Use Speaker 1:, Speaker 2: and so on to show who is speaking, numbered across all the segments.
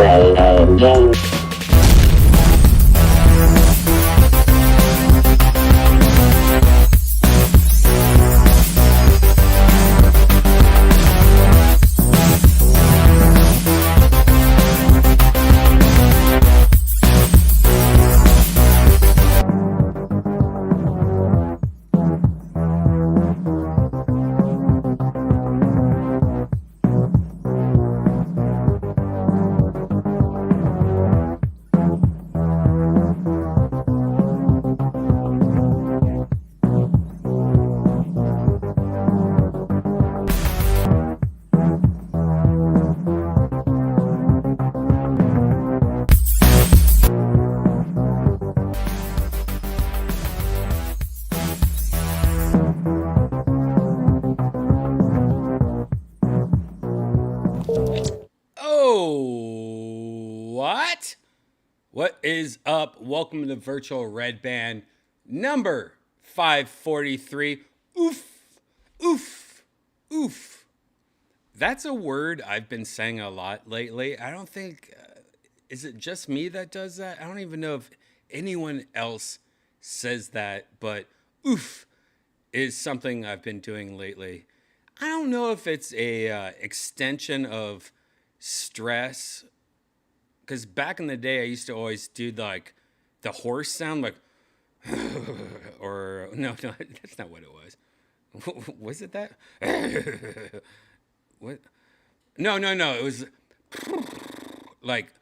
Speaker 1: Oh, what? What is up? Welcome to the virtual red band number 543. Oof, oof, oof. That's a word I've been saying a lot lately. I don't think, is it just me that does that? I don't even know if anyone else says that, but oof is something I've been doing lately. I don't know if it's a extension of stress, because back in the day I used to always do like the horse sound, like or no, that's not what it was. Was it that? What? No, it was like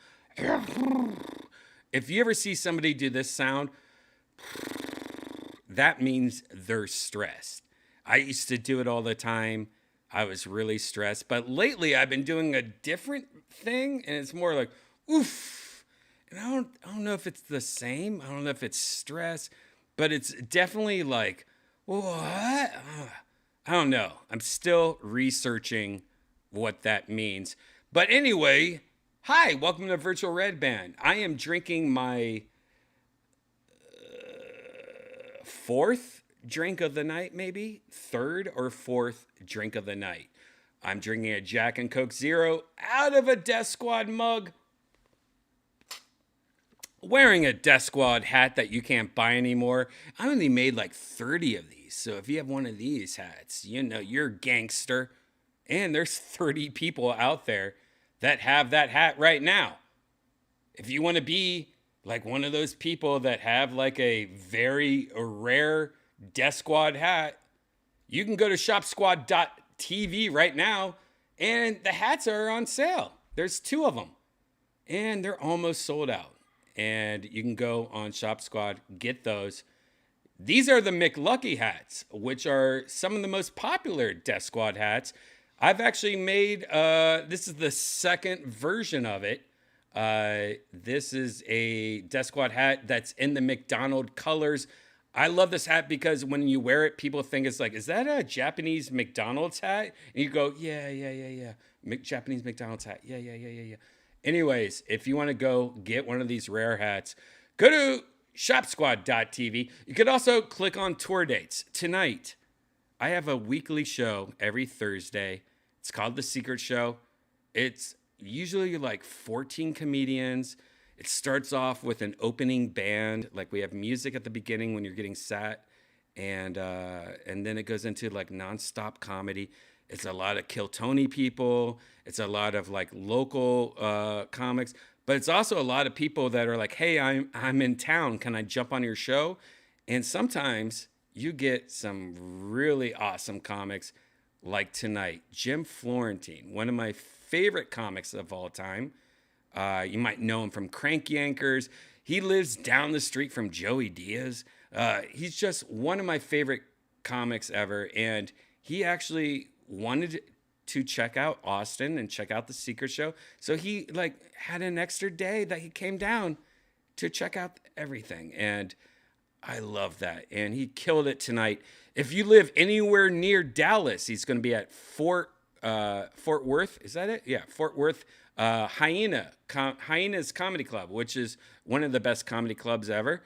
Speaker 1: if you ever see somebody do this sound, that means they're stressed. I used to do it all the time. I was really stressed, but lately I've been doing a different thing, and it's more like oof. And I don't know if it's the same. I don't know if it's stress, but it's definitely like what? I don't know. I'm still researching what that means. But anyway, hi, welcome to Virtual Red Band. I am drinking my fourth drink of the night, maybe third or fourth drink of the night. I'm drinking a Jack and Coke Zero out of a Death Squad mug, wearing a Death Squad hat that you can't buy anymore. I only made like 30 of these, so if you have one of these hats, you know you're a gangster. And there's 30 people out there that have that hat right now. If you want to be like one of those people that have like a very rare Death Squad hat, you can go to shopsquad.tv right now, and the hats are on sale. There's 2 of them, and they're almost sold out. And you can go on Shop Squad, get those. These are the McLucky hats, which are some of the most popular Death Squad hats. I've actually made, this is the second version of it. This is a Death Squad hat that's in the McDonald colors. I love this hat because when you wear it, people think it's like, is that a Japanese McDonald's hat? And you go, yeah. Japanese McDonald's hat. Yeah. Anyways, if you want to go get one of these rare hats, go to shopsquad.tv. You could also click on tour dates. Tonight, I have a weekly show every Thursday. It's called The Secret Show. It's usually like 14 comedians. It starts off with an opening band. Like we have music at the beginning when you're getting sat. And then it goes into like nonstop comedy. It's a lot of Kill Tony people. It's a lot of like local comics. But it's also a lot of people that are like, hey, I'm in town. Can I jump on your show? And sometimes you get some really awesome comics like tonight. Jim Florentine, one of my favorite comics of all time. You might know him from Crank Yankers. He lives down the street from Joey Diaz. He's just one of my favorite comics ever. And he actually wanted to check out Austin and check out The Secret Show. So he like had an extra day that he came down to check out everything. And I love that. And he killed it tonight. If you live anywhere near Dallas, he's going to be at Fort Worth. Is that it? Yeah, Fort Worth. Hyena's Comedy Club, which is one of the best comedy clubs ever.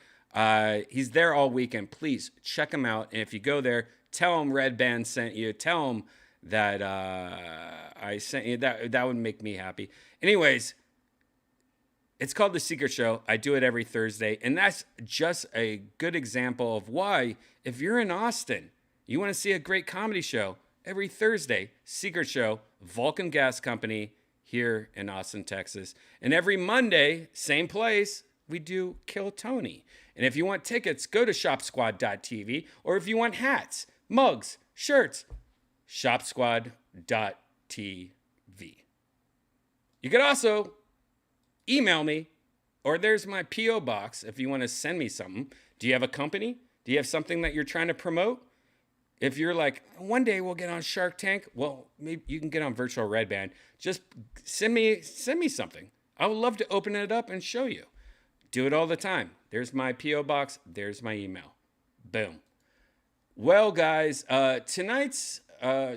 Speaker 1: He's there all weekend. Please check him out. And if you go there, tell him Red Band sent you. Tell him that I sent you. That would make me happy. Anyways, It's called The Secret Show. I do it every Thursday. And that's just a good example of why, if you're in Austin, you want to see a great comedy show every Thursday, Secret Show, Vulcan Gas Company here in Austin, Texas. And every Monday, same place, we do Kill Tony. And if you want tickets, go to shopsquad.tv. Or if you want hats, mugs, shirts, shopsquad.tv. You could also email me, or there's my P.O. box if you want to send me something. Do you have a company? Do you have something that you're trying to promote? If you're like, one day we'll get on Shark Tank, well, maybe you can get on Virtual Red Band. Just send me something. I would love to open it up and show you. Do it all the time. There's my P.O. box. There's my email. Boom. Well, guys, tonight's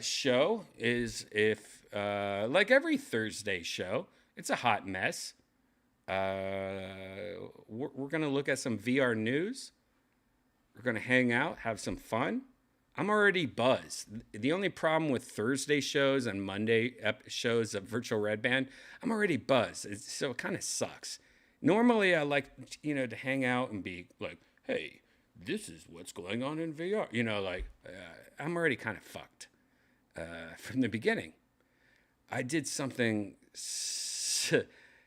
Speaker 1: show is, if like every Thursday show, it's a hot mess. We're going to look at some VR news. We're going to hang out, have some fun. I'm already buzzed. The only problem with Thursday shows and Monday shows of Virtual Red Band, I'm already buzzed. So it kind of sucks. Normally, I like, to hang out and be like, hey, this is what's going on in VR. I'm already kind of fucked from the beginning. I did something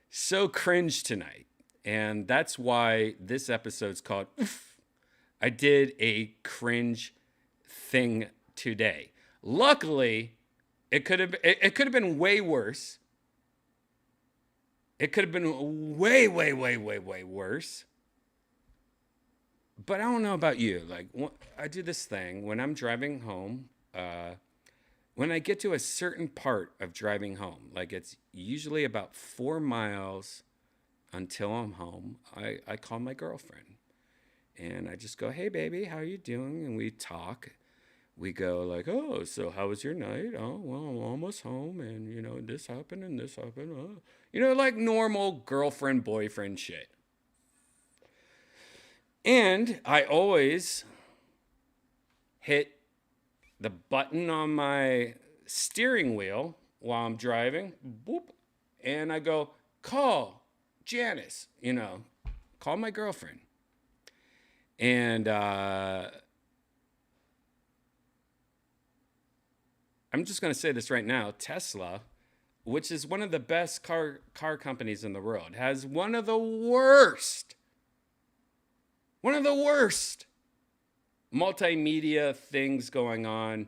Speaker 1: so cringe tonight. And that's why this episode's called Oooof. I did a cringe thing today. Luckily, it could have been way worse. It could have been way worse. But I don't know about you. Like, I do this thing when I'm driving home. When I get to a certain part of driving home, like it's usually about 4 miles until I'm home, I call my girlfriend. And I just go, hey, baby, how are you doing? And we talk. We go like, oh, so how was your night? Oh, well, I'm almost home. And, this happened and this happened. Oh. Like normal girlfriend-boyfriend shit. And I always hit the button on my steering wheel while I'm driving. Boop. And I go, call Janice, call my girlfriend. And I'm just going to say this right now. Tesla, which is one of the best car companies in the world, has one of the worst multimedia things going on.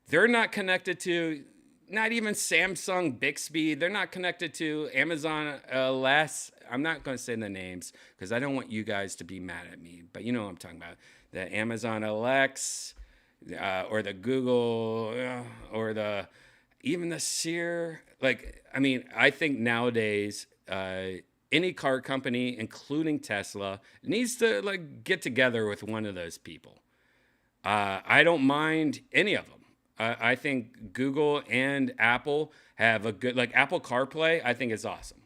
Speaker 1: They're not connected to, not even Samsung Bixby. They're not connected to Amazon Alexa. I'm not going to say the names because I don't want you guys to be mad at me. But you know what I'm talking about. The Amazon Alexa or the Google or even the Sear. I think nowadays any car company, including Tesla, needs to get together with one of those people. I don't mind any of them. I think Google and Apple have a good, Apple CarPlay, I think is awesome.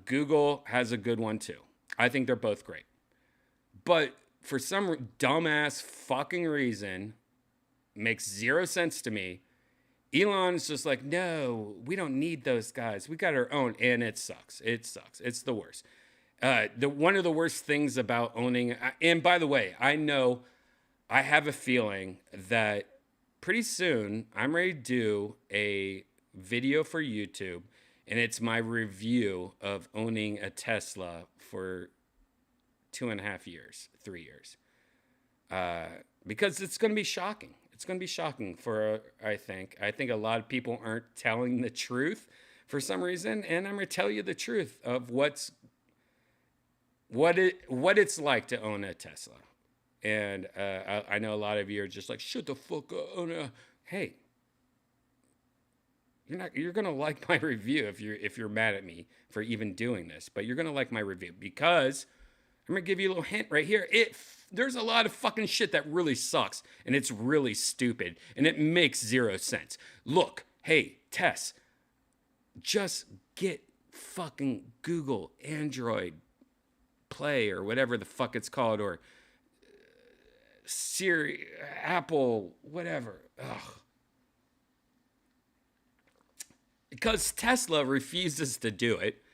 Speaker 1: Google has a good one too. I think they're both great. But for some dumbass fucking reason, makes zero sense to me, Elon's just like, no, we don't need those guys. We got our own. And it sucks. It's the worst. One of the worst things about owning, and by the way, I have a feeling that pretty soon I'm ready to do a video for YouTube, and it's my review of owning a Tesla for 2.5 years, 3 years. Because it's going to be shocking. It's going to be shocking I think a lot of people aren't telling the truth for some reason, and I'm going to tell you the truth of what it's like to own a Tesla. And I know a lot of you are just like, shut the fuck up. Hey, you're gonna like my review if you're mad at me for even doing this, but you're gonna like my review because I'm gonna give you a little hint right here. There's a lot of fucking shit that really sucks and it's really stupid and it makes zero sense. Look, hey, Tess, just get fucking Google Android Play or whatever the fuck it's called, or Siri, Apple, whatever. Ugh. Because Tesla refuses to do it.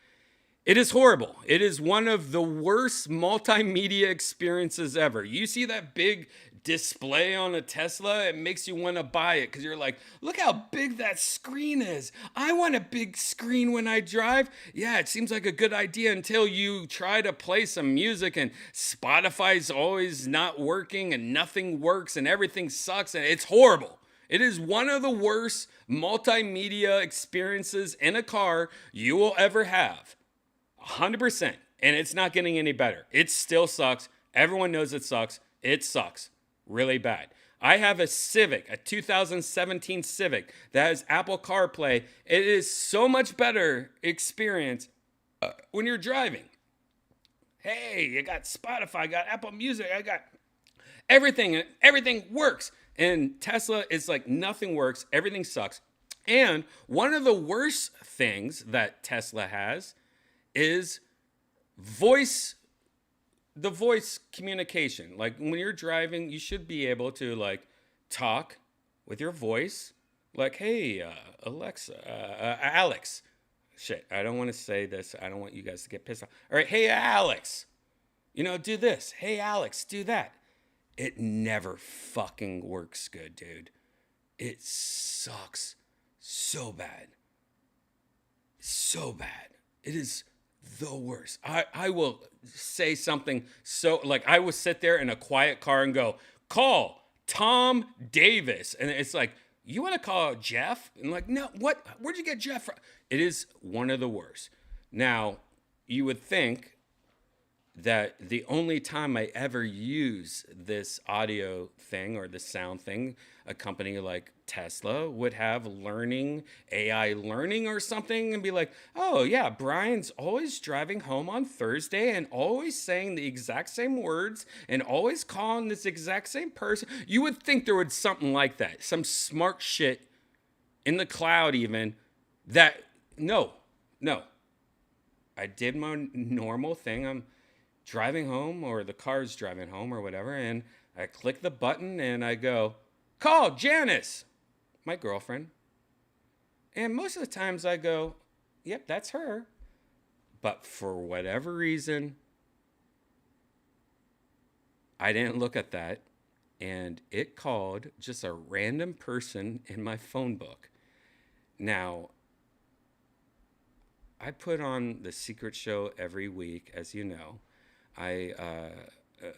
Speaker 1: It is horrible. It is one of the worst multimedia experiences ever. You see that big display on a Tesla, it makes you want to buy it because you're like, look how big that screen is. I want a big screen when I drive. Yeah, it seems like a good idea until you try to play some music and Spotify's always not working and nothing works and everything sucks and it's horrible. It is one of the worst multimedia experiences in a car you will ever have. 100%. And it's not getting any better. It still sucks. Everyone knows it sucks. It sucks really bad. I have a Civic, a 2017 Civic that has Apple CarPlay. It is so much better experience when you're driving. Hey, you got Spotify, I got Apple Music, I got everything, and everything works. And Tesla is like nothing works, everything sucks. And one of the worst things that Tesla has is the voice communication. Like when you're driving, you should be able to like talk with your voice. Like, hey, Alexa, Alex. Shit, I don't want to say this. I don't want you guys to get pissed off. All right, hey, Alex. Do this. Hey, Alex, do that. It never fucking works good, dude. It sucks so bad. So bad. It is the worst. I will say something so, like, I will sit there in a quiet car and go, call Tom Davis. And it's like, you want to call Jeff? And like, no, what? Where'd you get Jeff from? It is one of the worst. Now, you would think that the only time I ever use this audio thing or the sound thing, a company like Tesla would have learning, AI learning or something, and be like, oh yeah, Brian's always driving home on Thursday and always saying the exact same words and always calling this exact same person. You would think there would something like that, some smart shit in the cloud even, that, no. I did my normal thing. I'm driving home, or the car's driving home or whatever, and I click the button and I go, call Janice, my girlfriend. And most of the times I go, yep, that's her. But for whatever reason, I didn't look at that, and it called just a random person in my phone book. Now, I put on The Secret Show every week, as you know.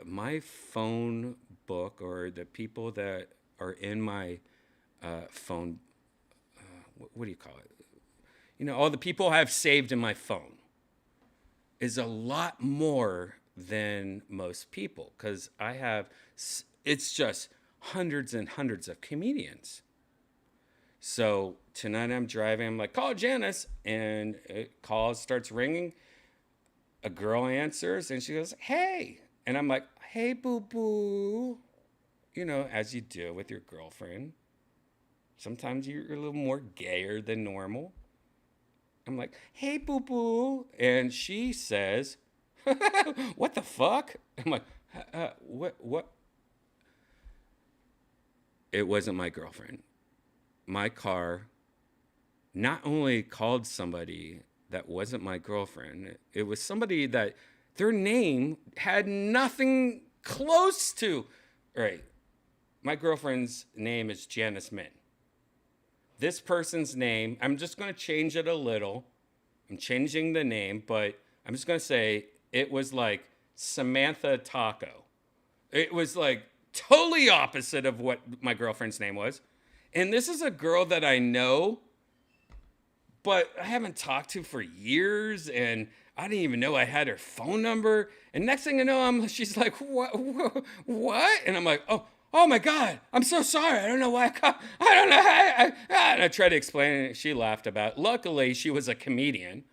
Speaker 1: My phone book, or the people that are in my phone, what do you call it? All the people I've saved in my phone is a lot more than most people, because it's just hundreds and hundreds of comedians. So tonight I'm driving, I'm like, call Janice, and call starts ringing. A girl answers and she goes, hey. And I'm like, hey, boo-boo. As you do with your girlfriend. Sometimes you're a little more gayer than normal. I'm like, hey, boo-boo. And she says, what the fuck? I'm like, what? It wasn't my girlfriend. My car not only called somebody that wasn't my girlfriend, it was somebody that their name had nothing close to. All right, my girlfriend's name is Janice Min. This person's name, I'm just going to change it a little. I'm changing the name, but I'm just going to say it was like Samantha Taco. It was like totally opposite of what my girlfriend's name was. And this is a girl that I know, but I haven't talked to for years, and I didn't even know I had her phone number. And next thing I know, she's like, what? And I'm like, oh my God, I'm so sorry. I don't know why I called. I don't know. And I tried to explain it. She laughed about it. Luckily, she was a comedian.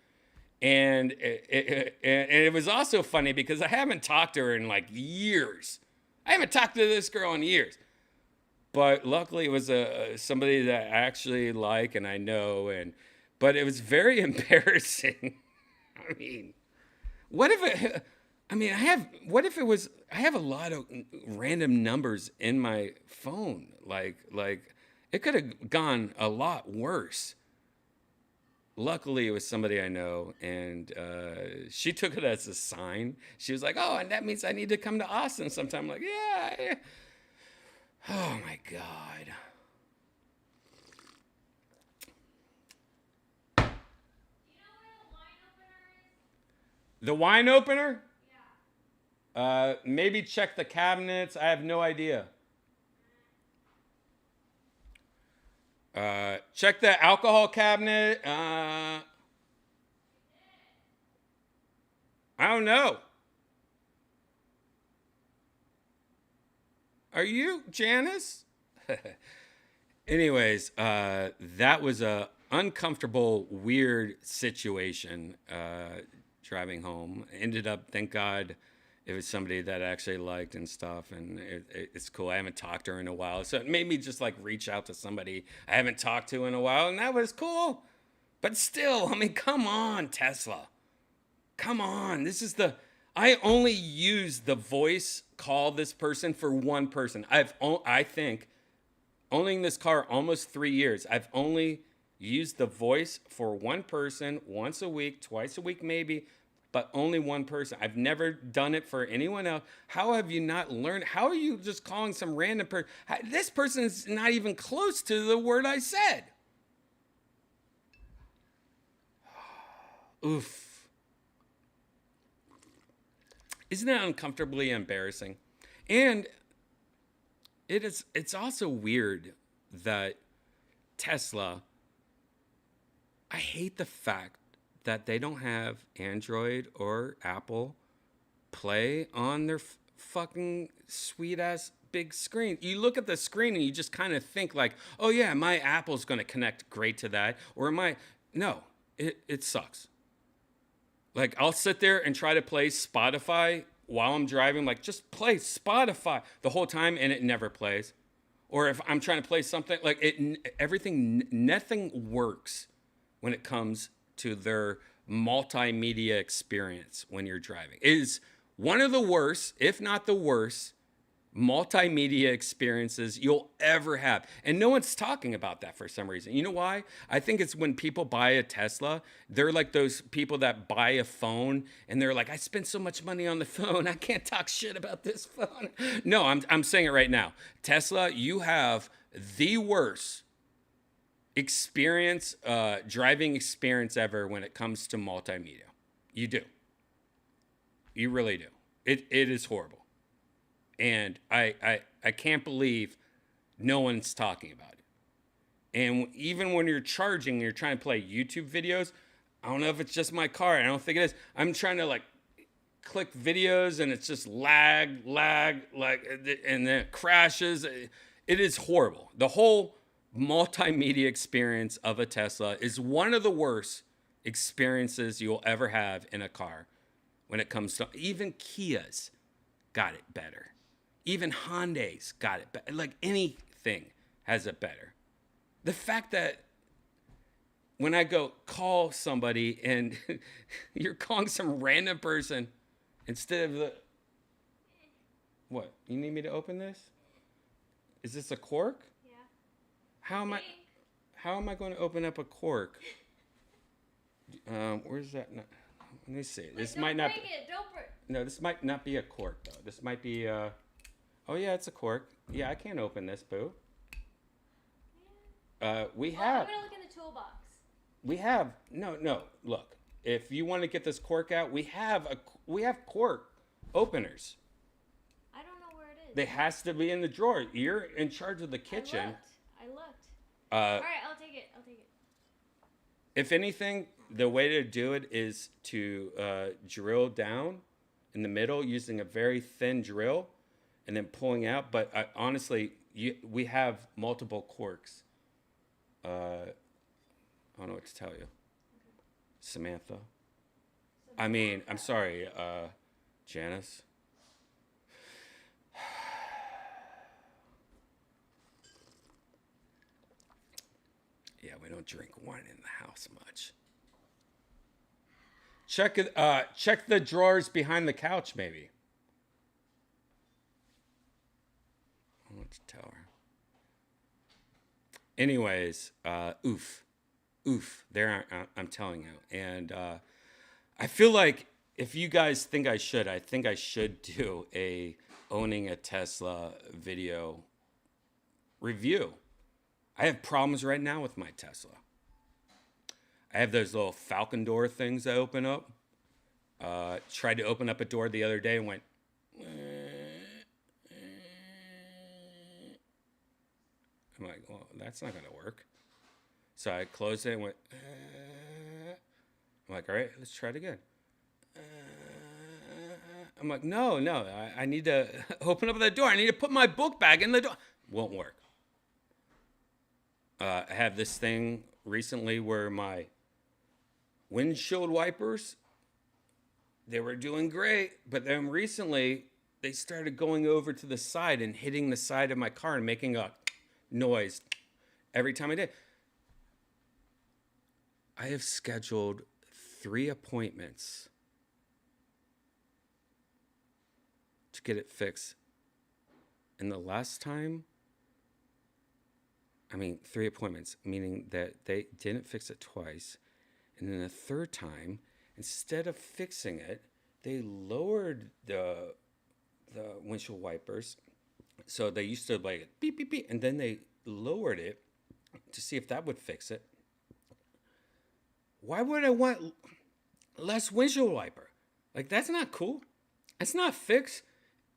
Speaker 1: And it was also funny because I haven't talked to her in like years. I haven't talked to this girl in years. But luckily, it was somebody that I actually like and I know. But it was very embarrassing. I mean, what if I have a lot of random numbers in my phone. Like it could have gone a lot worse. luckily it was somebody I know, and she took it as a sign. She was like, "Oh, and that means I need to come to Austin sometime." I'm like, yeah, yeah. Oh my god. The wine opener? Maybe check the cabinets. I have no idea. Check the alcohol cabinet. I don't know. Are you Janice? Anyways, that was a uncomfortable, weird situation. Driving home, ended up, thank God, it was somebody that I actually liked and stuff, and it's cool. I haven't talked to her in a while, so it made me just like reach out to somebody I haven't talked to in a while, and that was cool. But still, I mean, come on, Tesla. Come on. This is the. I only use the voice call this person for one person. I think, owning this car almost 3 years, I've only used the voice for one person once a week, twice a week maybe, but only one person. I've never done it for anyone else. How have you not learned? How are you just calling some random person? This person is not even close to the word I said. Oof. Isn't that uncomfortably embarrassing? And it's also weird that Tesla, I hate the fact that they don't have Android or Apple Play on their fucking sweet ass big screen. You look at the screen and you just kind of think like, "Oh yeah, my Apple's going to connect great to that." Or my no, it sucks. Like I'll sit there and try to play Spotify while I'm driving, like just play Spotify the whole time and it never plays. Or if I'm trying to play something like nothing works when it comes to their multimedia experience when you're driving. It is one of the worst, if not the worst, multimedia experiences you'll ever have. And no one's talking about that for some reason. You know why? I think it's when people buy a Tesla, they're like those people that buy a phone and they're like, I spent so much money on the phone. I can't talk shit about this phone. No, I'm saying it right now. Tesla, you have the worst driving experience ever when it comes to multimedia. You do. You really do. It is horrible. And I can't believe no one's talking about it. And even when you're charging, you're trying to play YouTube videos. I don't know if it's just my car. I don't think it is. I'm trying to like click videos and it's just lag, like, and then it crashes. It is horrible. The whole multimedia experience of a Tesla is one of the worst experiences you'll ever have in a car when it comes to even Kias got it better. Even Hyundai's got it better. Like anything has it better. The fact that when I go call somebody and you're calling some random person instead of the. What? You need me to open this? Is this a cork?
Speaker 2: Yeah.
Speaker 1: How am I going to open up a cork? Where's that? Let me see.
Speaker 2: Wait,
Speaker 1: This
Speaker 2: don't
Speaker 1: might not.
Speaker 2: break it. Don't break.
Speaker 1: No, this might not be a cork though. This might be. Oh yeah, it's a cork. Yeah, I can't open this, boo. We have.
Speaker 2: I'm gonna look in the toolbox.
Speaker 1: We have no. Look, if you want to get this cork out, we have cork openers.
Speaker 2: I don't know where it is.
Speaker 1: They has to be in the drawer. You're in charge of the kitchen.
Speaker 2: I looked.
Speaker 1: Uh,
Speaker 2: All right, I'll take it.
Speaker 1: if anything, the way to do it is to drill down in the middle using a very thin drill, and then pulling out. But honestly, we have multiple corks. I don't know what to tell you, Samantha. I mean, I'm sorry, Janice. Yeah, we don't drink wine in the house much. Check it. Check the drawers behind the couch, maybe. I want to tell her. Anyways, oof. Oof, there I'm telling you. And I feel like if you guys think I think I should do a owning a Tesla video review. I have problems right now with my Tesla. I have those little Falcon door things that open up. Tried to open up a door the other day and went. I'm like, well, that's not gonna work. So I closed it and went. I'm like, all right, let's try it again. I'm like, no, no, I need to open up the door. I need to put my book bag in the door. Won't work. I have this thing recently where my windshield wipers, they were doing great, but then recently they started going over to the side and hitting the side of my car and making a noise every time I did. I have scheduled 3 appointments to get it fixed. And the last time, 3 appointments, meaning that they didn't fix it twice. And then the third time, instead of fixing it, they lowered the windshield wipers. So they used to like beep, beep, beep. And then they lowered it to see if that would fix it. Why would I want less windshield wiper? Like, that's not cool. It's not fixed.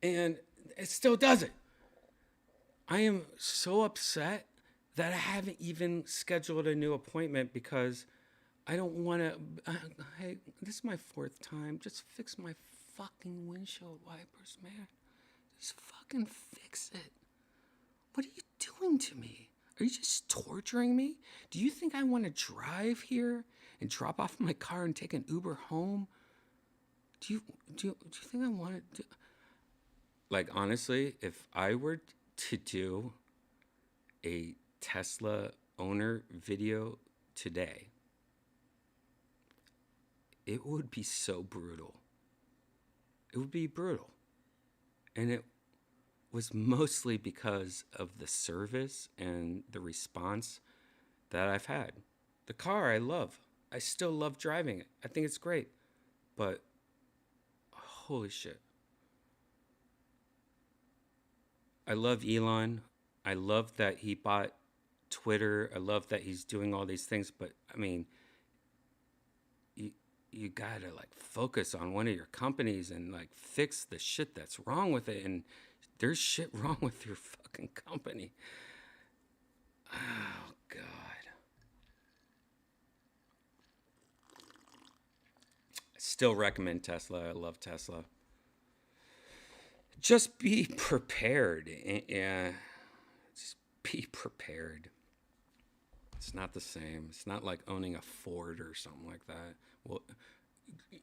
Speaker 1: And it still doesn't. I am so upset that I haven't even scheduled a new appointment because I don't want to. Hey, this is my 4th time. Just fix my fucking windshield wipers, man. Just fucking fix it. What are you doing to me? Are you just torturing me? Do you think I want to drive here and drop off my car and take an Uber home? Do you think I want to? Like, honestly, if I were to do a Tesla owner video today, it would be so brutal. It would be brutal. And it was mostly because of the service and the response that I've had. The car I love. I still love driving it. I think it's great. But holy shit. I love Elon. I love that he bought Twitter. I love that he's doing all these things. But you gotta like focus on one of your companies and like fix the shit that's wrong with it. And there's shit wrong with your fucking company. Oh God. I still recommend Tesla. I love Tesla. Just be prepared. Yeah, just be prepared. It's not the same. It's not like owning a Ford or something like that. Well,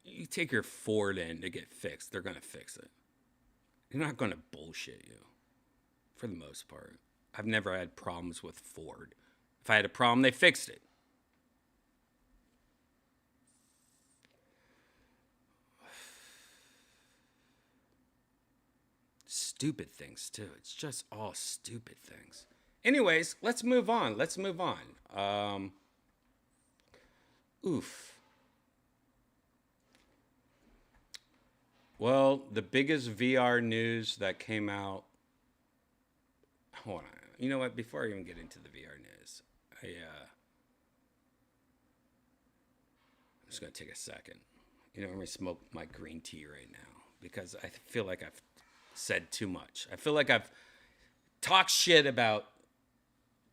Speaker 1: you take your Ford in to get fixed. They're going to fix it. They're not going to bullshit you for the most part. I've never had problems with Ford. If I had a problem, they fixed it. Stupid things, too. It's just all stupid things. Anyways, let's move on. Oof. Well, the biggest VR news that came out. Hold on. You know what? Before I even get into the VR news, I'm just going to take a second. I'm going to smoke my green tea right now because I feel like I've said too much. I feel like I've talked shit about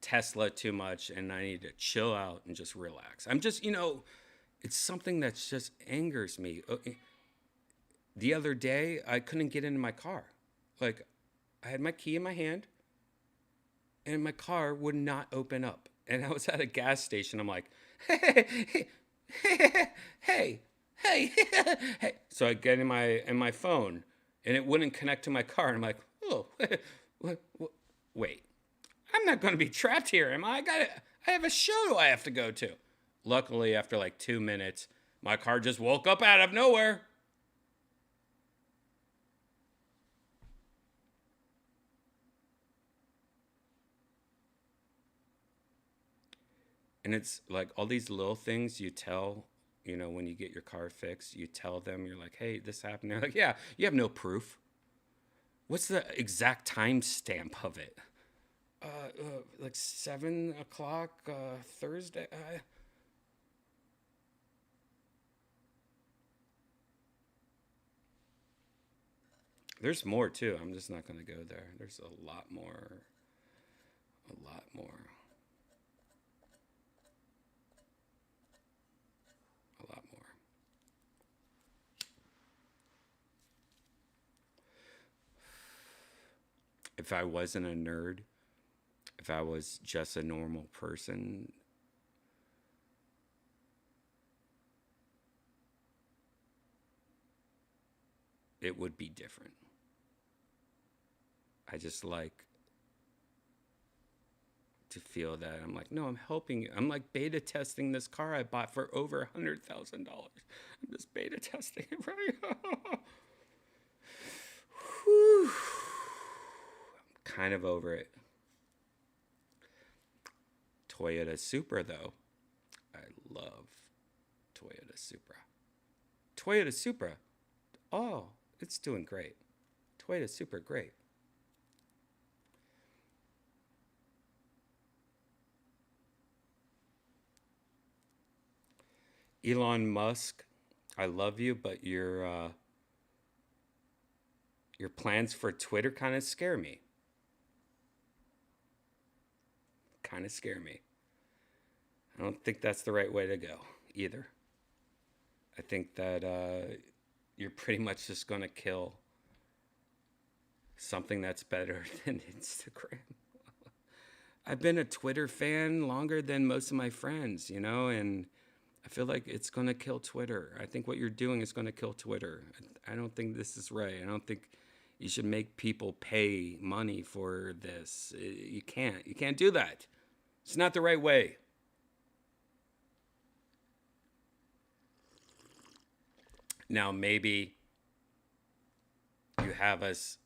Speaker 1: Tesla too much and I need to chill out and just relax. I'm just, it's something that just angers me. The other day, I couldn't get into my car. Like, I had my key in my hand and my car would not open up. And I was at a gas station. I'm like, hey. So I get in my phone and it wouldn't connect to my car. And I'm like, oh, wait. I'm not going to be trapped here, am I? I have a show I have to go to. Luckily, after like 2 minutes, my car just woke up out of nowhere. And it's like all these little things you tell, when you get your car fixed, you tell them, you're like, hey, this happened. They're like, yeah, you have no proof. What's the exact time stamp of it? Like 7 o'clock Thursday. There's more too. I'm just not going to go there. There's a lot more. A lot more. A lot more. If I wasn't a nerd, if I was just a normal person, it would be different. I just like to feel that I'm like, no, I'm helping you. I'm like beta testing this car I bought for over $100,000. I'm just beta testing it right. Whew. I'm kind of over it. Toyota Supra, though. I love Toyota Supra. Toyota Supra. Oh, it's doing great. Toyota Supra, great. Elon Musk, I love you, but your plans for Twitter kind of scare me. Kind of scare me. I don't think that's the right way to go either. I think that you're pretty much just going to kill something that's better than Instagram. I've been a Twitter fan longer than most of my friends, and I feel like it's going to kill Twitter. I think what you're doing is going to kill Twitter. I don't think this is right. I don't think you should make people pay money for this. You can't. You can't do that. It's not the right way. Now, maybe you have us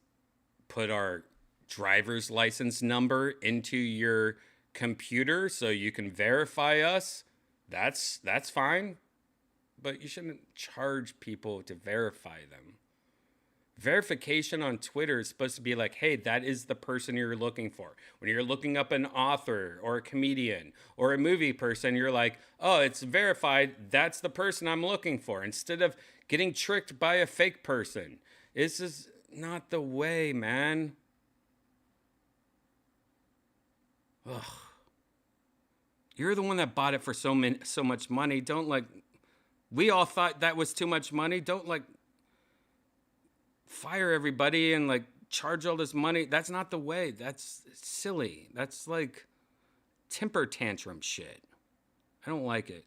Speaker 1: put our driver's license number into your computer so you can verify us. That's fine. But you shouldn't charge people to verify them. Verification on Twitter is supposed to be like, hey, that is the person you're looking for. When you're looking up an author or a comedian or a movie person, you're like, oh, it's verified. That's the person I'm looking for. Instead of getting tricked by a fake person. This is not the way, man. Ugh. You're the one that bought it for so much money. Don't we all thought that was too much money. Don't fire everybody and charge all this money. That's not the way. That's silly. That's like temper tantrum shit. I don't like it.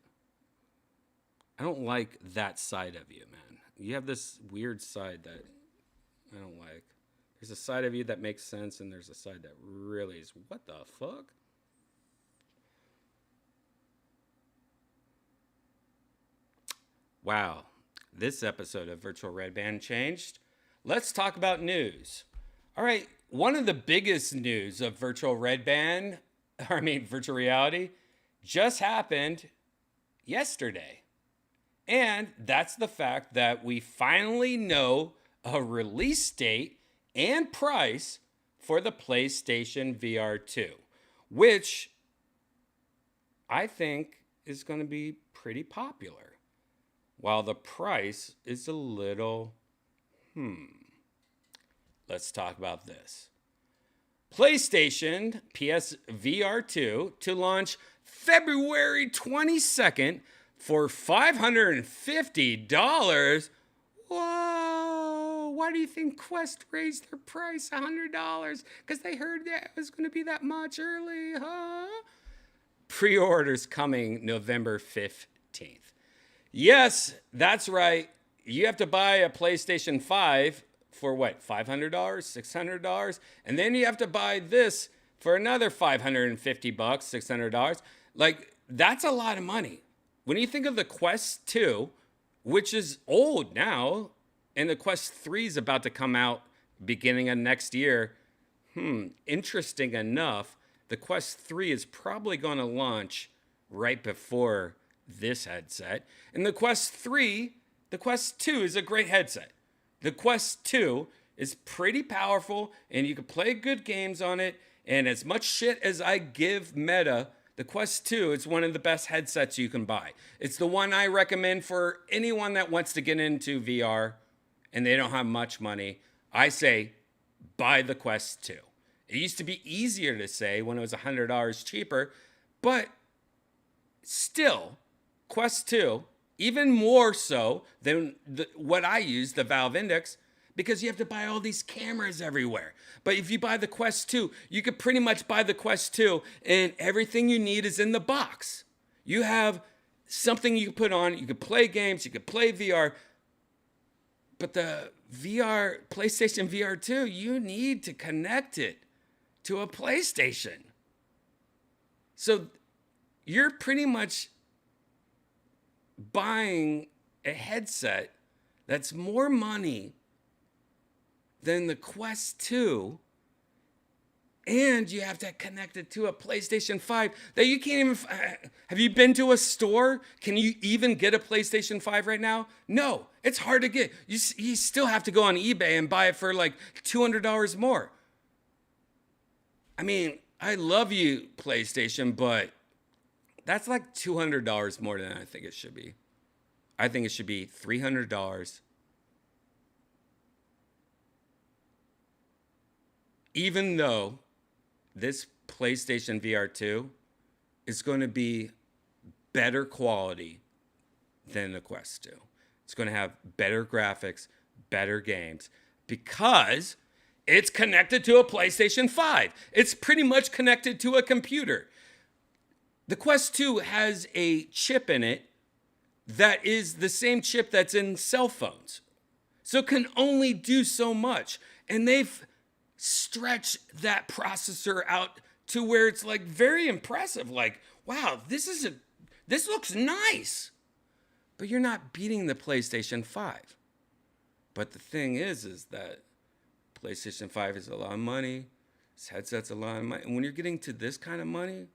Speaker 1: I don't like that side of you, man. You have this weird side that I don't like. There's a side of you that makes sense, and there's a side that really is, what the fuck? Wow. This episode of Virtual Red Band changed. Let's talk about news. All right. One of the biggest news of Virtual Virtual Reality, just happened yesterday. And that's the fact that we finally know a release date and price for the PlayStation VR 2, which I think is going to be pretty popular. While the price is a little, Let's talk about this. PlayStation PSVR 2 to launch February 22nd for $550. Whoa! Why do you think Quest raised their price $100? Because they heard that it was going to be that much early, huh? Pre-orders coming November 15th. Yes, that's right. You have to buy a PlayStation 5 for what, $500, $600? And then you have to buy this for another $550, $600. That's a lot of money. When you think of the Quest 2, which is old now, and the Quest 3 is about to come out beginning of next year, interesting enough, the Quest 3 is probably going to launch right before this headset. And the Quest 3, the Quest 2 is a great headset. The Quest 2 is pretty powerful and you can play good games on it. And as much shit as I give Meta, the Quest 2 is one of the best headsets you can buy. It's the one I recommend for anyone that wants to get into VR and they don't have much money. I say buy the Quest 2. It used to be easier to say when it was $100 cheaper, but still, Quest 2, even more so than what I use, the Valve Index, because you have to buy all these cameras everywhere. But if you buy the Quest 2, you could pretty much buy the Quest 2 and everything you need is in the box. You have something you can put on, you can play games, you can play VR. But the VR, PlayStation VR 2, you need to connect it to a PlayStation. So you're pretty much buying a headset that's more money than the Quest 2, and you have to connect it to a PlayStation 5 that you can't even. Have you been to a store? Can you even get a PlayStation 5 right now? No, it's hard to get. You still have to go on eBay and buy it for like $200 more. I mean, I love you, PlayStation, but that's like $200 more than I think it should be. I think it should be $300. Even though this PlayStation VR 2 is going to be better quality than the Quest 2. It's going to have better graphics, better games, because it's connected to a PlayStation 5. It's pretty much connected to a computer. The Quest 2 has a chip in it that is the same chip that's in cell phones. So it can only do so much. And they've stretched that processor out to where it's like very impressive. Like, wow, this looks nice. But you're not beating the PlayStation 5. But the thing is that PlayStation 5 is a lot of money. This headset's a lot of money. And when you're getting to this kind of money,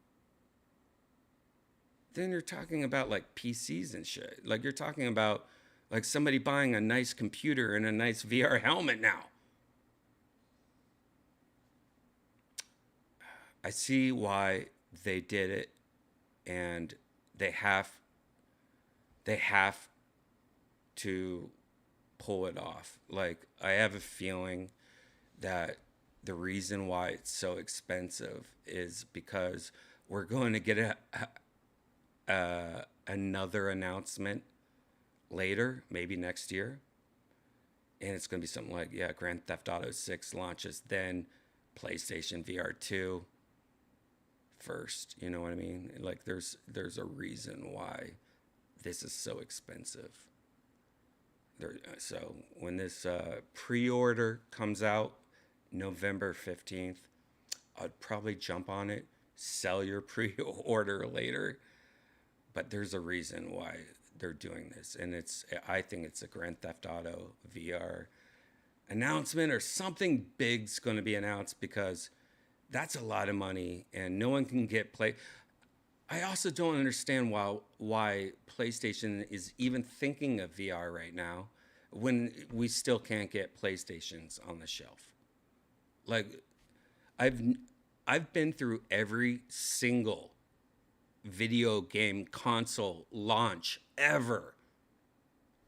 Speaker 1: then you're talking about like PCs and shit. Like you're talking about like somebody buying a nice computer and a nice VR helmet now. I see why they did it, and they have to pull it off. Like I have a feeling that the reason why it's so expensive is because we're going to get another announcement later, maybe next year, and it's going to be something like, yeah, Grand Theft Auto 6 launches, then PlayStation VR 2 first. You know what I mean? Like there's a reason why this is so expensive. So when this pre-order comes out November 15th, I'd probably jump on it, sell your pre-order later. But there's a reason why they're doing this, and I think it's a Grand Theft Auto VR announcement, or something big's going to be announced, because that's a lot of money and no one can get play. I also don't understand why PlayStation is even thinking of VR right now when we still can't get PlayStations on the shelf. Like I've been through every single video game console launch ever.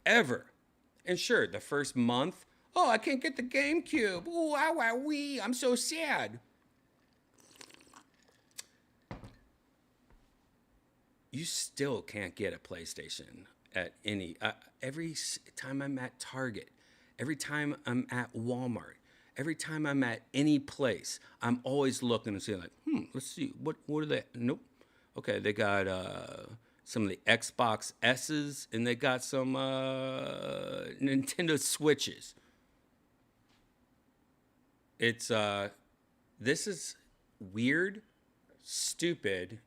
Speaker 1: And sure, the first month, oh, I can't get the GameCube. Ooh, wee, I'm so sad. You still can't get a PlayStation at any. Every time I'm at Target, every time I'm at Walmart, every time I'm at any place, I'm always looking and saying like, let's see, what are they? Nope. Okay, they got some of the Xbox S's, and they got some Nintendo Switches. It's this is weird, stupid,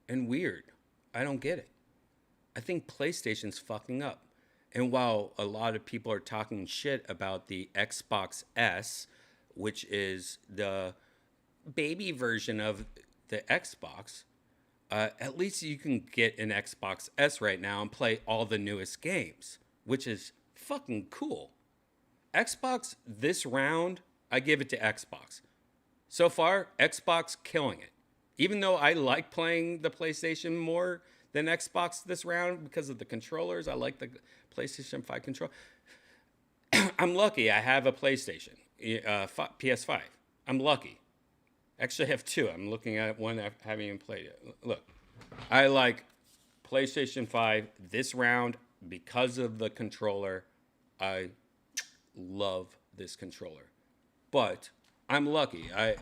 Speaker 1: and weird. I don't get it. I think PlayStation's fucking up. And while a lot of people are talking shit about the Xbox S, which is the baby version of the Xbox, at least you can get an Xbox S right now and play all the newest games, which is fucking cool. Xbox this round, I give it to Xbox. So far, Xbox killing it. Even though I like playing the PlayStation more than Xbox this round because of the controllers, I like the PlayStation 5 control. I'm lucky I have a PlayStation, PS5. I'm lucky. Actually, I have two. I'm looking at one I haven't even played it. Look, I like PlayStation 5 this round because of the controller. I love this controller, but I'm lucky. I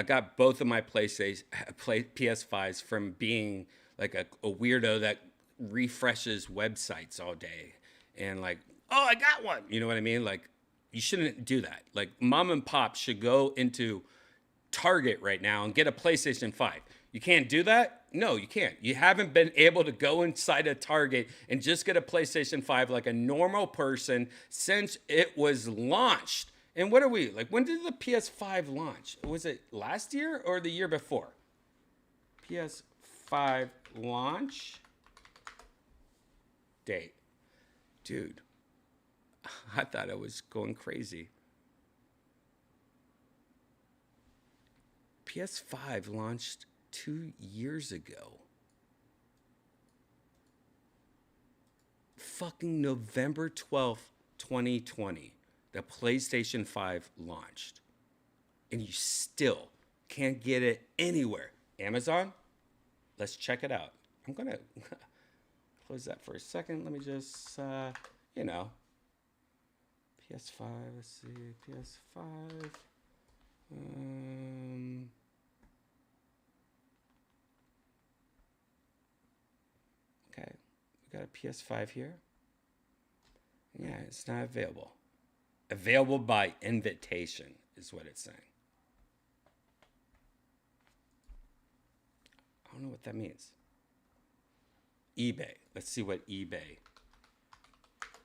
Speaker 1: got both of my PS5s from being like a weirdo that refreshes websites all day and like, oh, I got one. You know what I mean? Like, you shouldn't do that. Like, mom and pop should go into Target right now and get a PlayStation 5. You can't do that? No, you can't. You haven't been able to go inside a Target and just get a PlayStation 5 like a normal person since it was launched. And what are we? Like, when did the PS5 launch? Was it last year or the year before? PS5 launch date. Dude, I thought I was going crazy. PS5 launched 2 years ago. Fucking November 12th, 2020. The PlayStation 5 launched. And you still can't get it anywhere. Amazon? Let's check it out. I'm going to close that for a second. Let me just, PS5, let's see, PS5. Okay, we got a PS5 here. Yeah, it's not available. Available by invitation is what it's saying. I don't know what that means. eBay. Let's see what eBay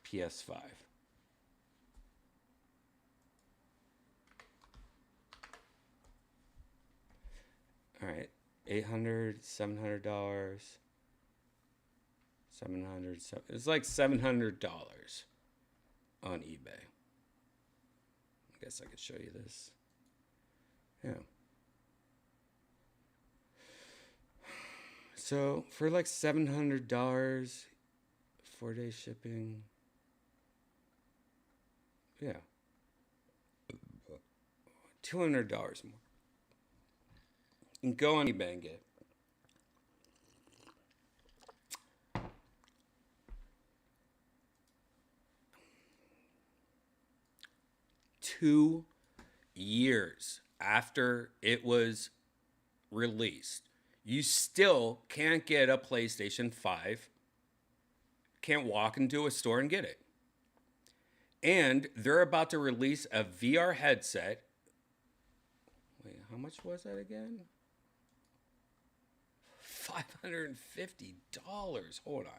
Speaker 1: PS5. All right, $800, $700, $700. It's like $700 on eBay. I guess I could show you this. Yeah. So for like $700, 4-day shipping. Yeah. $200 more. You can go on eBay and get it. Two years after it was released, you still can't get a PlayStation 5. Can't walk into a store and get it. And they're about to release a VR headset. Wait, how much was that again? $550. Hold on.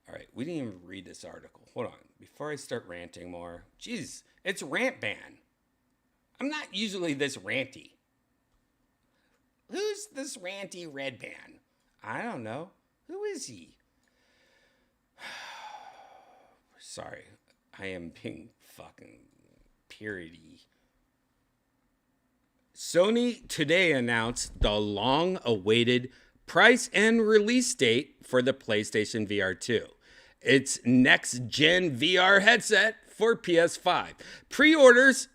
Speaker 1: All right, we didn't even read this article. Hold on. Before I start ranting more. Jeez, it's rant ban. I'm not usually this ranty. Who's this ranty red ban? I don't know. Who is he? Sorry, I am being fucking periody. Sony today announced the long-awaited price and release date for the PlayStation VR 2. Its next-gen VR headset for PS5. Pre-orders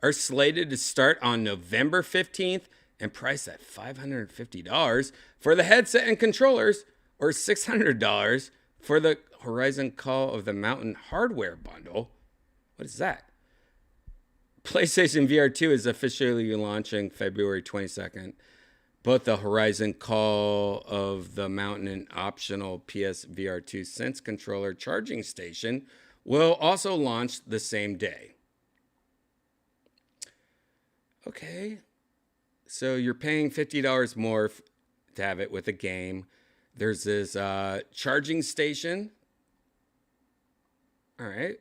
Speaker 1: are slated to start on November 15th and priced at $550 for the headset and controllers, or $600 for the Horizon Call of the Mountain hardware bundle. What is that? PlayStation VR 2 is officially launching February 22nd. Both the Horizon Call of the Mountain and optional PSVR 2 Sense controller charging station will also launch the same day. Okay, so you're paying $50 more to have it with a game. There's this charging station. All right.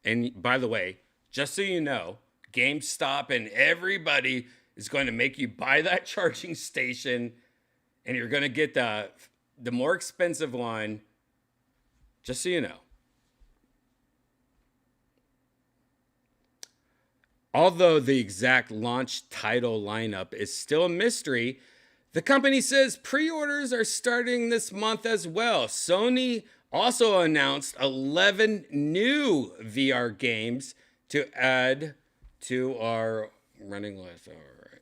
Speaker 1: And by the way, just so you know, GameStop and everybody is going to make you buy that charging station, and you're going to get the more expensive one, just so you know. Although the exact launch title lineup is still a mystery, the company says pre-orders are starting this month as well. Sony also announced 11 new VR games to add to our running list. All right.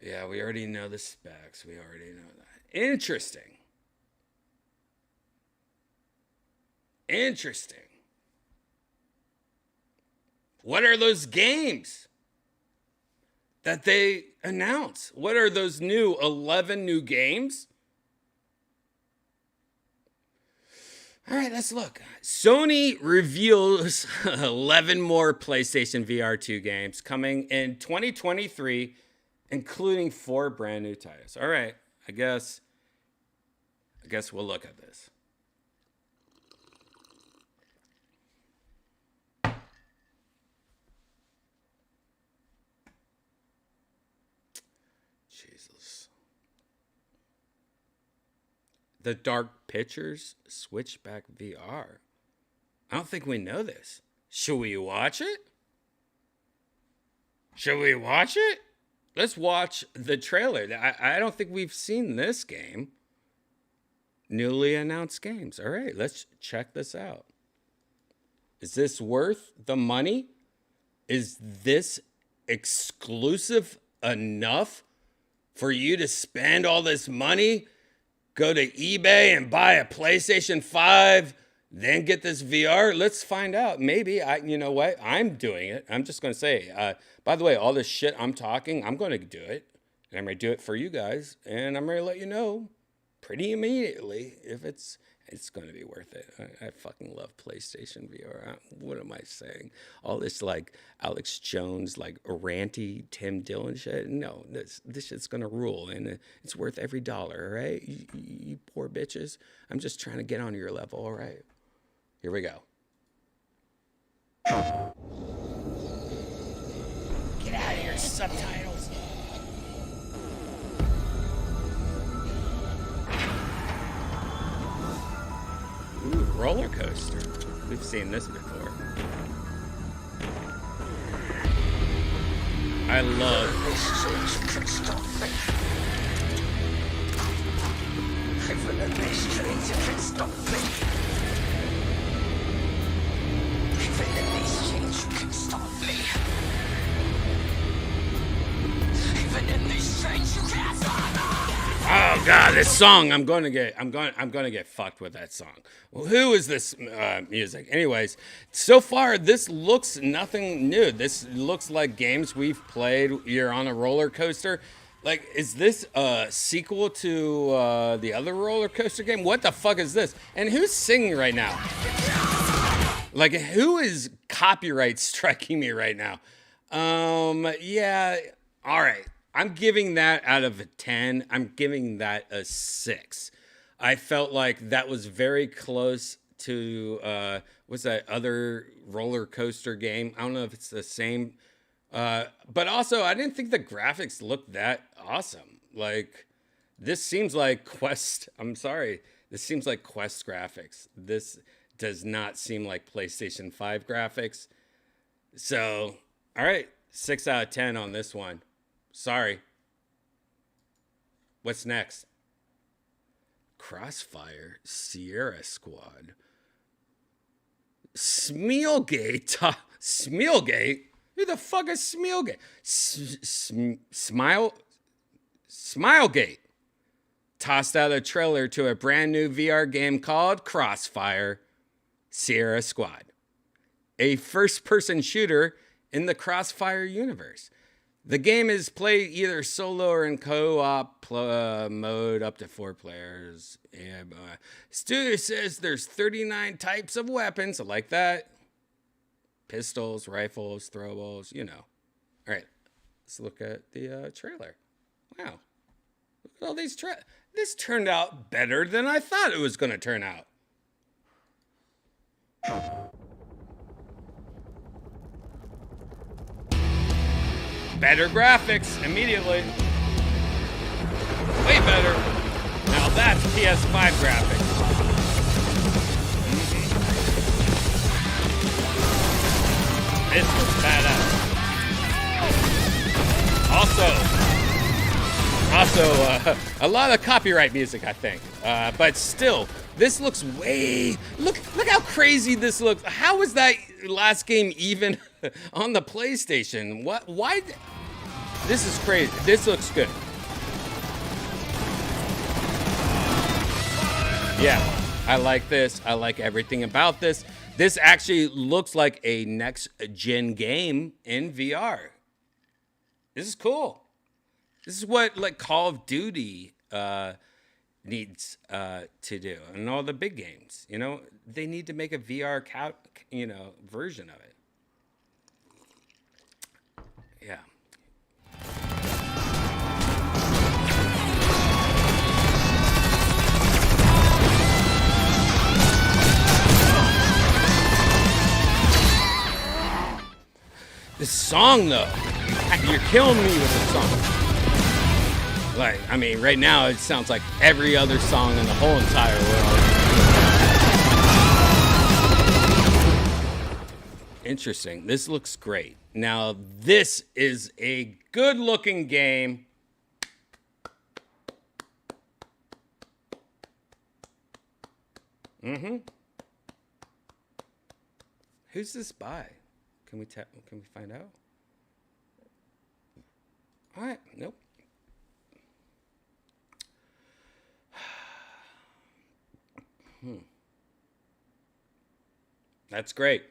Speaker 1: Yeah, we already know the specs. We already know that. Interesting. What are those games that they announce? What are those 11 new games? All right, let's look. Sony reveals 11 more PlayStation VR 2 games coming in 2023, including 4 brand new titles. All right, I guess we'll look at this. Jesus. The Dark Pictures Switchback VR. I don't think we know this. Should we watch it? Let's watch the trailer. I don't think we've seen this game. Newly announced games. All right, let's check this out. Is this worth the money? Is this exclusive enough for you to spend all this money? Go to eBay and buy a PlayStation 5, then get this VR? Let's find out. Maybe. You know what? I'm doing it. I'm just going to say, by the way, all this shit I'm talking, I'm going to do it. And I'm going to do it for you guys. And I'm going to let you know pretty immediately if it's going to be worth it. I fucking love PlayStation VR. What am I saying? All this like Alex Jones, like ranty Tim Dillon shit. No, this shit's going to rule, and it's worth every dollar, all right? You poor bitches. I'm just trying to get on your level, all right? Here we go. Get out of here, subtitles. Ooh, roller coaster. We've seen this before. I love Oh God, this song! I'm gonna get fucked with that song. Well, who is this music? Anyways, so far this looks nothing new. This looks like games we've played. You're on a roller coaster. Like, is this a sequel to the other roller coaster game? What the fuck is this? And who's singing right now? Like, who is copyright striking me right now? Yeah. All right. I'm giving that out of a 10. I'm giving that a 6. I felt like that was very close to, what's that other roller coaster game? I don't know if it's the same. But also, I didn't think the graphics looked that awesome. Like, this seems like Quest. I'm sorry. This seems like Quest graphics. This does not seem like PlayStation 5 graphics. So, all right. 6 out of 10 on this one. Sorry. What's next? Crossfire Sierra Squad. Smealgate. Smealgate? Who the fuck is Smealgate? Smilegate tossed out a trailer to a brand new VR game called Crossfire Sierra Squad, a first-person shooter in the Crossfire universe. The game is played either solo or in co-op mode up to 4 players. Yeah, studio says there's 39 types of weapons. I like that. Pistols, rifles, throwables, you know. All right, let's look at the trailer. Wow. Look at all these This turned out better than I thought it was going to turn out. Better graphics immediately. Way better. Now that's PS5 graphics. This was badass. Also, a lot of copyright music, I think. But still, this looks look how crazy this looks. How was that last game even on the PlayStation? Why? This is crazy. This looks good. Yeah, I like this. I like everything about this. This actually looks like a next-gen game in VR. This is cool. This is what like Call of Duty needs to do, and all the big games. You know, they need to make a VR version of it. Yeah. This song, though, you're killing me with this song. Like, I mean, right now it sounds like every other song in the whole entire world. Interesting. This looks great. Now, this is a good-looking game. Who's this by? Can we find out? All right. Nope. That's great.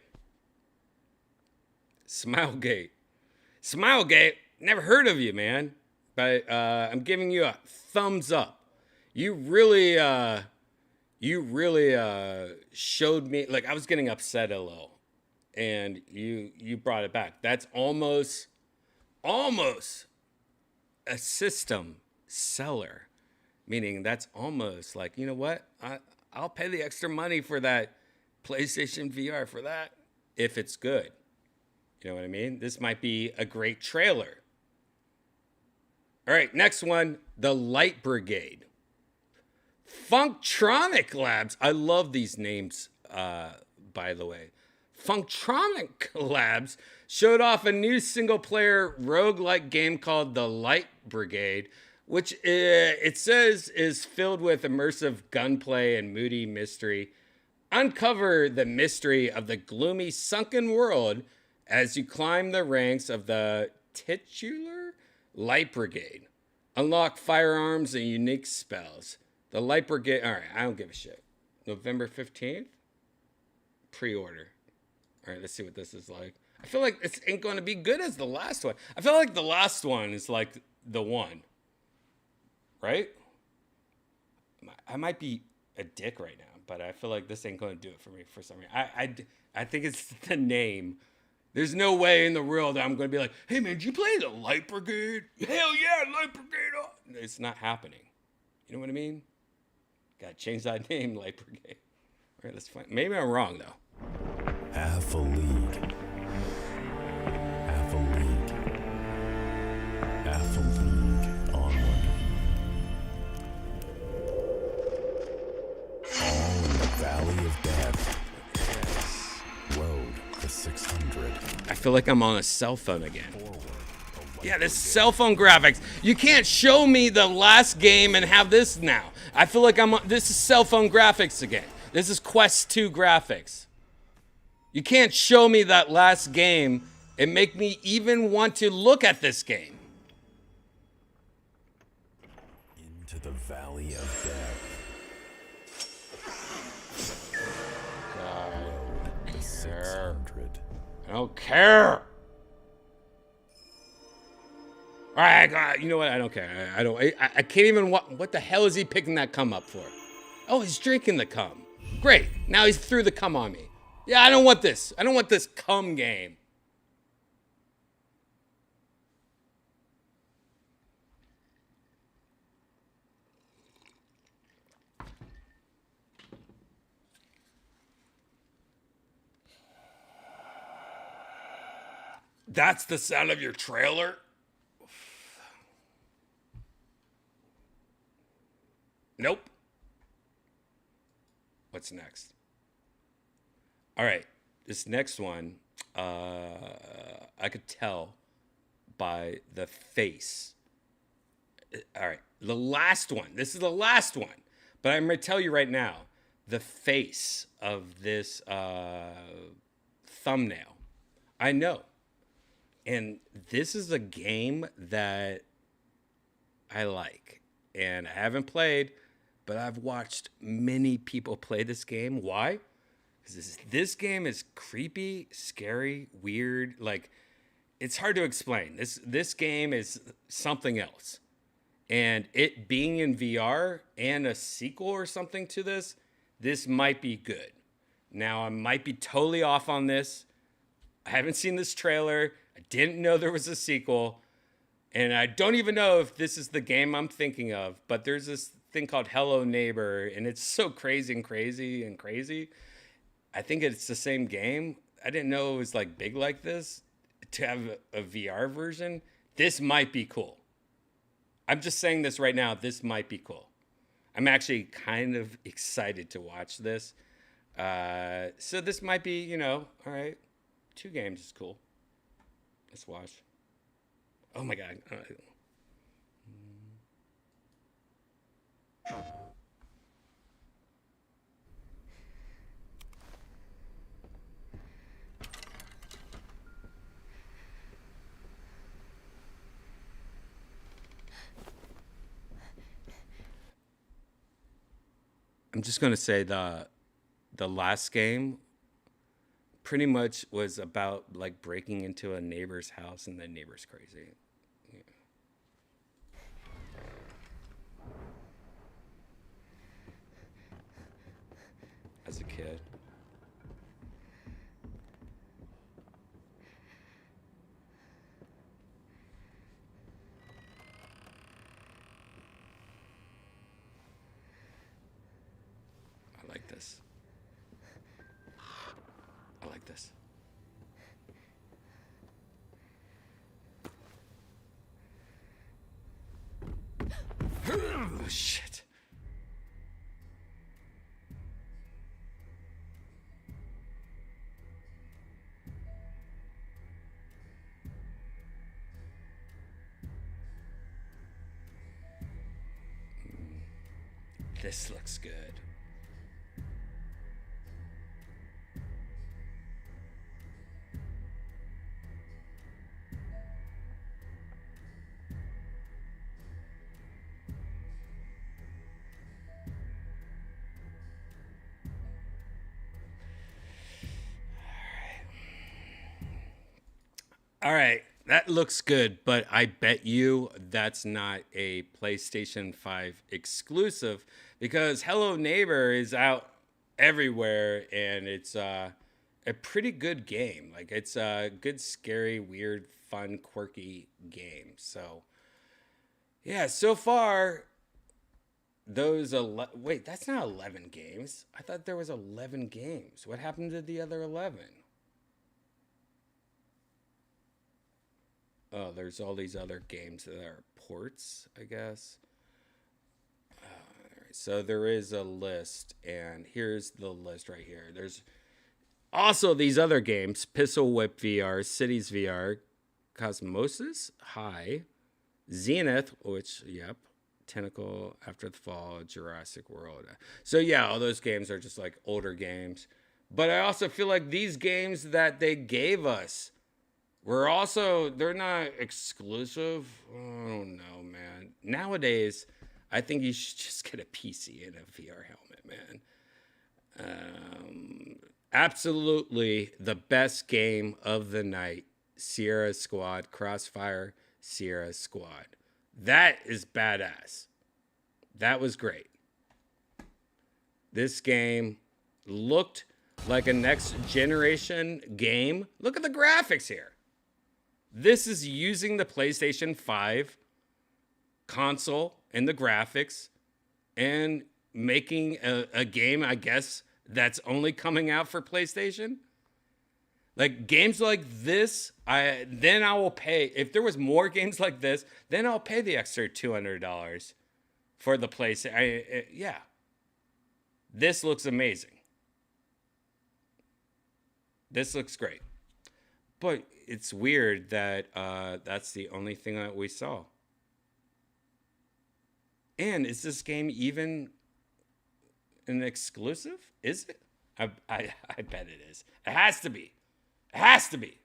Speaker 1: Smilegate. Smilegate. Never heard of you, man. But I'm giving you a thumbs up. You really showed me. Like, I was getting upset a little. And you brought it back. That's almost a system seller, meaning that's almost like, you know what? I'll pay the extra money for that PlayStation VR for that if it's good. You know what I mean? This might be a great trailer. All right, next one, The Light Brigade. Funktronic Labs. I love these names, by the way. Funktronic Labs showed off a new single-player roguelike game called The Light Brigade, which it says is filled with immersive gunplay and moody mystery. Uncover the mystery of the gloomy, sunken world as you climb the ranks of the titular Light Brigade. Unlock firearms and unique spells. The Light Brigade... All right, I don't give a shit. November 15th? Pre-order. All right, let's see what this is like. I feel like this ain't going to be good as the last one. I feel like the last one is like the one. Right? I might be a dick right now, but I feel like this ain't going to do it for me for some reason. I think it's the name. There's no way in the world that I'm going to be like, hey, man, did you play the Light Brigade? Hell yeah, Light Brigade. Oh. It's not happening. You know what I mean? Got to change that name, Light Brigade. All right, let's find. Maybe I'm wrong, though.
Speaker 3: Half a league. Half a league. Half a league onward. All in the Valley of Death. Road to 600.
Speaker 1: I feel like I'm on a cell phone again. Yeah, this cell phone graphics. You can't show me the last game and have this now. I feel like this is cell phone graphics again. This is Quest 2 graphics. You can't show me that last game and make me even want to look at this game.
Speaker 3: Into the Valley of Death. Road to 600.
Speaker 1: I don't care. All right, you know what? I don't care. I can't even. What the hell is he picking that cum up for? Oh, he's drinking the cum. Great. Now he's threw the cum on me. Yeah, I don't want this. I don't want this cum game. That's the sound of your trailer? Nope. What's next? All right. This next one, I could tell by the face. All right. The last one. This is the last one. But I'm going to tell you right now the face of this thumbnail. I know. And this is a game that I like. And I haven't played, but I've watched many people play this game. Why? Because this game is creepy, scary, weird. Like, it's hard to explain. This game is something else. And it being in VR and a sequel or something to this might be good. Now, I might be totally off on this. I haven't seen this trailer. I didn't know there was a sequel. And I don't even know if this is the game I'm thinking of. But there's this thing called Hello Neighbor. And it's so crazy and crazy and crazy. I think it's the same game. I didn't know it was like big like this. To have a VR version, this might be cool. I'm just saying this right now. This might be cool. I'm actually kind of excited to watch this. So this might be, all right. 2 games is cool. Let's watch. Oh my God. I'm just gonna say the last game pretty much was about like breaking into a neighbor's house and the neighbor's crazy. Yeah. As a kid. I like this. I like this. Oh, shit. This looks good. All right, that looks good, but I bet you that's not a PlayStation 5 exclusive because Hello Neighbor is out everywhere and it's a pretty good game. Like it's a good, scary, weird, fun, quirky game. So, yeah, so far wait, that's not 11 games. I thought there was 11 games. What happened to the other 11? Oh, there's all these other games that are ports, I guess. So there is a list, and here's the list right here. There's also these other games: Pistol Whip VR, Cities VR, Cosmosis High, Zenith, which, yep, Tentacle, After the Fall, Jurassic World. So yeah, all those games are just like older games. But I also feel like these games that they gave us they're not exclusive. I don't know, man. Nowadays, I think you should just get a PC and a VR helmet, man. Absolutely the best game of the night. Sierra Squad, Crossfire, Sierra Squad. That is badass. That was great. This game looked like a next generation game. Look at the graphics here. This is using the PlayStation 5 console and the graphics and making a game, I guess, that's only coming out for PlayStation. Like games like this, I will pay. If there was more games like this, then I'll pay the extra $200 for the place. Yeah, this looks amazing. This looks great. But it's weird that that's the only thing that we saw. And is this game even an exclusive? Is it? I bet it is. It has to be. It has to be.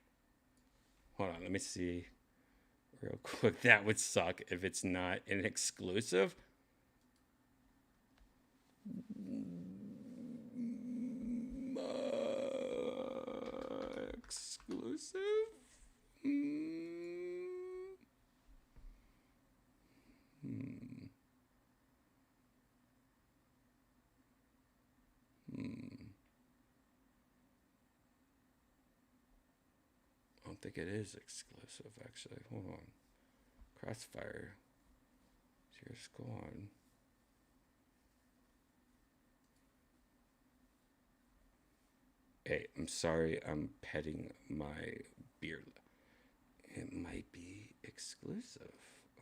Speaker 1: Hold on, let me see real quick. That would suck if it's not an exclusive. Exclusive? I don't think it is exclusive, actually. Hold on. Crossfire. Here's gone. Hey, I'm sorry, I'm petting my beard. It might be exclusive.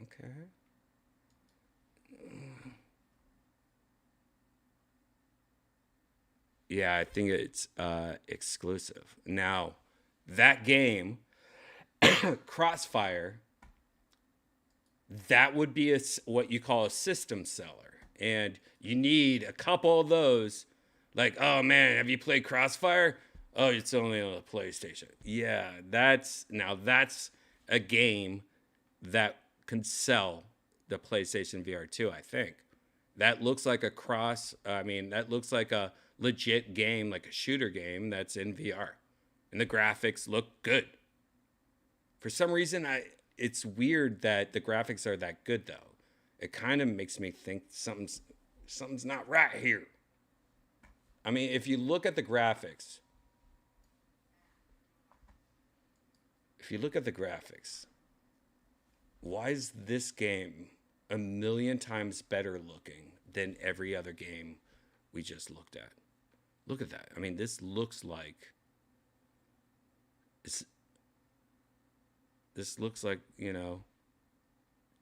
Speaker 1: Okay. Yeah, I think it's exclusive. Now, that game, Crossfire, that would be what you call a system seller. And you need a couple of those. Like, oh man, have you played Crossfire? Oh, it's only on the PlayStation. Yeah, that's a game that can sell the PlayStation VR 2, I think. That looks like that looks like a legit game, like a shooter game that's in VR. And the graphics look good. For some reason, it's weird that the graphics are that good, though. It kind of makes me think something's not right here. I mean, if you look at the graphics, why is this game a million times better looking than every other game we just looked at? Look at that. I mean, this looks like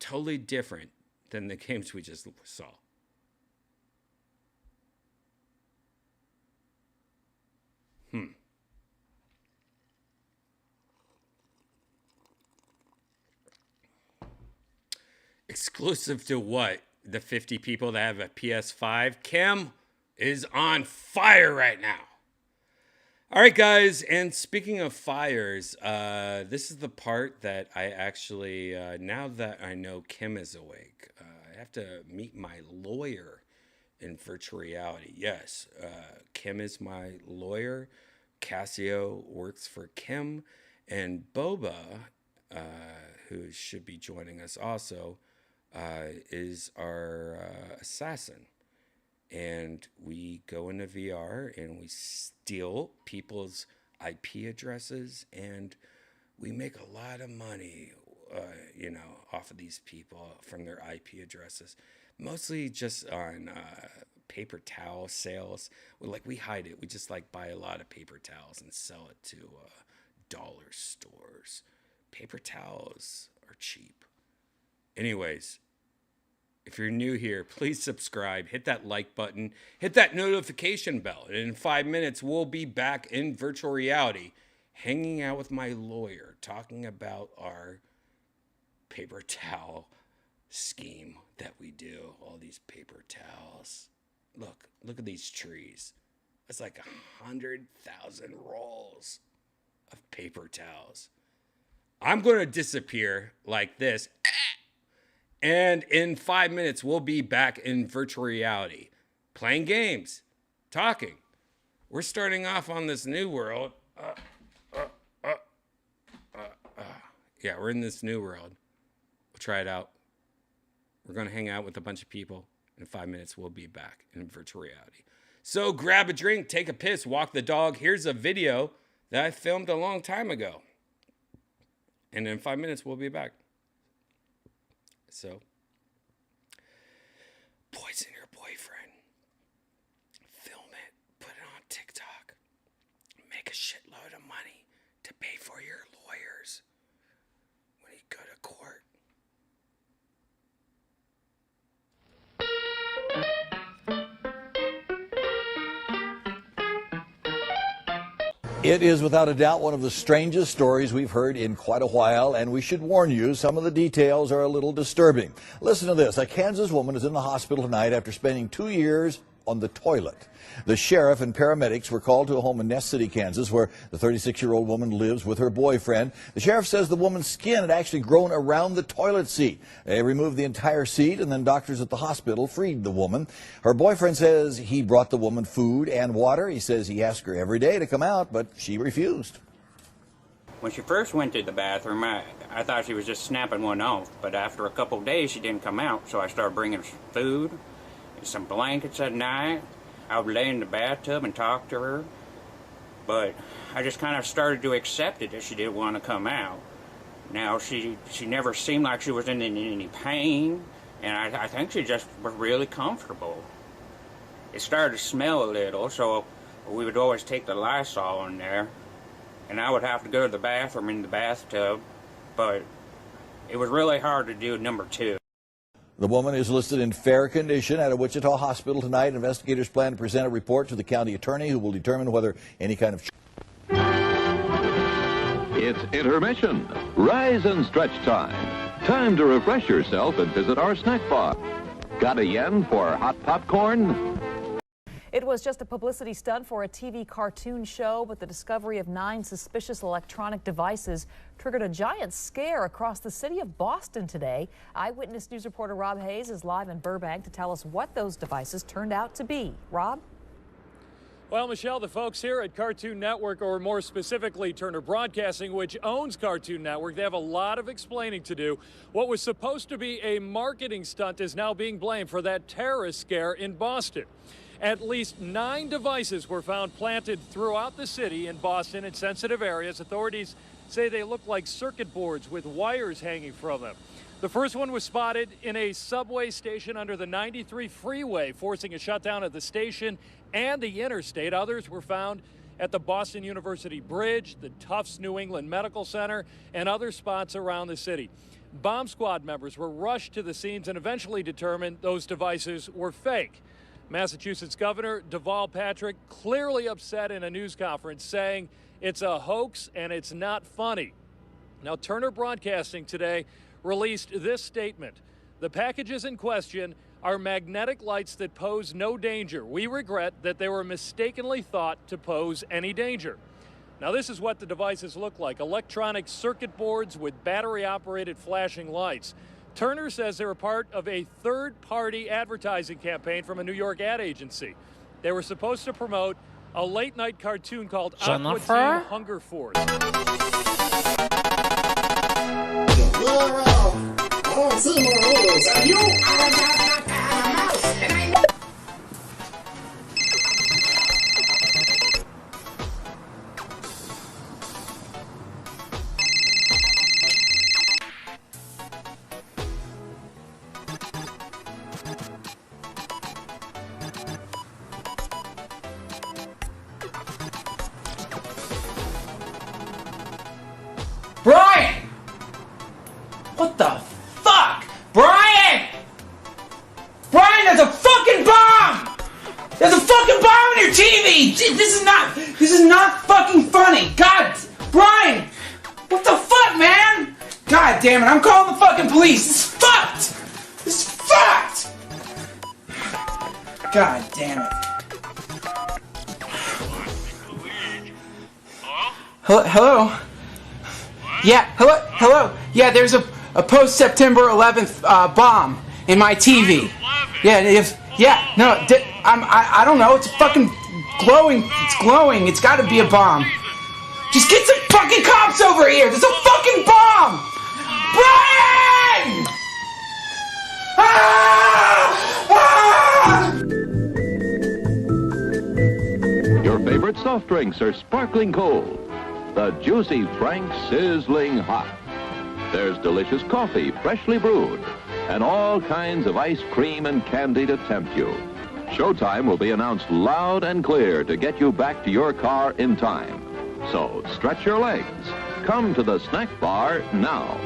Speaker 1: totally different than the games we just saw. Exclusive to what? The 50 people that have a PS5? Kim is on fire right now. All right, guys. And speaking of fires, this is the part that I actually, now that I know Kim is awake, I have to meet my lawyer in virtual reality. Yes, Kim is my lawyer. Cassio works for Kim. And Boba, who should be joining us also, is our assassin. And we go into VR and we steal people's IP addresses, and we make a lot of money, off of these people from their IP addresses. Mostly just on paper towel sales. We hide it. We just buy a lot of paper towels and sell it to dollar stores. Paper towels are cheap. Anyways, if you're new here, please subscribe, hit that like button, hit that notification bell. And in 5 minutes, we'll be back in virtual reality, hanging out with my lawyer, talking about our paper towel scheme that we do. All these paper towels. Look at these trees. That's like 100,000 rolls of paper towels. I'm going to disappear like this. And in 5 minutes, we'll be back in virtual reality, playing games, talking. We're starting off on this new world. Yeah, we're in this new world. We'll try it out. We're going to hang out with a bunch of people. In 5 minutes, we'll be back in virtual reality. So grab a drink, take a piss, walk the dog. Here's a video that I filmed a long time ago. And in 5 minutes, we'll be back. So, poison your boyfriend. Film it. Put it on TikTok. Make a shitload of money to pay for your lawyers when you go to court.
Speaker 4: It is without a doubt one of the strangest stories we've heard in quite a while, and we should warn you, some of the details are a little disturbing. Listen to this. A Kansas woman is in the hospital tonight after spending 2 years on the toilet. The sheriff and paramedics were called to a home in Ness City, Kansas, where the 36-year-old woman lives with her boyfriend. The sheriff says the woman's skin had actually grown around the toilet seat. They removed the entire seat, and then doctors at the hospital freed the woman. Her boyfriend says he brought the woman food and water. He says he asked her every day to come out, but she refused.
Speaker 5: When she first went to the bathroom, I thought she was just snapping one off, but after a couple of days she didn't come out, so I started bringing her some food and some blankets at night. I would lay in the bathtub and talk to her, but I just kind of started to accept it that she didn't want to come out. Now, she never seemed like she was in any pain, and I think she just was really comfortable. It started to smell a little, so we would always take the Lysol in there, and I would have to go to the bathroom in the bathtub, but it was really hard to do number two.
Speaker 4: The woman is listed in fair condition at a Wichita hospital tonight. Investigators plan to present a report to the county attorney, who will determine whether any kind of...
Speaker 6: It's intermission. Rise and stretch time. Time to refresh yourself and visit our snack bar. Got a yen for hot popcorn?
Speaker 7: It was just a publicity stunt for a TV cartoon show, but the discovery of 9 suspicious electronic devices triggered a giant scare across the city of Boston today. Eyewitness News reporter Rob Hayes is live in Burbank to tell us what those devices turned out to be. Rob?
Speaker 8: Well, Michelle, the folks here at Cartoon Network, or more specifically Turner Broadcasting, which owns Cartoon Network, they have a lot of explaining to do. What was supposed to be a marketing stunt is now being blamed for that terrorist scare in Boston. At least 9 devices were found planted throughout the city in Boston in sensitive areas. Authorities say they look like circuit boards with wires hanging from them. The first one was spotted in a subway station under the 93 freeway, forcing a shutdown of the station and the interstate. Others were found at the Boston University Bridge, the Tufts New England Medical Center, and other spots around the city. Bomb squad members were rushed to the scenes and eventually determined those devices were fake. Massachusetts Governor Deval Patrick clearly upset in a news conference, saying it's a hoax and it's not funny. Now, Turner Broadcasting today released this statement. The packages in question are magnetic lights that pose no danger. We regret that they were mistakenly thought to pose any danger. Now, this is what the devices look like: electronic circuit boards with battery-operated flashing lights. Turner says they were part of a third-party advertising campaign from a New York ad agency. They were supposed to promote a late-night cartoon called Aqua Teen Hunger Force.
Speaker 9: Brian! What the fuck? Brian! Brian, there's a fucking bomb! There's a fucking bomb on your TV! This is not fucking funny! God, Brian! What the fuck, man? God damn it, I'm calling the fucking police! This is fucked! This is fucked! God damn it. Hello? Yeah, hello. Yeah, there's a post-September 11th bomb in my TV. Yeah, I don't know. It's fucking glowing. It's glowing. It's got to be a bomb. Just get some fucking cops over here. There's a fucking bomb. Brian!
Speaker 6: Your favorite soft drinks are sparkling cold. The Juicy Frank sizzling hot. There's delicious coffee, freshly brewed, and all kinds of ice cream and candy to tempt you. Showtime will be announced loud and clear to get you back to your car in time. So stretch your legs. Come to the snack bar now.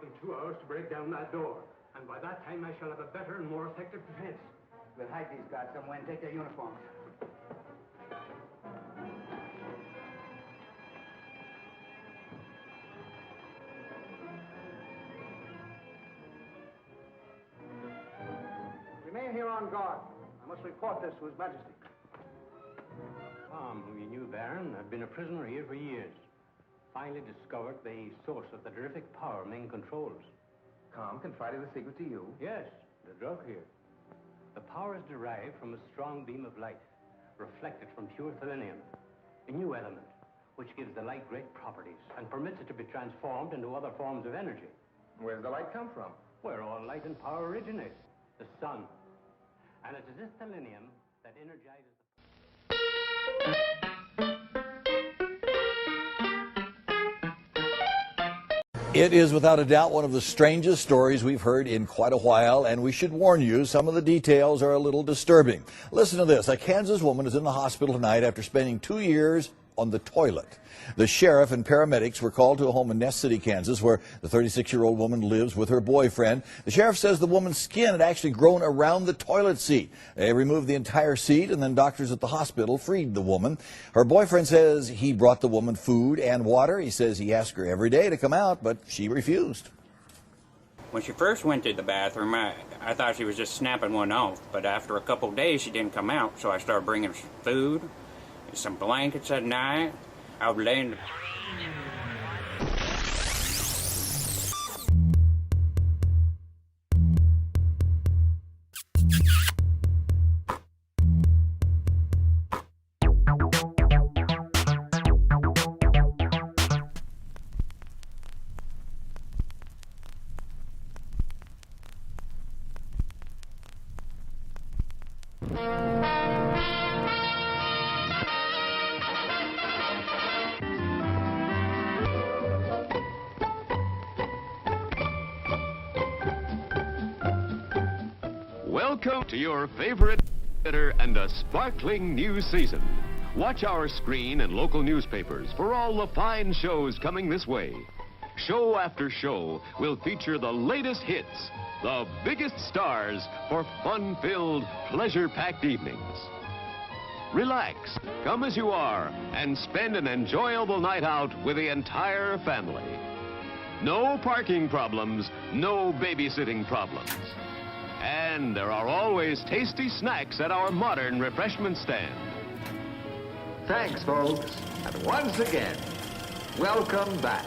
Speaker 10: them 2 hours to break down that door. And by that time, I shall have a better and more effective defense.
Speaker 11: We'll hide these guys somewhere and take their uniforms. Remain here on guard. I must report this to His Majesty.
Speaker 10: Tom, who you knew, Baron, had been a prisoner here for years. Finally discovered the source of the terrific power Ming controls.
Speaker 11: Tom confided the secret to you?
Speaker 10: Yes, the drug here. The power is derived from a strong beam of light, reflected from pure selenium, a new element, which gives the light great properties and permits it to be transformed into other forms of energy.
Speaker 11: Where does the light come from?
Speaker 10: Where all light and power originate, the sun. And it is this selenium that energizes
Speaker 4: It is without a doubt one of the strangest stories we've heard in quite a while, and we should warn you, some of the details are a little disturbing. Listen to this. A Kansas woman is in the hospital tonight after spending 2 years on the toilet. The sheriff and paramedics were called to a home in Ness City, Kansas, where the 36-year-old woman lives with her boyfriend. The sheriff says the woman's skin had actually grown around the toilet seat. They removed the entire seat, and then doctors at the hospital freed the woman. Her boyfriend says he brought the woman food and water. He says he asked her every day to come out, but she refused.
Speaker 5: When she first went to the bathroom, I thought she was just snapping one off, but after a couple of days she didn't come out, so I started bringing her food, some blankets at night. I would lay in the...
Speaker 6: Welcome to your favorite theater and a sparkling new season. Watch our screen and local newspapers for all the fine shows coming this way. Show after show will feature the latest hits, the biggest stars for fun-filled, pleasure-packed evenings. Relax, come as you are, and spend an enjoyable night out with the entire family. No parking problems, no babysitting problems. And there are always tasty snacks at our modern refreshment stand.
Speaker 12: Thanks, folks. And once again, welcome back.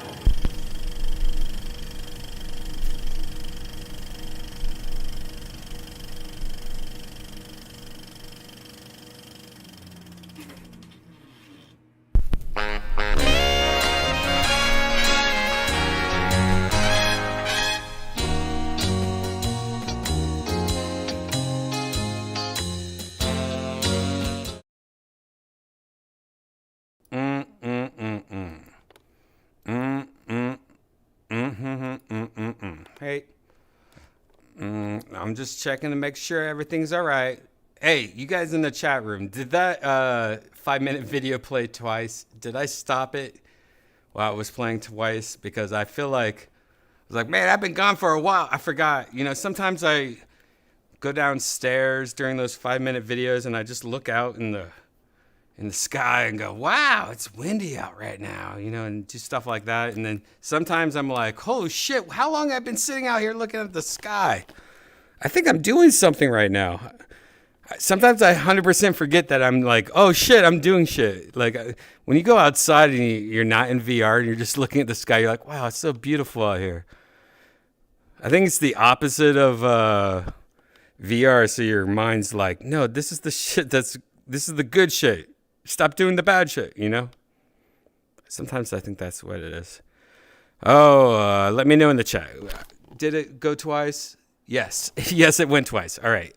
Speaker 1: Hey, I'm just checking to make sure everything's all right. Hey, you guys in the chat room, did that 5-minute video play twice? Did I stop it while it was playing twice? Because I feel like, I was like, man, I've been gone for a while. I forgot. You know, sometimes I go downstairs during those 5-minute videos and I just look out in the sky and go, wow, it's windy out right now, you know, and do stuff like that. And then sometimes I'm like, holy shit, how long have I been sitting out here looking at the sky? I think I'm doing something right now. Sometimes I 100% forget that I'm like, oh shit, I'm doing shit. Like when you go outside and you're not in VR and you're just looking at the sky, you're like, wow, it's so beautiful out here. I think it's the opposite of VR. So your mind's like, no, this is the shit this is the good shit. Stop doing the bad shit, you know? Sometimes I think that's what it is. Oh, let me know in the chat. Did it go twice? Yes. Yes, it went twice. All right.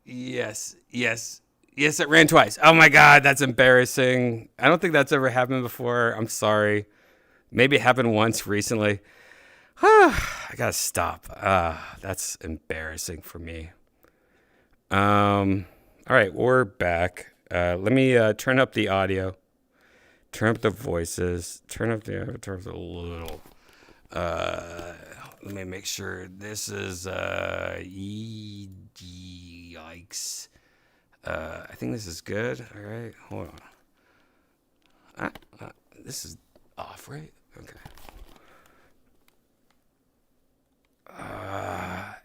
Speaker 1: Yes, it ran twice. Oh my God, that's embarrassing. I don't think that's ever happened before. I'm sorry. Maybe it happened once recently. I gotta stop. That's embarrassing for me. All right, we're back. Let me turn up the audio, turn up the voices, turn up the avatars a little. Let me make sure this is yikes. I think this is good. All right, hold on. This is off, right? Okay.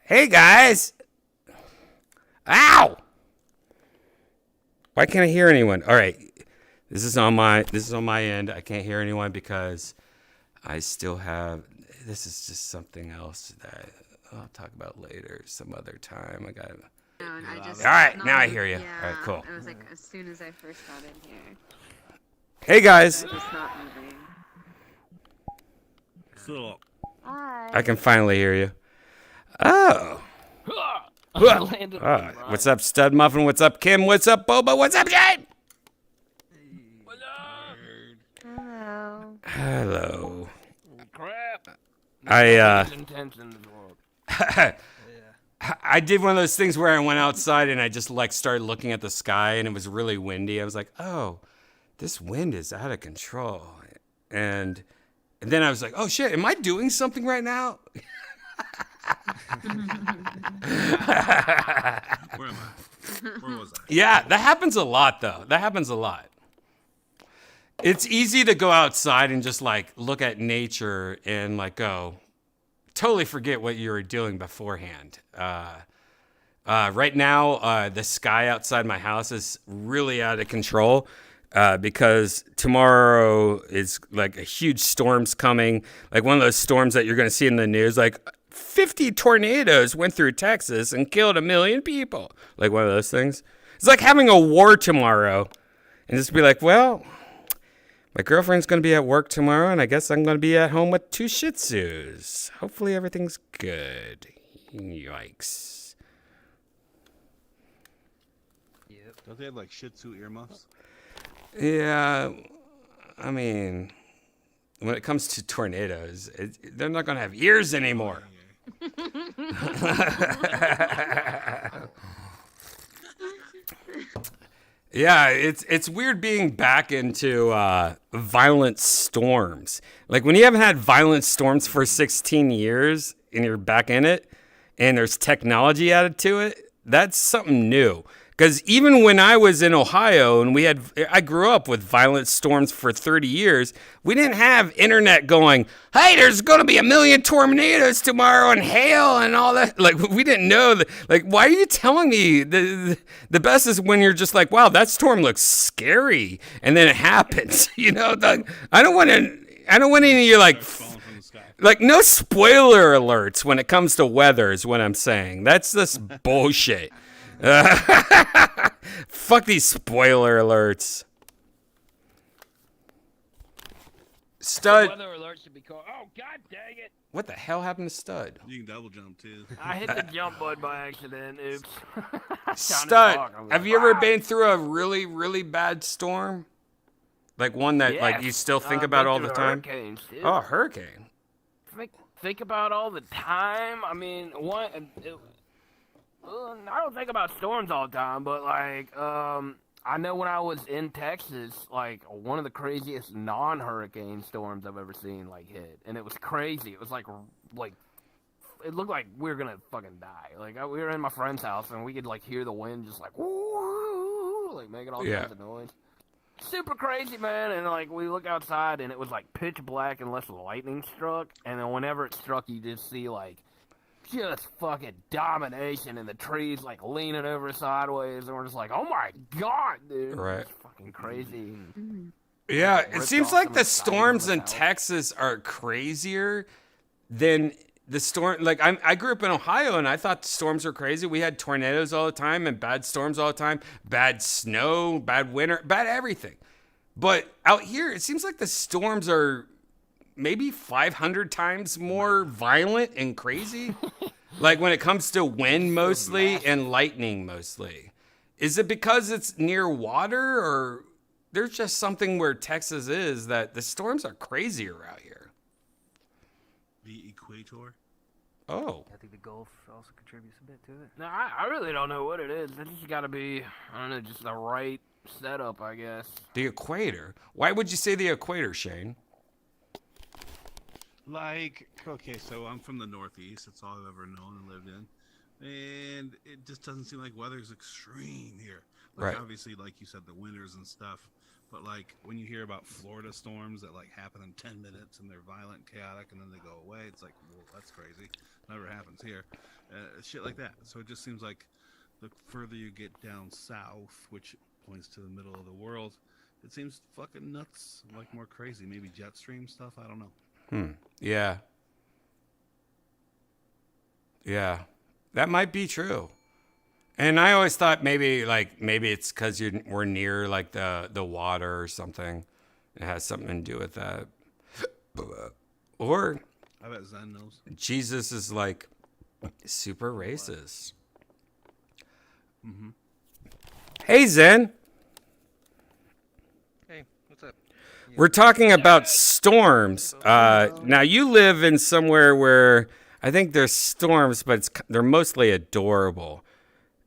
Speaker 1: Hey guys! Ow! Why can't I hear anyone? All right, this is on my end. I can't hear anyone because I still have. This is just something else that I'll talk about later, some other time. I got.
Speaker 13: And I just
Speaker 1: All right, now I hear you.
Speaker 13: Yeah,
Speaker 1: All right, cool.
Speaker 13: I was like, as soon as I first got in here.
Speaker 1: Hey guys!
Speaker 13: They're just not moving.
Speaker 14: So,
Speaker 13: Hi.
Speaker 1: I can finally hear you. Oh. What's up, Stud Muffin? What's up, Kim? What's up, Boba? What's up, Jane?
Speaker 13: Hello.
Speaker 1: Hello.
Speaker 14: Crap.
Speaker 1: I did one of those things where I went outside and I just like started looking at the sky and it was really windy. I was like, oh, this wind is out of control. And then I was like, oh shit, am I doing something right now?
Speaker 14: Where am I? Where was I?
Speaker 1: Yeah, that happens a lot though. That happens a lot. It's easy to go outside and just like look at nature and like go totally forget what you were doing beforehand. Right now, the sky outside my house is really out of control because tomorrow is like a huge storm's coming. Like one of those storms that you're going to see in the news, like 50 tornadoes went through Texas and killed 1 million people. Like one of those things. It's like having a war tomorrow and just be like, well, my girlfriend's going to be at work tomorrow, and I guess I'm going to be at home with 2 Shih Tzus. Hopefully everything's good. Yikes.
Speaker 14: Yep. Don't they have like Shih Tzu earmuffs?
Speaker 1: Yeah, I mean, when it comes to tornadoes, they're not going to have ears anymore. Yeah, it's weird being back into violent storms. Like when you haven't had violent storms for 16 years and you're back in it and there's technology added to it, that's something new. Because even when I was in Ohio and I grew up with violent storms for 30 years, we didn't have internet going, hey, there's going to be 1 million tornadoes tomorrow and hail and all that. Like, we didn't know that. Like, why are you telling me? The best is when you're just like, wow, that storm looks scary. And then it happens. You know, I don't want any of you like no spoiler alerts when it comes to weather is what I'm saying. That's just bullshit. Fuck these spoiler alerts. Stud.
Speaker 15: Weather alert should be called. Oh, god dang it!
Speaker 1: What the hell happened to Stud?
Speaker 14: You can double jump too.
Speaker 15: I hit the jump button by accident. Oops.
Speaker 1: Stud, have you ever been through a really, really bad storm? Like one that like you still think about all the time?
Speaker 15: Hurricanes, dude.
Speaker 1: Oh, hurricane.
Speaker 15: Think about all the time. I mean, I don't think about storms all the time, but like, I know when I was in Texas, like one of the craziest non-hurricane storms I've ever seen, like hit, and it was crazy. It was like it looked like we were gonna fucking die. Like we were in my friend's house and we could like hear the wind just like woo, like making all kinds of noise. Super crazy, man. And like we look outside and it was like pitch black unless lightning struck, and then whenever it struck, you just see like just fucking domination and the trees like leaning over sideways, and we're just like, oh my god, dude.
Speaker 1: Right.
Speaker 15: It's fucking crazy.
Speaker 1: Yeah, it seems like the storms in Texas are crazier than the storm. Like I grew up in Ohio and I thought storms were crazy. We had tornadoes all the time and bad storms all the time, bad snow, bad winter, bad everything. But out here, it seems like the storms are maybe 500 times more violent and crazy. Like when it comes to wind mostly and lightning mostly. Is it because it's near water, or there's just something where Texas is that the storms are crazier out here?
Speaker 14: The equator.
Speaker 1: Oh.
Speaker 16: I think the Gulf also contributes a bit to it.
Speaker 15: No, I really don't know what it is. It's just got to be, I don't know, just the right setup, I guess.
Speaker 1: The equator? Why would you say the equator, Shane?
Speaker 14: Like, okay, so I'm from the Northeast. That's all I've ever known and lived in. And it just doesn't seem like weather's extreme here. Like,
Speaker 1: Right.
Speaker 14: obviously, like you said, the winters and stuff. But, like, when you hear about Florida storms that, like, happen in 10 minutes and they're violent, chaotic, and then they go away, it's like, well, that's crazy. Never happens here. Shit like that. So it just seems like the further you get down south, which points to the middle of the world, it seems fucking nuts, like more crazy. Maybe jet stream stuff, I don't know.
Speaker 1: Yeah. Yeah. That might be true. And I always thought maybe it's because we're near like the water or something. It has something to do with that. Or
Speaker 14: I bet Zen knows.
Speaker 1: Jesus is like super racist.
Speaker 14: Mm-hmm.
Speaker 1: Hey, Zen.
Speaker 17: Hey, what's up?
Speaker 1: We're talking about storms. Now, you live in somewhere where I think there's storms, but they're mostly adorable.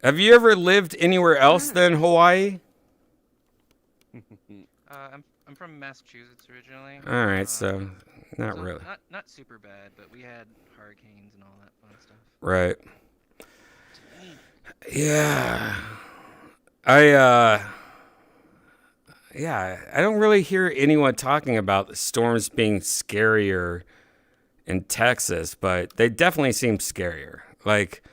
Speaker 1: Have you ever lived anywhere else than Hawaii?
Speaker 17: I'm from Massachusetts originally.
Speaker 1: All right, so not really.
Speaker 17: Not super bad, but we had hurricanes and all that fun stuff.
Speaker 1: Right. Yeah. I don't really hear anyone talking about the storms being scarier in Texas, but they definitely seem scarier. Like,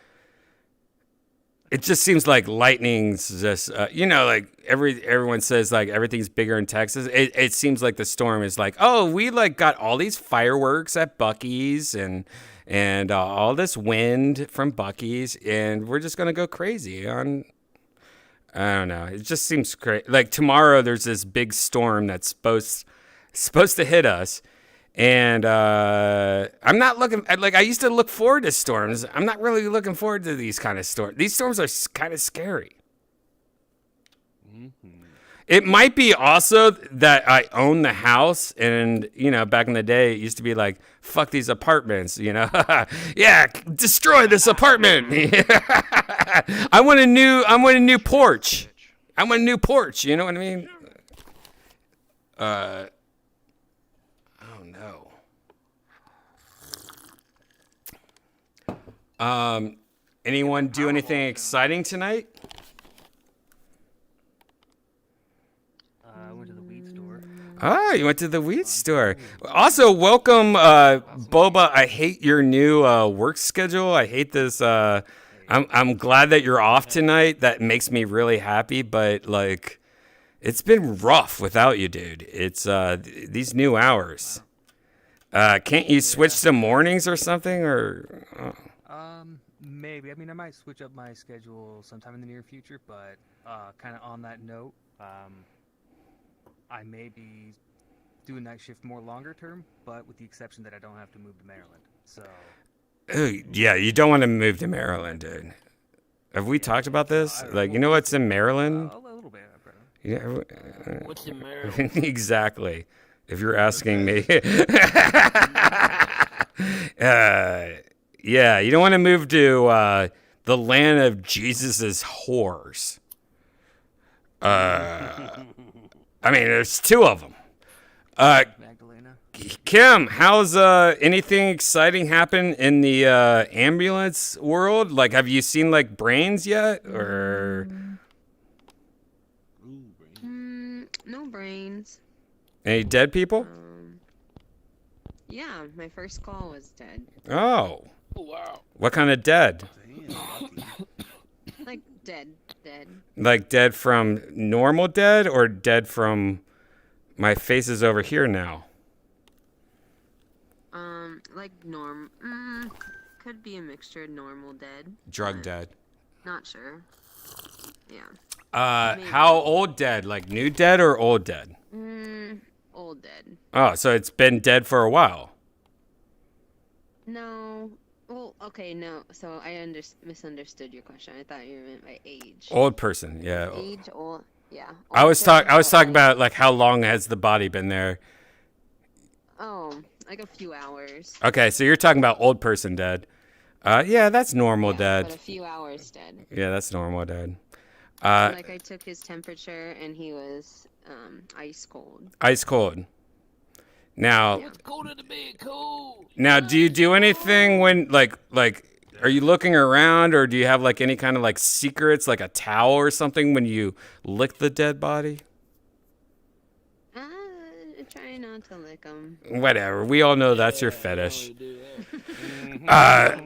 Speaker 1: it just seems like lightning's just, like everyone says like everything's bigger in Texas. It seems like the storm is like, oh, we like got all these fireworks at Buc-ee's and all this wind from Buc-ee's, and we're just gonna go crazy on. I don't know. It just seems crazy. Like tomorrow, there's this big storm that's supposed to hit us. And I'm not looking like I used to look forward to storms. I'm not really looking forward to these kind of storms. These storms are kind of scary.
Speaker 14: Mm-hmm.
Speaker 1: It might be also that I own the house, and back in the day, it used to be like, "Fuck these apartments," yeah, destroy this apartment. I want a new porch. I want a new porch. You know what I mean? Anyone do anything exciting tonight?
Speaker 16: I went to the weed store.
Speaker 1: Ah, you went to the weed store. Also, welcome, Boba. I hate your new work schedule. I hate this. I'm glad that you're off tonight. That makes me really happy. But like, it's been rough without you, dude. It's these new hours. Can't you switch to mornings or something? Or
Speaker 16: Maybe. I mean, I might switch up my schedule sometime in the near future, but kind of on that note, I may be doing that shift more longer term, but with the exception that I don't have to move to Maryland. So.
Speaker 1: Yeah, you don't want to move to Maryland, dude. Have we talked about this? Like, you know what's in Maryland?
Speaker 16: A little bit.
Speaker 1: Yeah.
Speaker 15: What's in Maryland?
Speaker 1: Exactly. If you're asking me. Yeah, you don't want to move to the land of Jesus's whores. I mean, there's two of them.
Speaker 16: Magdalena.
Speaker 1: Kim, how's anything exciting happen in the ambulance world? Like, have you seen like brains yet, or?
Speaker 13: No brains.
Speaker 1: Any dead people?
Speaker 13: Yeah, my first call was dead.
Speaker 1: Oh.
Speaker 15: Wow.
Speaker 1: What kind of dead?
Speaker 13: Like dead.
Speaker 1: Like dead from normal dead, or dead from my face is over here now?
Speaker 13: Like could be a mixture of normal dead.
Speaker 1: Drug dead.
Speaker 13: Not sure. Yeah.
Speaker 1: How old dead? Like new dead or old dead?
Speaker 13: Old dead.
Speaker 1: Oh, so it's been dead for a while.
Speaker 13: No. Well, okay, no. So I misunderstood your question. I thought you meant by age.
Speaker 1: Old person, yeah.
Speaker 13: Age, old, yeah.
Speaker 1: I was talking about like how long has the body been there?
Speaker 13: Oh, like a few hours.
Speaker 1: Okay, so you're talking about old person dead. Yeah, that's normal dead.
Speaker 13: But a few hours dead.
Speaker 1: Yeah, that's normal dead.
Speaker 13: Like I took his temperature and he was ice cold.
Speaker 1: Ice cold. Now,
Speaker 15: What's colder than being cool?
Speaker 1: now, do you do anything when like are you looking around, or do you have like any kind of like secrets, like a towel or something when you lick the dead body?
Speaker 13: Try not to lick them.
Speaker 1: Whatever. We all know that's your fetish.
Speaker 13: Yeah.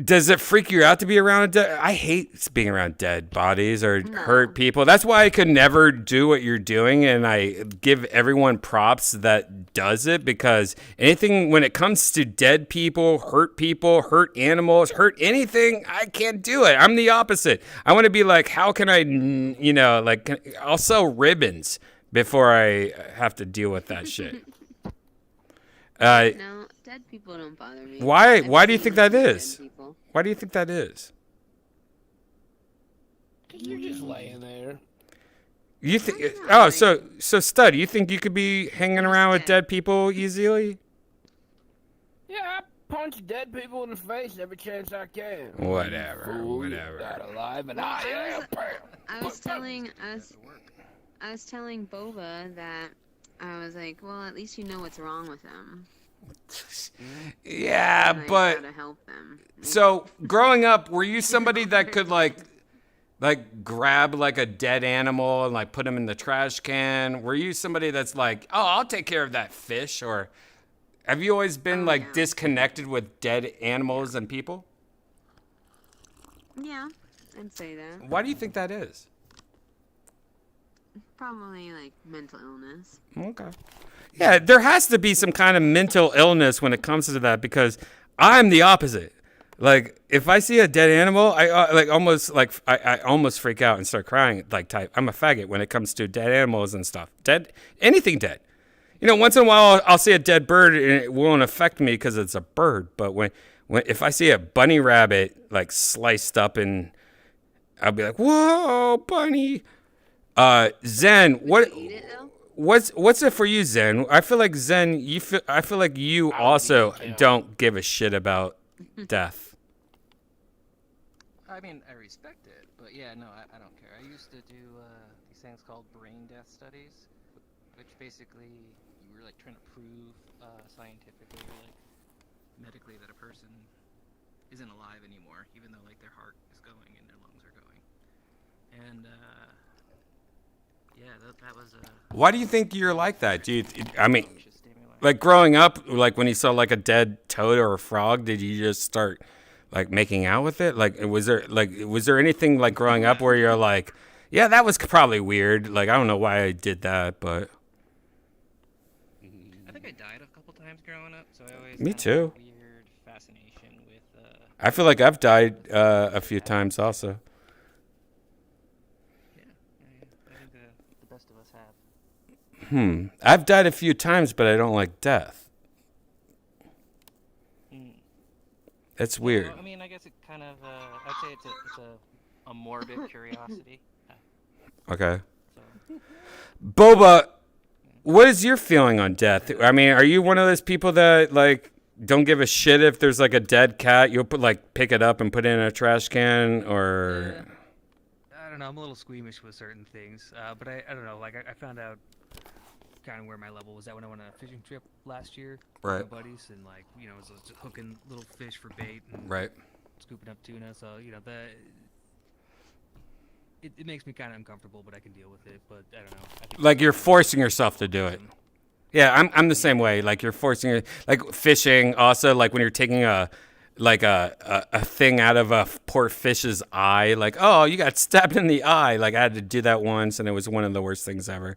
Speaker 1: Does it freak you out to be around a dead? I hate being around dead bodies or hurt people. That's why I could never do what you're doing, and I give everyone props that does it, because anything when it comes to dead people, hurt animals, hurt anything, I can't do it. I'm the opposite. I want to be like, how can I, like, I'll sell ribbons before I have to deal with that shit.
Speaker 13: No, dead people don't bother me.
Speaker 1: Why do you think that is? Why do you think that is?
Speaker 15: You're just laying there.
Speaker 1: You think? Oh, so Stud, you think you could be hanging around with dead people easily?
Speaker 15: Yeah, I punch dead people in the face every chance I can.
Speaker 1: Whatever.
Speaker 15: Not alive, and I am.
Speaker 13: I was telling Boba that I was like, well, at least you know what's wrong with them.
Speaker 1: Yeah, but
Speaker 13: to help them.
Speaker 1: So growing up, were you somebody that could like grab like a dead animal and like put him in the trash can? Were you somebody that's like, oh, I'll take care of that fish? Or have you always been disconnected with dead animals and people?
Speaker 13: Yeah, I'd say that.
Speaker 1: Why do you think that is?
Speaker 13: Probably like mental illness.
Speaker 1: Okay. Yeah, there has to be some kind of mental illness when it comes to that, because I'm the opposite. Like, if I see a dead animal, I almost freak out and start crying. I'm a faggot when it comes to dead animals and stuff. Anything dead. Once in a while I'll see a dead bird and it won't affect me because it's a bird. But if I see a bunny rabbit like sliced up, and I'll be like, whoa, bunny. Zen, what's it for you, Zen? I feel like Zen, I feel like you also don't give a shit about death.
Speaker 17: I mean, I respect it, but yeah, no, I don't care. I used to do these things called brain death studies, which basically you were like trying to prove scientifically or like medically that a person isn't alive anymore, even though like their heart is going and their lungs are going. And yeah, that was
Speaker 1: Why do you think you're like that? Like growing up, like when you saw like a dead toad or a frog, did you just start like making out with it? Like was there anything like growing up where you're like, yeah, that was probably weird. Like I don't know why I did that, but
Speaker 17: I think I died a couple times growing up, so I always
Speaker 1: me too.
Speaker 17: Had a weird fascination with
Speaker 1: I feel like I've died a few times also. I've died a few times, but I don't like death. It's weird.
Speaker 17: Well, I mean, I guess it kind of, I'd say it's a morbid curiosity.
Speaker 1: Okay. Boba, what is your feeling on death? I mean, are you one of those people that, like, don't give a shit if there's, like, a dead cat? You'll pick it up and put it in a trash can, or...
Speaker 16: I don't know. I'm a little squeamish with certain things, but I don't know. Like, I found out kind of where my level was at when I went on a fishing trip last year with my buddies, and like I was just hooking little fish for bait and scooping up tuna. So it makes me kind of uncomfortable, but I can deal with it. But I don't know.
Speaker 1: Like you're forcing yourself to do it. Yeah, I'm the same way. Like you're forcing it. Like fishing, also like when you're taking a thing out of a poor fish's eye. Like, oh, you got stabbed in the eye. Like I had to do that once, and it was one of the worst things ever.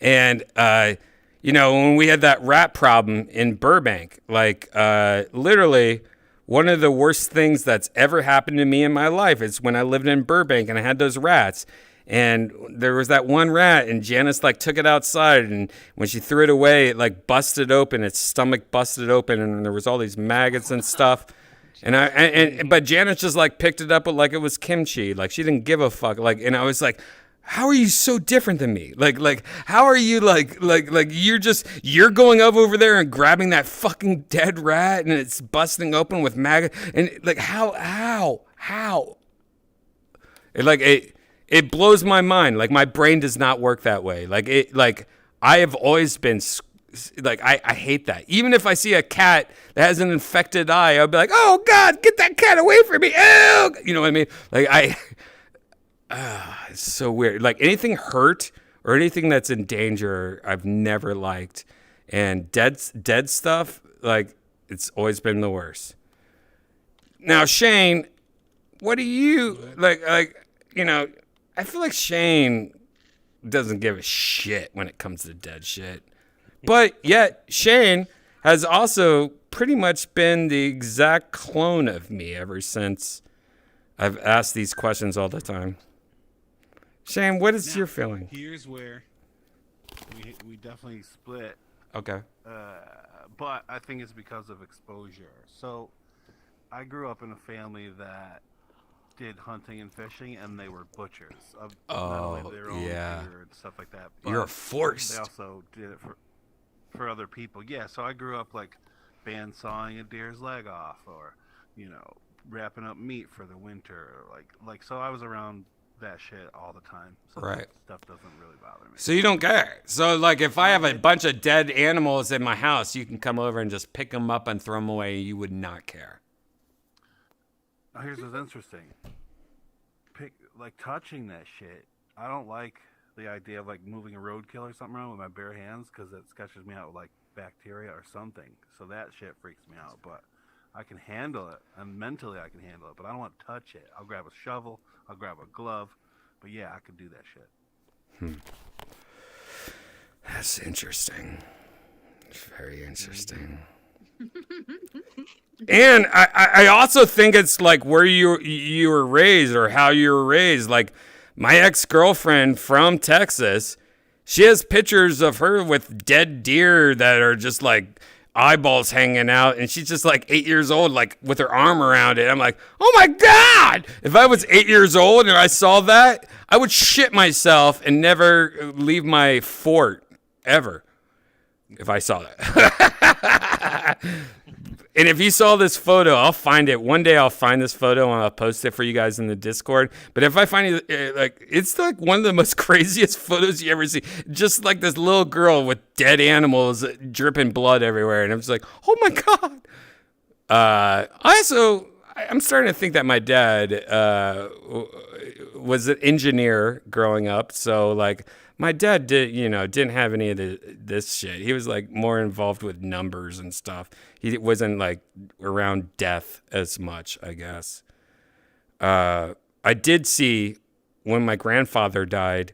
Speaker 1: And, when we had that rat problem in Burbank, like, literally one of the worst things that's ever happened to me in my life is when I lived in Burbank and I had those rats. And there was that one rat, and Janice, like, took it outside, and when she threw it away, it, like, busted open. Its stomach busted open, and there was all these maggots and stuff. But Janice just, like, picked it up like it was kimchi. Like, she didn't give a fuck. Like, and I was like... How are you so different than me? Like, how are you like you're going over there and grabbing that fucking dead rat and it's busting open with maggot and like how? It blows my mind. Like my brain does not work that way. Like I have always been like, I hate that. Even if I see a cat that has an infected eye, I'll be like, oh God, get that cat away from me. Oh, you know what I mean? Like it's so weird. Like anything hurt or anything that's in danger, I've never liked. And dead stuff, like it's always been the worst. Now, Shane, what do you like, you know, I feel like Shane doesn't give a shit when it comes to dead shit. But yet, Shane has also pretty much been the exact clone of me ever since I've asked these questions all the time. Shane, what is your feeling?
Speaker 14: Here's where we definitely split.
Speaker 1: Okay.
Speaker 14: But I think it's because of exposure. So I grew up in a family that did hunting and fishing, and they were butchers of not only their own deer and stuff like that. But
Speaker 1: you're forced.
Speaker 14: They also did it for other people. Yeah, so I grew up like bandsawing a deer's leg off, or wrapping up meat for the winter, like so I was around that shit all the time. So
Speaker 1: right.
Speaker 14: That stuff doesn't really bother me.
Speaker 1: So you don't care. So like if I have a bunch of dead animals in my house, you can come over and just pick them up and throw them away. You would not care.
Speaker 14: Now here's what's interesting. Like touching that shit, I don't like the idea of like moving a roadkill or something around with my bare hands, because it sketches me out with like bacteria or something. So that shit freaks me out. But I can handle it, and mentally I can handle it, but I don't want to touch it. I'll grab a shovel, I'll grab a glove, but yeah, I could do that shit.
Speaker 1: That's interesting. It's very interesting. And I also think it's like where you were raised or how you were raised. Like my ex-girlfriend from Texas, she has pictures of her with dead deer that are just like eyeballs hanging out, and she's just like 8 years old, like with her arm around it. I'm like, oh my God! If I was 8 years old and I saw that, I would shit myself and never leave my fort ever. If I saw that. And if you saw this photo, I'll find it. One day I'll find this photo and I'll post it for you guys in the Discord. But if I find it, like, it's like one of the most craziest photos you ever see. Just like this little girl with dead animals dripping blood everywhere. And I'm just like, oh my God. I'm starting to think that my dad was an engineer growing up. So like my dad didn't have any of this shit. He was like more involved with numbers and stuff. He wasn't like around death as much, I guess. I did see when my grandfather died,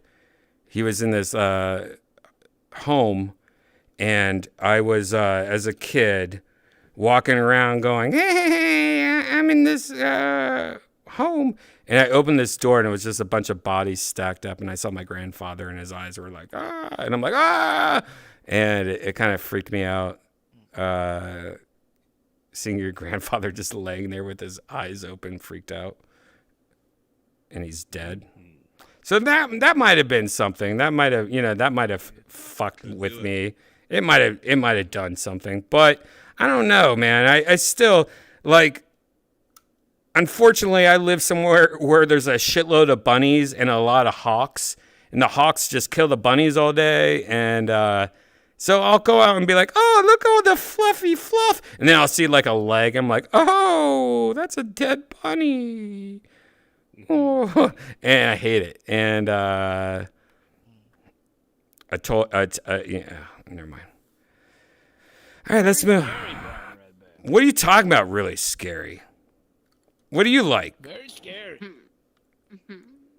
Speaker 1: he was in this home, and I was as a kid walking around going, hey, I'm in this home. And I opened this door, and it was just a bunch of bodies stacked up, and I saw my grandfather, and his eyes were like, ah, and I'm like, ah, and it kind of freaked me out, seeing your grandfather just laying there with his eyes open, freaked out, and he's dead. So that might have been something. That might have fucked with me. It might have done something, but I don't know, man. I still like. Unfortunately, I live somewhere where there's a shitload of bunnies and a lot of hawks, and the hawks just kill the bunnies all day. And so I'll go out and be like, oh, look at all the fluffy fluff. And then I'll see like a leg. I'm like, oh, that's a dead bunny. Oh. And I hate it. And yeah, never mind. All right, let's move. What are you talking about really scary? What do you like?
Speaker 15: Very scary.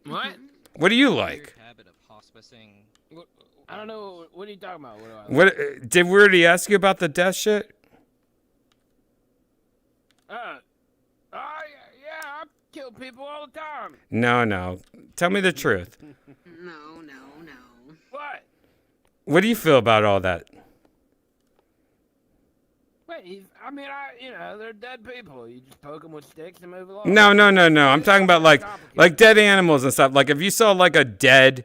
Speaker 15: What?
Speaker 1: What do you like?
Speaker 17: Habit of hospicing.
Speaker 15: I don't know. What are you talking about?
Speaker 1: Did we already ask you about the death shit?
Speaker 15: Yeah, I kill people all the time.
Speaker 1: No. Tell me the truth.
Speaker 13: No.
Speaker 15: What?
Speaker 1: What do you feel about all that?
Speaker 15: Wait, they're dead people. You just poke them with sticks and move along.
Speaker 1: No. I'm talking about like dead animals and stuff. Like if you saw like a dead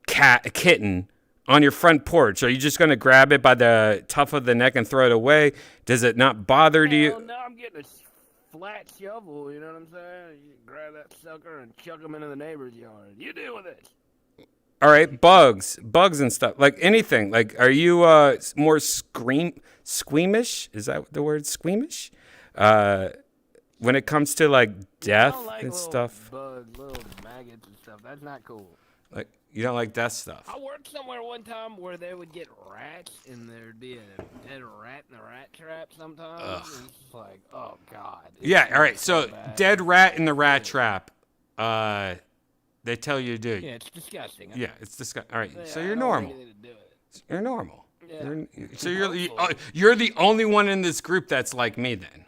Speaker 1: kitten on your front porch, are you just going to grab it by the tuft of the neck and throw it away? Does it not bother you?
Speaker 15: No, I'm getting a flat shovel, you know what I'm saying? You grab that sucker and chuck them into the neighbor's yard. You deal with it.
Speaker 1: All right, bugs and stuff. Like anything. Like, are you more squeamish? Is that the word, squeamish? When it comes to like death and stuff.
Speaker 15: Bugs, little maggots and stuff. That's not cool.
Speaker 1: Like, you don't like death stuff.
Speaker 15: I worked somewhere one time where they would get rats and there'd be a dead rat in the rat trap sometimes. And it's just like, oh god.
Speaker 1: Yeah. All right. So dead rat in the rat trap. They tell you to do.
Speaker 15: Yeah, it's disgusting.
Speaker 1: Yeah, it's disgusting. All right.
Speaker 15: Yeah,
Speaker 1: So
Speaker 15: I
Speaker 1: you're
Speaker 15: don't
Speaker 1: normal.
Speaker 15: think they do it.
Speaker 1: You're normal.
Speaker 15: Yeah.
Speaker 1: You're the only one in this group that's like me then.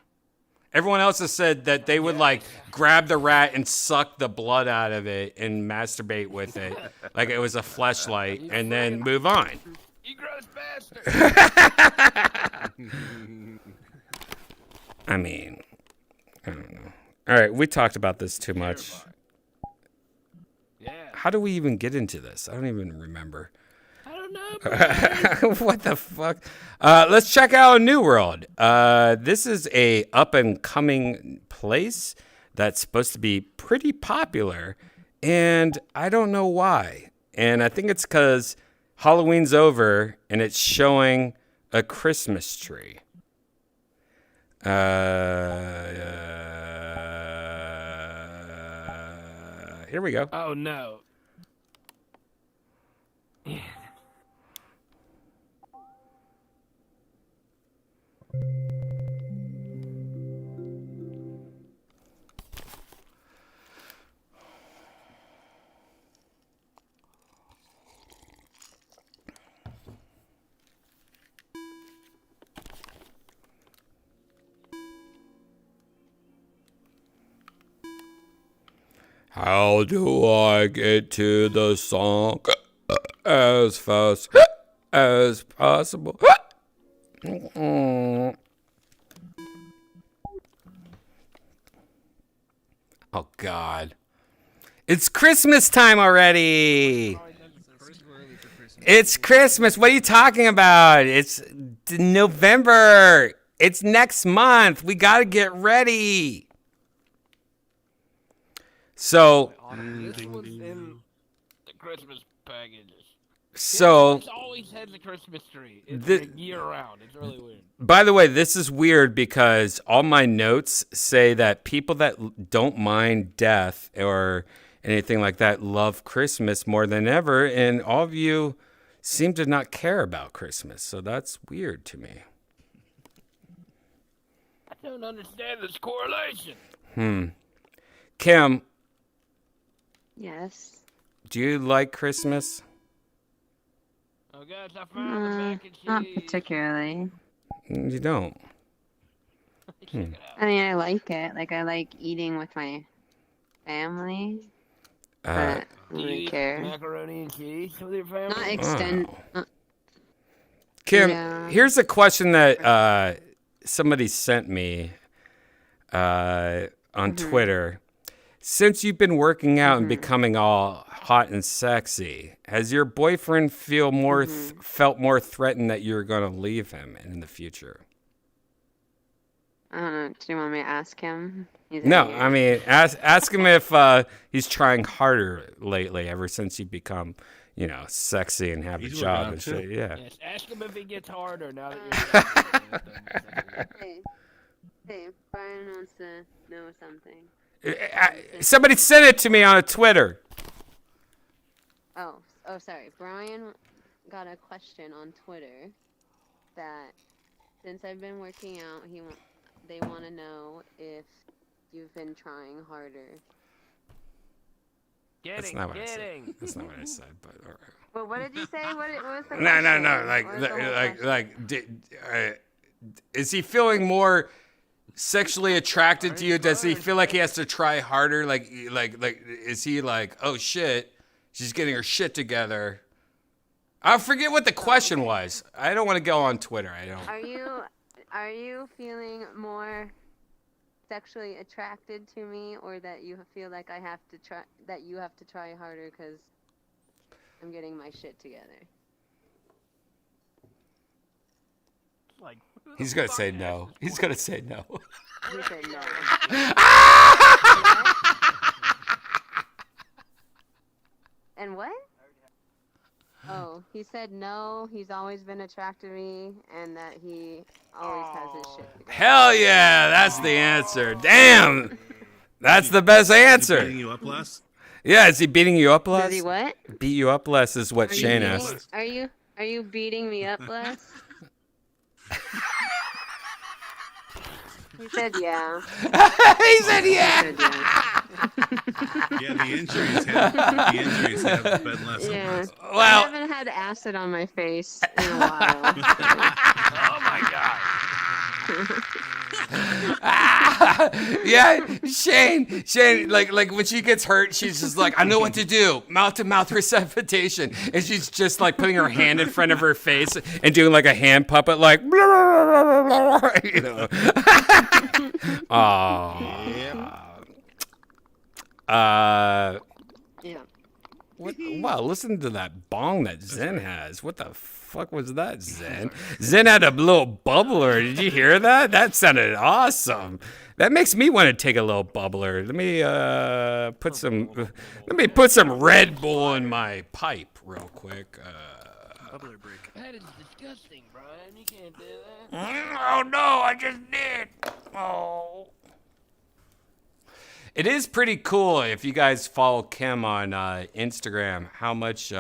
Speaker 1: Everyone else has said that they would like grab the rat and suck the blood out of it and masturbate with it like it was a fleshlight and then move on.
Speaker 15: You gross bastard.
Speaker 1: I mean, I don't know. All right, we talked about this too much.
Speaker 15: Yeah.
Speaker 1: How do we even get into this? I don't even remember.
Speaker 15: I don't know.
Speaker 1: What the fuck? Let's check out New World. This is a up and coming place that's supposed to be pretty popular, and I don't know why. And I think it's because Halloween's over and it's showing a Christmas tree. Here we go.
Speaker 15: Oh no.
Speaker 1: How do I get to the song as fast as possible? Oh, God. It's Christmas time already. It's Christmas. What are you talking about? It's November. It's next month. We got to get ready. So,
Speaker 15: this was in the Christmas packages.
Speaker 1: So,
Speaker 15: It always has a Christmas tree. It's like year round. It's really weird.
Speaker 1: By the way, this is weird because all my notes say that people that don't mind death or anything like that love Christmas more than ever, and all of you seem to not care about Christmas. So that's weird to me.
Speaker 15: I don't understand this correlation.
Speaker 1: Kim,
Speaker 13: Yes.
Speaker 1: do you like Christmas?
Speaker 15: Oh, guys, I found the mac and cheese.
Speaker 13: Not particularly.
Speaker 1: You don't.
Speaker 13: I mean, I like it. Like, I like eating with my family. But I don't really care.
Speaker 15: Macaroni and cheese with your family?
Speaker 13: Not extend.
Speaker 1: Kim,
Speaker 13: Yeah.
Speaker 1: here's a question that somebody sent me on Twitter. Since you've been working out and becoming all hot and sexy, has your boyfriend felt more threatened that you're going to leave him in the future?
Speaker 13: I don't know. Do you want me to ask him? He's
Speaker 1: No,
Speaker 13: in here.
Speaker 1: I mean, ask him if he's trying harder lately, ever since you become, sexy and have a job and shit. Yeah.
Speaker 15: Yes, ask him if he gets harder now that you're
Speaker 13: Hey, Brian wants to know something.
Speaker 1: Somebody sent it to me on Twitter.
Speaker 13: Oh, sorry. Brian got a question on Twitter that since I've been working out, they want to know if you've been trying harder.
Speaker 1: That's not what I said. That's not what I said, but all right.
Speaker 13: Well, what did you say? What was the
Speaker 1: No.
Speaker 13: question?
Speaker 1: Is he feeling more sexually attracted to you? Does he feel like he has to try harder? Like, is he like, oh shit, she's getting her shit together? I forget what the question was. I don't want to go on Twitter. I don't.
Speaker 13: Are you feeling more sexually attracted to me, or that you feel like you have to try harder because I'm getting my shit together?
Speaker 15: Like,
Speaker 1: He's gonna say no. He's gonna say no.
Speaker 13: He said no. And what? He said no, he's always been attracted to me, and that he always has his shit together.
Speaker 1: Hell yeah, that's the answer. Damn, that's the best answer.
Speaker 14: Beating you up less?
Speaker 1: Yeah, is he beating you up less?
Speaker 13: Does he what?
Speaker 1: Beat you up less is what
Speaker 13: Are
Speaker 1: Shane
Speaker 13: you
Speaker 1: asked.
Speaker 13: beating, are you beating me up, Les? He said yeah.
Speaker 1: He said yeah.
Speaker 14: Yeah, the injuries have been less and
Speaker 13: Yeah.
Speaker 14: less.
Speaker 1: Well,
Speaker 13: I haven't had acid on my face in a while.
Speaker 15: Oh my god.
Speaker 1: Yeah, Shane, like when she gets hurt, she's just like, I know what to do, mouth-to-mouth resuscitation, and she's just like putting her hand in front of her face and doing like a hand puppet, like, you know.
Speaker 13: Yeah.
Speaker 1: Wow, listen to that bong that Zen has. What the fuck was that, Zen? Zen had a little bubbler. Did you hear that? That sounded awesome. That makes me want to take a little bubbler. Let me put some Red Bull in my pipe real quick.
Speaker 15: Bubbler break. That is disgusting, Brian. You can't do that.
Speaker 1: Oh no, I just did. Oh. It is pretty cool if you guys follow Kim on Instagram, how much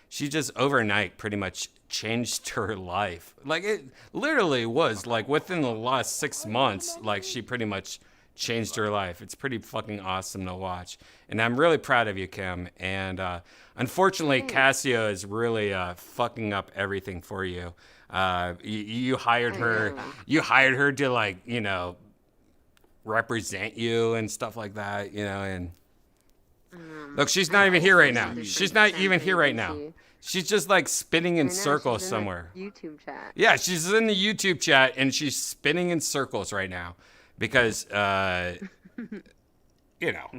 Speaker 1: she just overnight pretty much changed her life. Like it literally was like within the last 6 months, like she pretty much changed her life. It's pretty fucking awesome to watch. And I'm really proud of you, Kim. And unfortunately, Casio is really fucking up everything for you. You hired her. You hired her to, like, you know, represent you and stuff like that, you know. And look, she's not even here right now. She's not even here right now. She's just like spinning in circles somewhere.
Speaker 13: YouTube chat.
Speaker 1: Yeah, she's in the YouTube chat and she's spinning in circles right now because you know,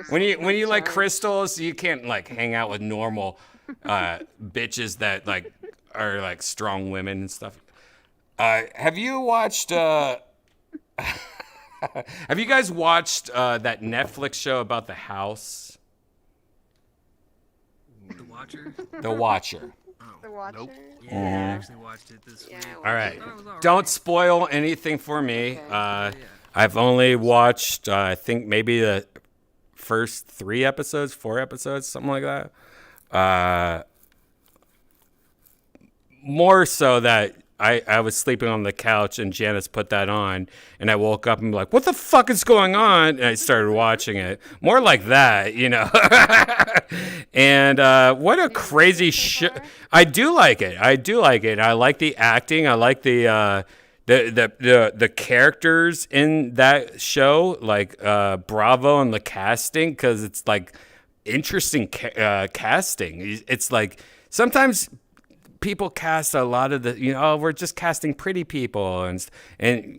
Speaker 1: when you like crystals, you can't like hang out with normal bitches that like are like strong women and stuff. Have you watched have you guys watched that Netflix show about the house?
Speaker 16: The Watcher?
Speaker 1: The Watcher.
Speaker 13: The Watcher?
Speaker 16: Nope. Yeah, I actually watched it this week.
Speaker 1: All right. Don't spoil anything for me. I've only watched, I think, maybe the first 4 episodes, something like that. More so that I was sleeping on the couch and Janice put that on and I woke up and be like, what the fuck is going on? And I started watching it. More like that, you know. And what a crazy shit. I do like it. I like the acting. I like the characters in that show, like Bravo and the casting, because it's like interesting casting. It's like sometimes people cast a lot of the, you know, oh, we're just casting pretty people, and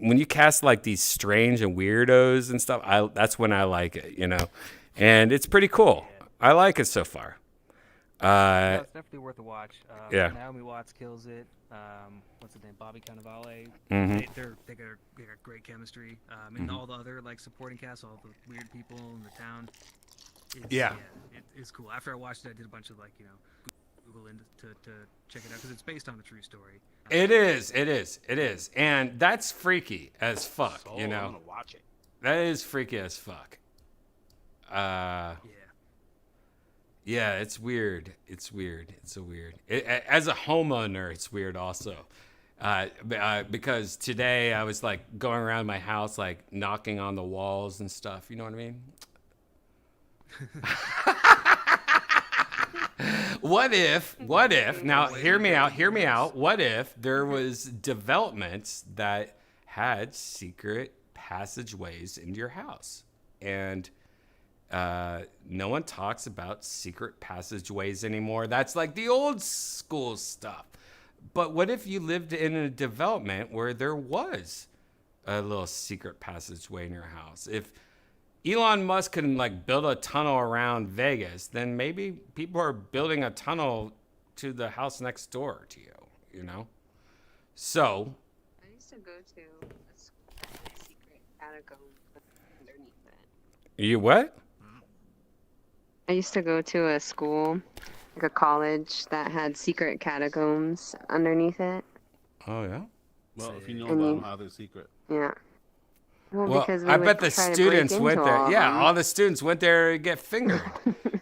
Speaker 1: when you cast like these strange and weirdos and stuff, that's when I like it, you know, and it's pretty cool. I like it so far.
Speaker 16: Yeah, it's definitely worth a watch.
Speaker 1: Yeah.
Speaker 16: Naomi Watts kills it. What's his name? Bobby Cannavale.
Speaker 1: Mhm.
Speaker 16: They got great chemistry. And all the other like supporting cast, all the weird people in the town. It's cool. After I watched it, I did a bunch of like, you know, Google in to check it out because it's based on a true story.
Speaker 1: It is, and that's freaky as fuck.
Speaker 15: So
Speaker 1: you know,
Speaker 15: I'm gonna watch it.
Speaker 1: That is freaky as fuck. Yeah, it's weird. It's weird. It's so weird. As a homeowner, it's weird also. Because today I was like going around my house, like knocking on the walls and stuff. You know what I mean? What if, now hear me out. What if there was developments that had secret passageways into your house? And no one talks about secret passageways anymore. That's like the old school stuff. But what if you lived in a development where there was a little secret passageway in your house? If Elon Musk can like build a tunnel around Vegas, then maybe people are building a tunnel to the house next door to you, you know? So
Speaker 13: I used to go to a secret catacomb underneath it.
Speaker 1: You what?
Speaker 13: I used to go to a school like a college that had secret catacombs underneath it.
Speaker 1: Oh yeah.
Speaker 14: Well, if you know
Speaker 13: And
Speaker 14: about
Speaker 13: you-
Speaker 14: them, how they're secret.
Speaker 13: Yeah. Well,
Speaker 1: Well,
Speaker 13: because we
Speaker 1: I
Speaker 13: would
Speaker 1: bet the
Speaker 13: try to
Speaker 1: students
Speaker 13: break
Speaker 1: went
Speaker 13: into
Speaker 1: there.
Speaker 13: all of
Speaker 1: Yeah,
Speaker 13: them.
Speaker 1: all the students went there to get fingered.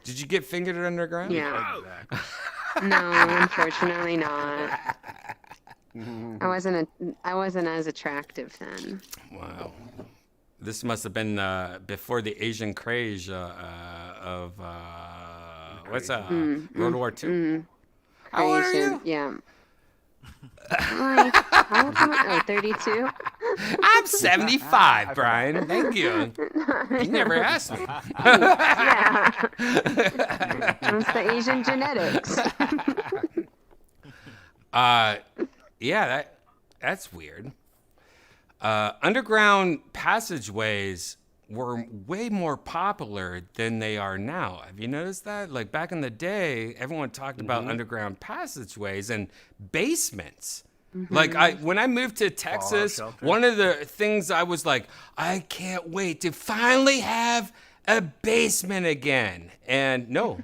Speaker 1: Did you get fingered underground?
Speaker 13: Yeah. No, unfortunately not. I wasn't as attractive then.
Speaker 1: Wow. This must have been before the Asian craze of what's World War II. How old are you?
Speaker 13: Yeah. Like, how old am I? Oh, 32?
Speaker 1: I'm 75, Brian. Thank you. You never asked me.
Speaker 13: Yeah. It's the Asian genetics.
Speaker 1: Yeah, that's weird. Underground passageways were way more popular than they are now. Have you noticed that? Like back in the day, everyone talked about underground passageways and basements. Like when I moved to Texas, one of the things I was like, I can't wait to finally have a basement again. And no,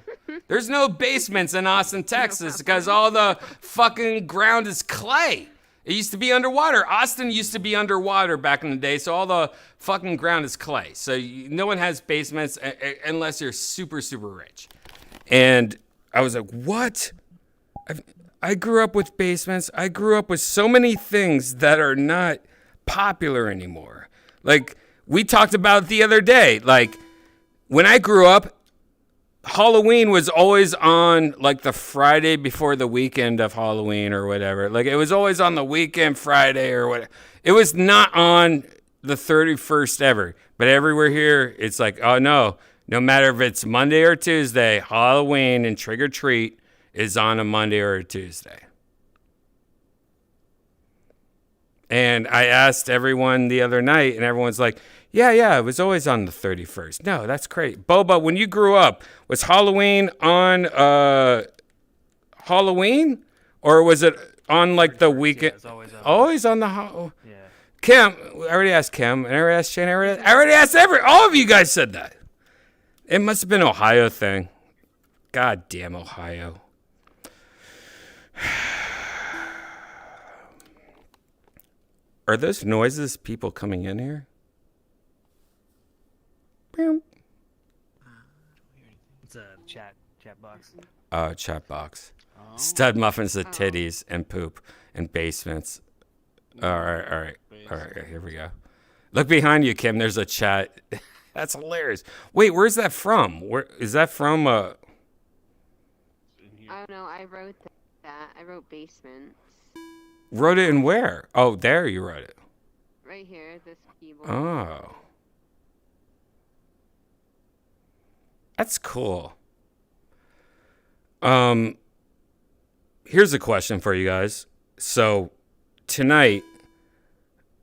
Speaker 1: there's no basements in Austin, Texas, because all the fucking ground is clay. It used to be underwater. Austin used to be underwater back in the day, so all the fucking ground is clay. So no one has basements unless you're super, super rich. And I was like, what? I grew up with basements. I grew up with so many things that are not popular anymore. Like, we talked about the other day. Like, when I grew up, Halloween was always on like the Friday before the weekend of Halloween or whatever. Like it was always on the weekend Friday or whatever. It was not on the 31st ever. But everywhere here, it's like, oh no matter if it's Monday or Tuesday, Halloween and trick or treat is on a Monday or a Tuesday. And I asked everyone the other night, and everyone's like, yeah, it was always on the 31st. No, that's great. Boba, when you grew up, was Halloween on Halloween? Or was it on like the weekend? Yeah, always on the yeah. Kim, I already asked Kim. I already asked Shane. I already asked all of you guys said that. It must have been an Ohio thing. God damn Ohio. Are those noises people coming in here?
Speaker 16: It's a chat box.
Speaker 1: Chat box. Stud muffins of titties and poop and basements. All right. Here we go. Look behind you, Kim. There's a chat. That's hilarious. Wait, where's that from? Where is that from?
Speaker 13: I don't know. I wrote that. I wrote basements.
Speaker 1: Wrote it in where? Oh, there you wrote it.
Speaker 13: Right here, this keyboard.
Speaker 1: Oh. That's cool. Here's a question for you guys. So tonight,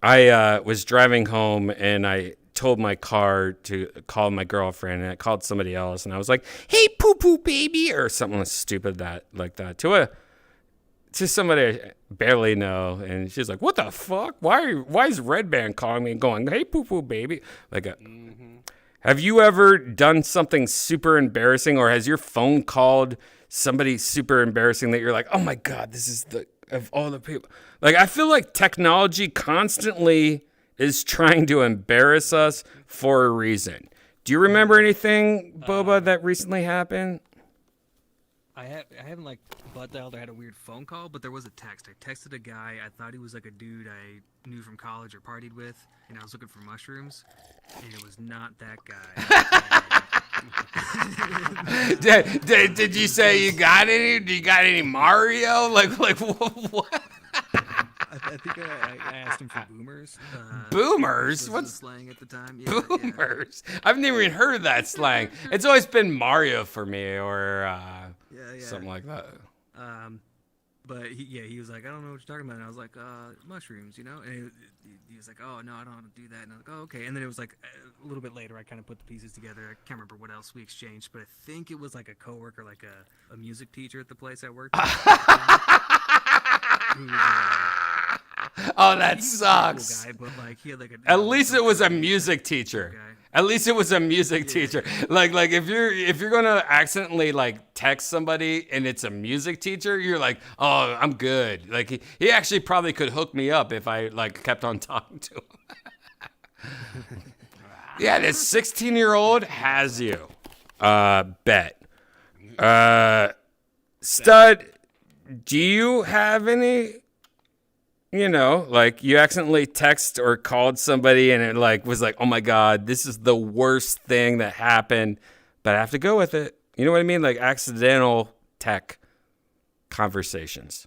Speaker 1: I was driving home and I told my car to call my girlfriend, and I called somebody else, and I was like, "Hey, poo poo baby," or something stupid like that to somebody I barely know, and she's like, "What the fuck? Why is Red Band calling me and going, 'Hey, poo poo baby'?" Like Have you ever done something super embarrassing, or has your phone called somebody super embarrassing that you're like, "Oh my God, this is of all the people." Like, I feel like technology constantly is trying to embarrass us for a reason. Do you remember anything, Boba, that recently happened?
Speaker 16: I haven't like butt dialed or had a weird phone call, but there was a text. I texted a guy. I thought he was like a dude I knew from college or partied with, and I was looking for mushrooms, and it was not that
Speaker 1: guy. Did you say you got any? Do you got any Mario? Like what?
Speaker 16: I think I asked him for boomers.
Speaker 1: Boomers?
Speaker 16: What's slang at the time? Yeah,
Speaker 1: boomers? Yeah. I've never even heard of that slang. It's always been Mario for me, or something like that.
Speaker 16: But he was like, "I don't know what you're talking about." And I was like, "Mushrooms, you know?" And he was like, "Oh no, I don't want to do that." And I was like, "Oh, okay." And then it was like a little bit later, I kind of put the pieces together. I can't remember what else we exchanged, but I think it was like a coworker, like a music teacher at the place I worked at.
Speaker 1: Oh, that
Speaker 16: He was a
Speaker 1: sucks.
Speaker 16: pretty cool guy, but like he had like
Speaker 1: At least it was a music teacher. At least it was a music teacher. Like if you're gonna accidentally like text somebody and it's a music teacher, you're like, oh, I'm good. Like he actually probably could hook me up if I like kept on talking to him. Yeah, this 16-year-old has you. Bet. Stud, do you have any? You know, like you accidentally text or called somebody and it like was like, oh my God, this is the worst thing that happened, but I have to go with it. You know what I mean? Like accidental tech conversations.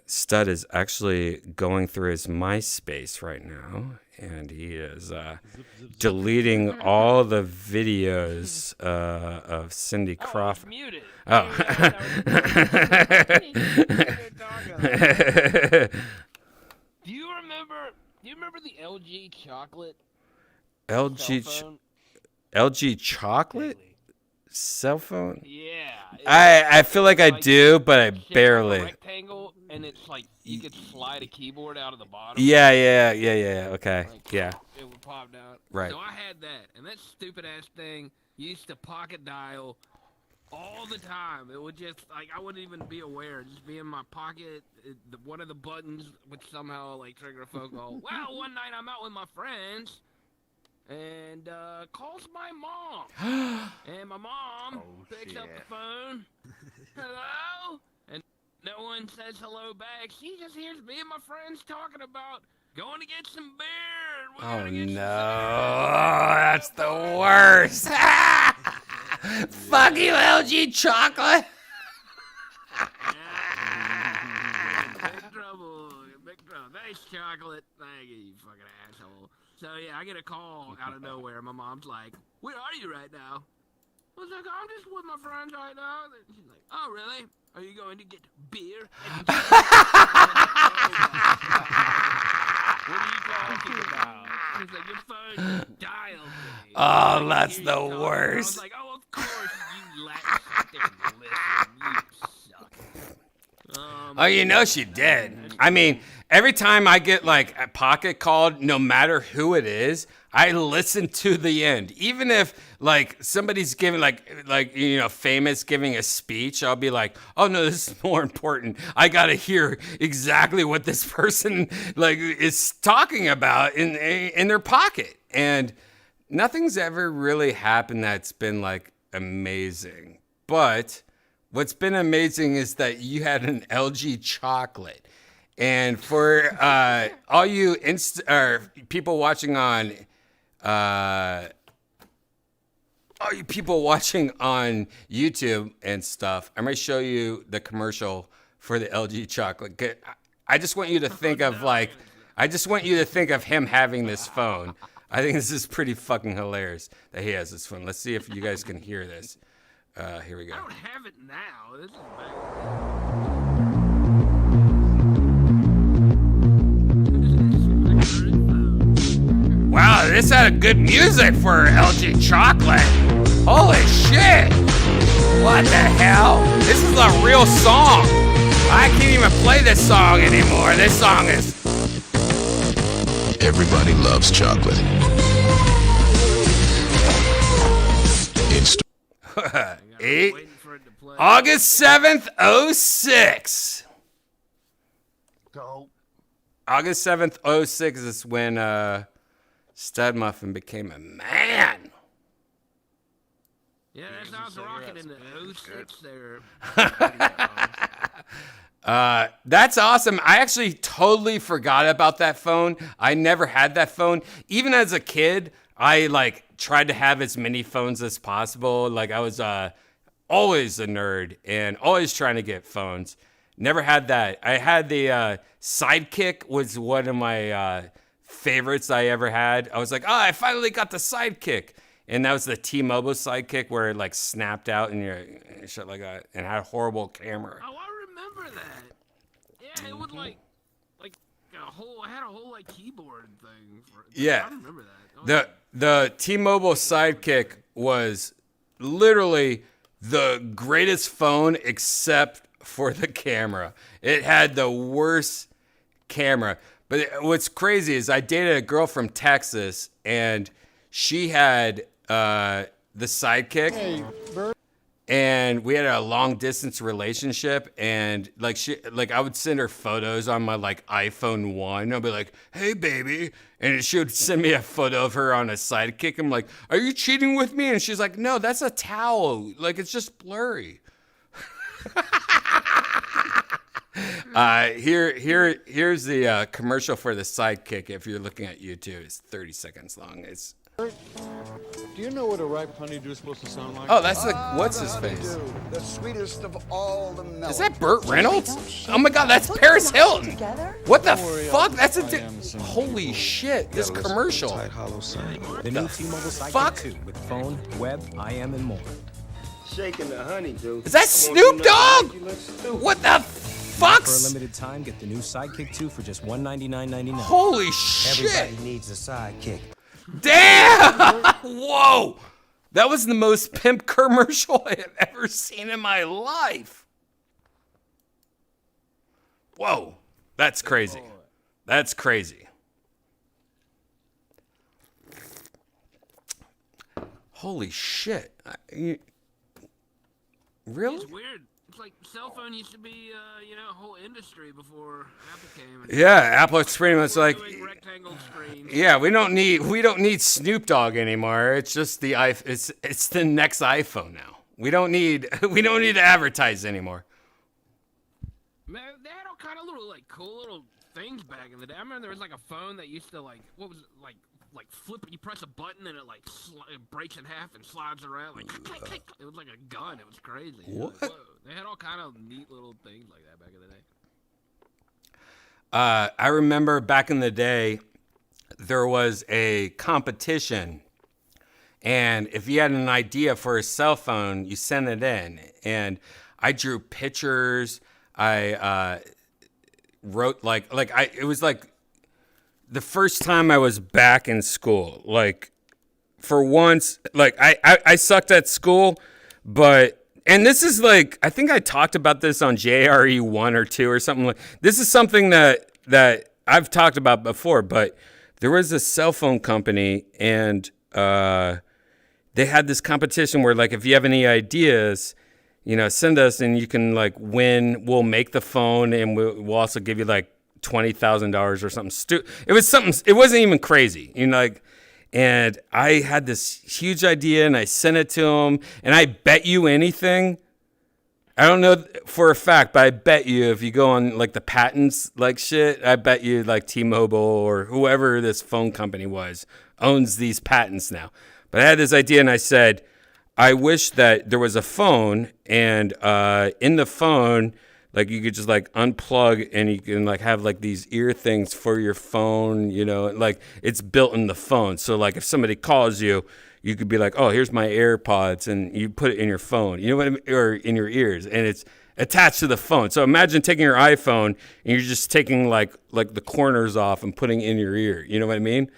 Speaker 1: Stud is actually going through his MySpace right now, and he is deleting all the videos of Cindy Crawford. Oh.
Speaker 15: Do you remember the LG chocolate?
Speaker 1: LG chocolate cell phone?
Speaker 15: Yeah.
Speaker 1: I feel like I do, but I barely.
Speaker 15: Rectangle, and it's like you could slide a keyboard out of the bottom.
Speaker 1: Yeah. Okay.
Speaker 15: Like,
Speaker 1: Yeah.
Speaker 15: It would pop down.
Speaker 1: Right.
Speaker 15: So I had that, and that stupid ass thing used to pocket dial all the time. It would just like I wouldn't even be aware, just be in my pocket. One of the buttons would somehow like trigger a phone call. Well, one night I'm out with my friends, and calls my mom, and my mom picks up the phone. Hello, and no one says hello back. She just hears me and my friends talking about going to get some beer.
Speaker 1: Oh no, that's the worst. Fuck you, LG chocolate.
Speaker 15: Big trouble. Thanks, chocolate. Thank you, you fucking asshole. So yeah, I get a call out of nowhere. My mom's like, "Where are you right now?" I was like, "I'm just with my friends right now." And she's like, "Oh, really? Are you going to get beer?" What are you talking about? She's like, "Your phone just dialed me."
Speaker 1: Oh, that's the worst.
Speaker 15: I was like, "Oh, of course you let me sit there and listen. You suck."
Speaker 1: Oh, you know she did. I mean, every time I get like a pocket called, no matter who it is, I listen to the end. Even if like somebody's giving like you know, famous giving a speech, I'll be like, oh no, this is more important. I gotta hear exactly what this person like is talking about in their pocket. And nothing's ever really happened that's been like amazing. But what's been amazing is that you had an LG chocolate. And for all you people watching on all you people watching on YouTube and stuff, I'm gonna show you the commercial for the LG chocolate. I just want you to think of him having this phone. I think this is pretty fucking hilarious that he has this phone. Let's see if you guys can hear this. Here we go.
Speaker 15: I don't have it now. This is bad.
Speaker 1: Wow, this had a good music for LG chocolate. Holy shit! What the hell? This is a real song. I can't even play this song anymore. This song is...
Speaker 3: Everybody loves chocolate.
Speaker 1: August 7th, 06.
Speaker 11: Go.
Speaker 1: August 7th, 06 is when Stud Muffin became a man.
Speaker 15: Yeah, that sounds rocking in the 06 there.
Speaker 1: That's awesome. I actually totally forgot about that phone. I never had that phone. Even as a kid, I like tried to have as many phones as possible. Like I was always a nerd and always trying to get phones. Never had that. I had the Sidekick was one of my favorites I ever had. I was like, oh, I finally got the Sidekick. And that was the T-Mobile Sidekick where it like snapped out and your shit like that and had a horrible camera.
Speaker 15: Oh, I remember that. Yeah, it would like a whole. I had a whole like keyboard thing.
Speaker 1: Yeah.
Speaker 15: I remember that.
Speaker 1: The T-Mobile Sidekick was literally the greatest phone except for the camera. It had the worst camera. But what's crazy is I dated a girl from Texas, and she had the Sidekick.
Speaker 18: Hey, Bert.
Speaker 1: And we had a long distance relationship, and like I would send her photos on my like iPhone 1. I'd be like, "Hey baby," and she would send me a photo of her on a Sidekick. I'm like, "Are you cheating with me?" And she's like, "No, that's a towel. Like it's just blurry." Here's the commercial for the Sidekick. If you're looking at YouTube, it's 30 seconds long. It's.
Speaker 18: Do you know what a ripe honeydew is supposed to sound like?
Speaker 1: Oh, that's like what's his face?
Speaker 11: The sweetest of all the melons.
Speaker 1: Is that Burt Reynolds? Oh my God, that's Paris Hilton. What the fuck? That's holy shit! This commercial.
Speaker 19: The new T-Mobile
Speaker 1: fuck?
Speaker 19: Sidekick 2 with phone, web, IM, and more.
Speaker 20: Shaking the honeydew.
Speaker 1: Is that Snoop Dogg? What the fuck?
Speaker 19: For a limited time, get the new Sidekick 2 for just $199.99.
Speaker 1: Holy shit!
Speaker 19: Everybody needs a sidekick.
Speaker 1: Damn! Whoa! That was the most pimp commercial I have ever seen in my life. Whoa. That's crazy. That's crazy. Holy shit. Really?
Speaker 15: It's weird. It's like cell phone used to be, a whole industry before Apple came.
Speaker 1: Yeah, Apple is pretty much like,
Speaker 15: rectangle screens.
Speaker 1: yeah, we don't need Snoop Dogg anymore. It's just it's the next iPhone now. We don't need to advertise anymore.
Speaker 15: Man, they had all kind of little cool little things back in the day. I remember there was like a phone that used to what was it like flip it. You press a button and it breaks in half and slides around like click, click, click. It was like a gun. It was crazy.
Speaker 1: What?
Speaker 15: Whoa. They had all kind of neat little things like that back in the day.
Speaker 1: I remember back in the day, there was a competition, and if you had an idea for a cell phone, you sent it in, and I drew pictures. I wrote it was like the first time I was back in school. Like for once, I sucked at school, but. And this is I think I talked about this on JRE 1 or 2 or something like. This is something that I've talked about before, but there was a cell phone company, and they had this competition where if you have any ideas, send us, and you can win. We'll make the phone, and we'll also give you $20,000 or something. It was something. It wasn't even crazy, And I had this huge idea, and I sent it to him, and I bet you anything. I don't know for a fact, but I bet you if you go on the patents shit, I bet you T-Mobile or whoever this phone company was owns these patents now. But I had this idea, and I said, I wish that there was a phone, and in the phone, you could just unplug, and you can have these ear things for your phone, it's built in the phone. So if somebody calls you, you could be like, oh, here's my AirPods, and you put it in your phone, you know what I mean? Or in your ears, and it's attached to the phone. So imagine taking your iPhone, and you're just taking the corners off and putting it in your ear. You know what I mean?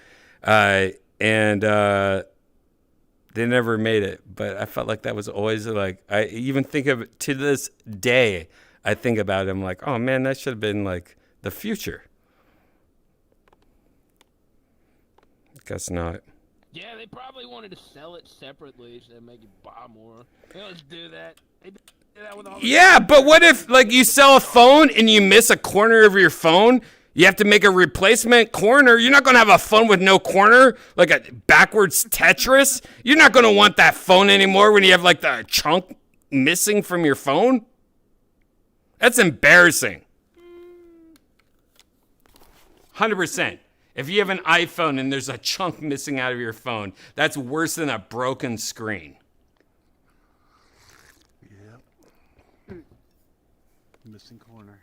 Speaker 1: They never made it, but I felt like that was always I even think of it to this day. I think about it, I'm like, oh man, that should have been the future. Guess not.
Speaker 15: Yeah, they probably wanted to sell it separately so they make you buy more. Let's do that. They do that with all
Speaker 1: Yeah, but what if you sell a phone and you miss a corner of your phone? You have to make a replacement corner. You're not going to have a phone with no corner, like a backwards Tetris. You're not going to want that phone anymore when you have the chunk missing from your phone. That's embarrassing. 100%. If you have an iPhone and there's a chunk missing out of your phone, that's worse than a broken screen.
Speaker 14: Yep. Missing corner.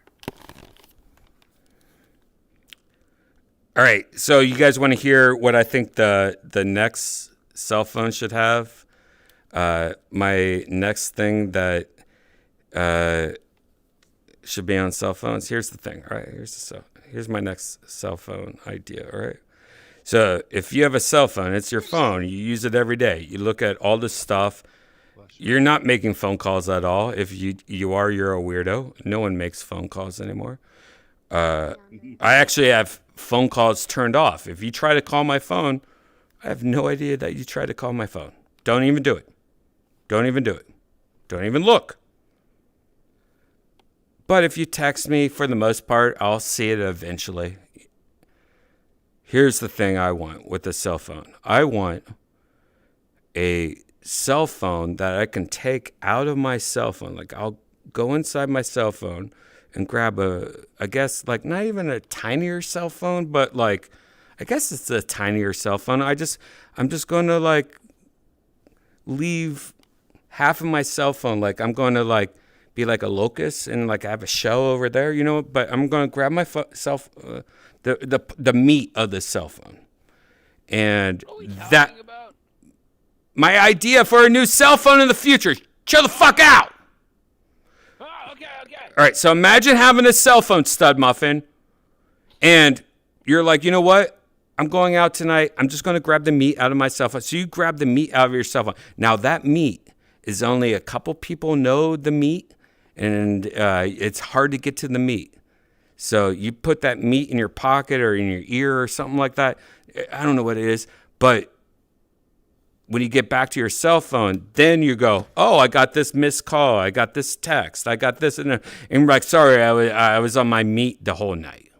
Speaker 1: All right, so you guys want to hear what I think the next cell phone should have? My next thing that should be on cell phones. Here's the thing. All right, here's my next cell phone idea. All right. So if you have a cell phone, it's your phone. You use it every day. You look at all the stuff You're not making phone calls at all. If you are, you're a weirdo. No one makes phone calls anymore. I actually have phone calls turned off. If you try to call my phone, I have no idea that you tried to call my phone. Don't even do it. Don't even do it. Don't even look. But if you text me, for the most part, I'll see it eventually. Here's the thing I want with the cell phone. I want a cell phone that I can take out of my cell phone. Like, I'll go inside my cell phone and grab I guess, like, not even a tinier cell phone, but like, I guess it's a tinier cell phone. I'm just going to like leave half of my cell phone. Like, I'm going to like be like a locust and like I have a shell over there, you know, but I'm going to grab my the meat of the cell phone. And that, my idea for a new cell phone in the future. Chill the fuck out. All right, so imagine having a cell phone, stud muffin, and you're like, you know what? I'm going out tonight. I'm just going to grab the meat out of my cell phone. So you grab the meat out of your cell phone. Now, that meat is only a couple people know the meat, and it's hard to get to the meat. So you put that meat in your pocket or in your ear or something like that. I don't know what it is, but when you get back to your cell phone, then you go, oh, I got this missed call. I got this text. I got this. And you're like, sorry, I was on my meat the whole night.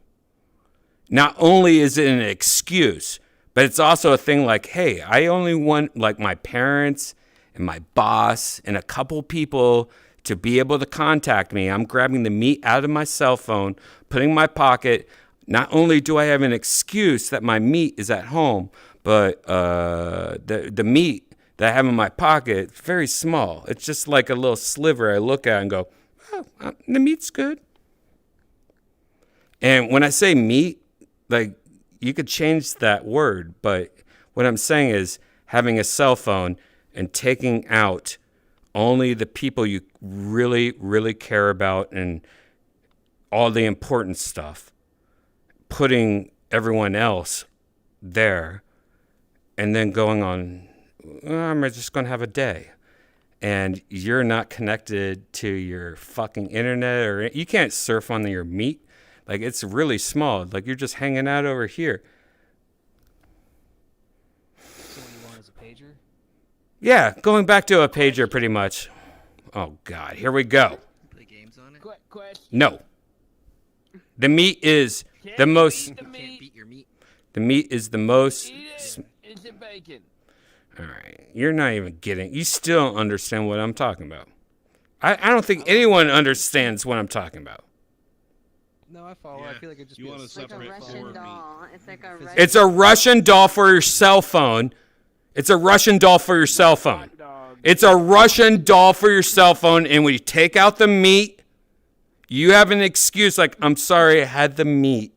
Speaker 1: Not only is it an excuse, but it's also a thing like, hey, I only want like my parents and my boss and a couple people to be able to contact me. I'm grabbing the meat out of my cell phone, putting in my pocket. Not only do I have an excuse that my meat is at home, but the meat that I have in my pocket, it's very small. It's just like a little sliver I look at and go, oh, the meat's good. And when I say meat, like, you could change that word, but what I'm saying is having a cell phone and taking out only the people you really, really care about and all the important stuff, putting everyone else there, and then going on, I'm just going to have a day. And you're not connected to your fucking internet, or you can't surf on your meat. Like, it's really small. Like, you're just hanging out over here.
Speaker 16: So what you want is a pager?
Speaker 1: Yeah, going back to a pager pretty much. Oh, God. Here we go.
Speaker 17: Play games on it?
Speaker 1: No. The meat is the most...
Speaker 17: You can't beat your meat.
Speaker 1: The meat is the most...
Speaker 15: Is it bacon?
Speaker 1: All right. You're not even getting... You still don't understand what I'm talking about. I don't think anyone understands what I'm talking about.
Speaker 17: No, I follow. I feel like it just
Speaker 14: You want to
Speaker 13: It's like a
Speaker 14: separate
Speaker 13: Russian
Speaker 14: for
Speaker 13: doll. It's like a Russian
Speaker 1: It's a Russian doll for your cell phone. It's a Russian doll for your cell phone. It's a Russian doll for your cell phone, and when you take out the meat, you have an excuse like, I'm sorry, I had the meat.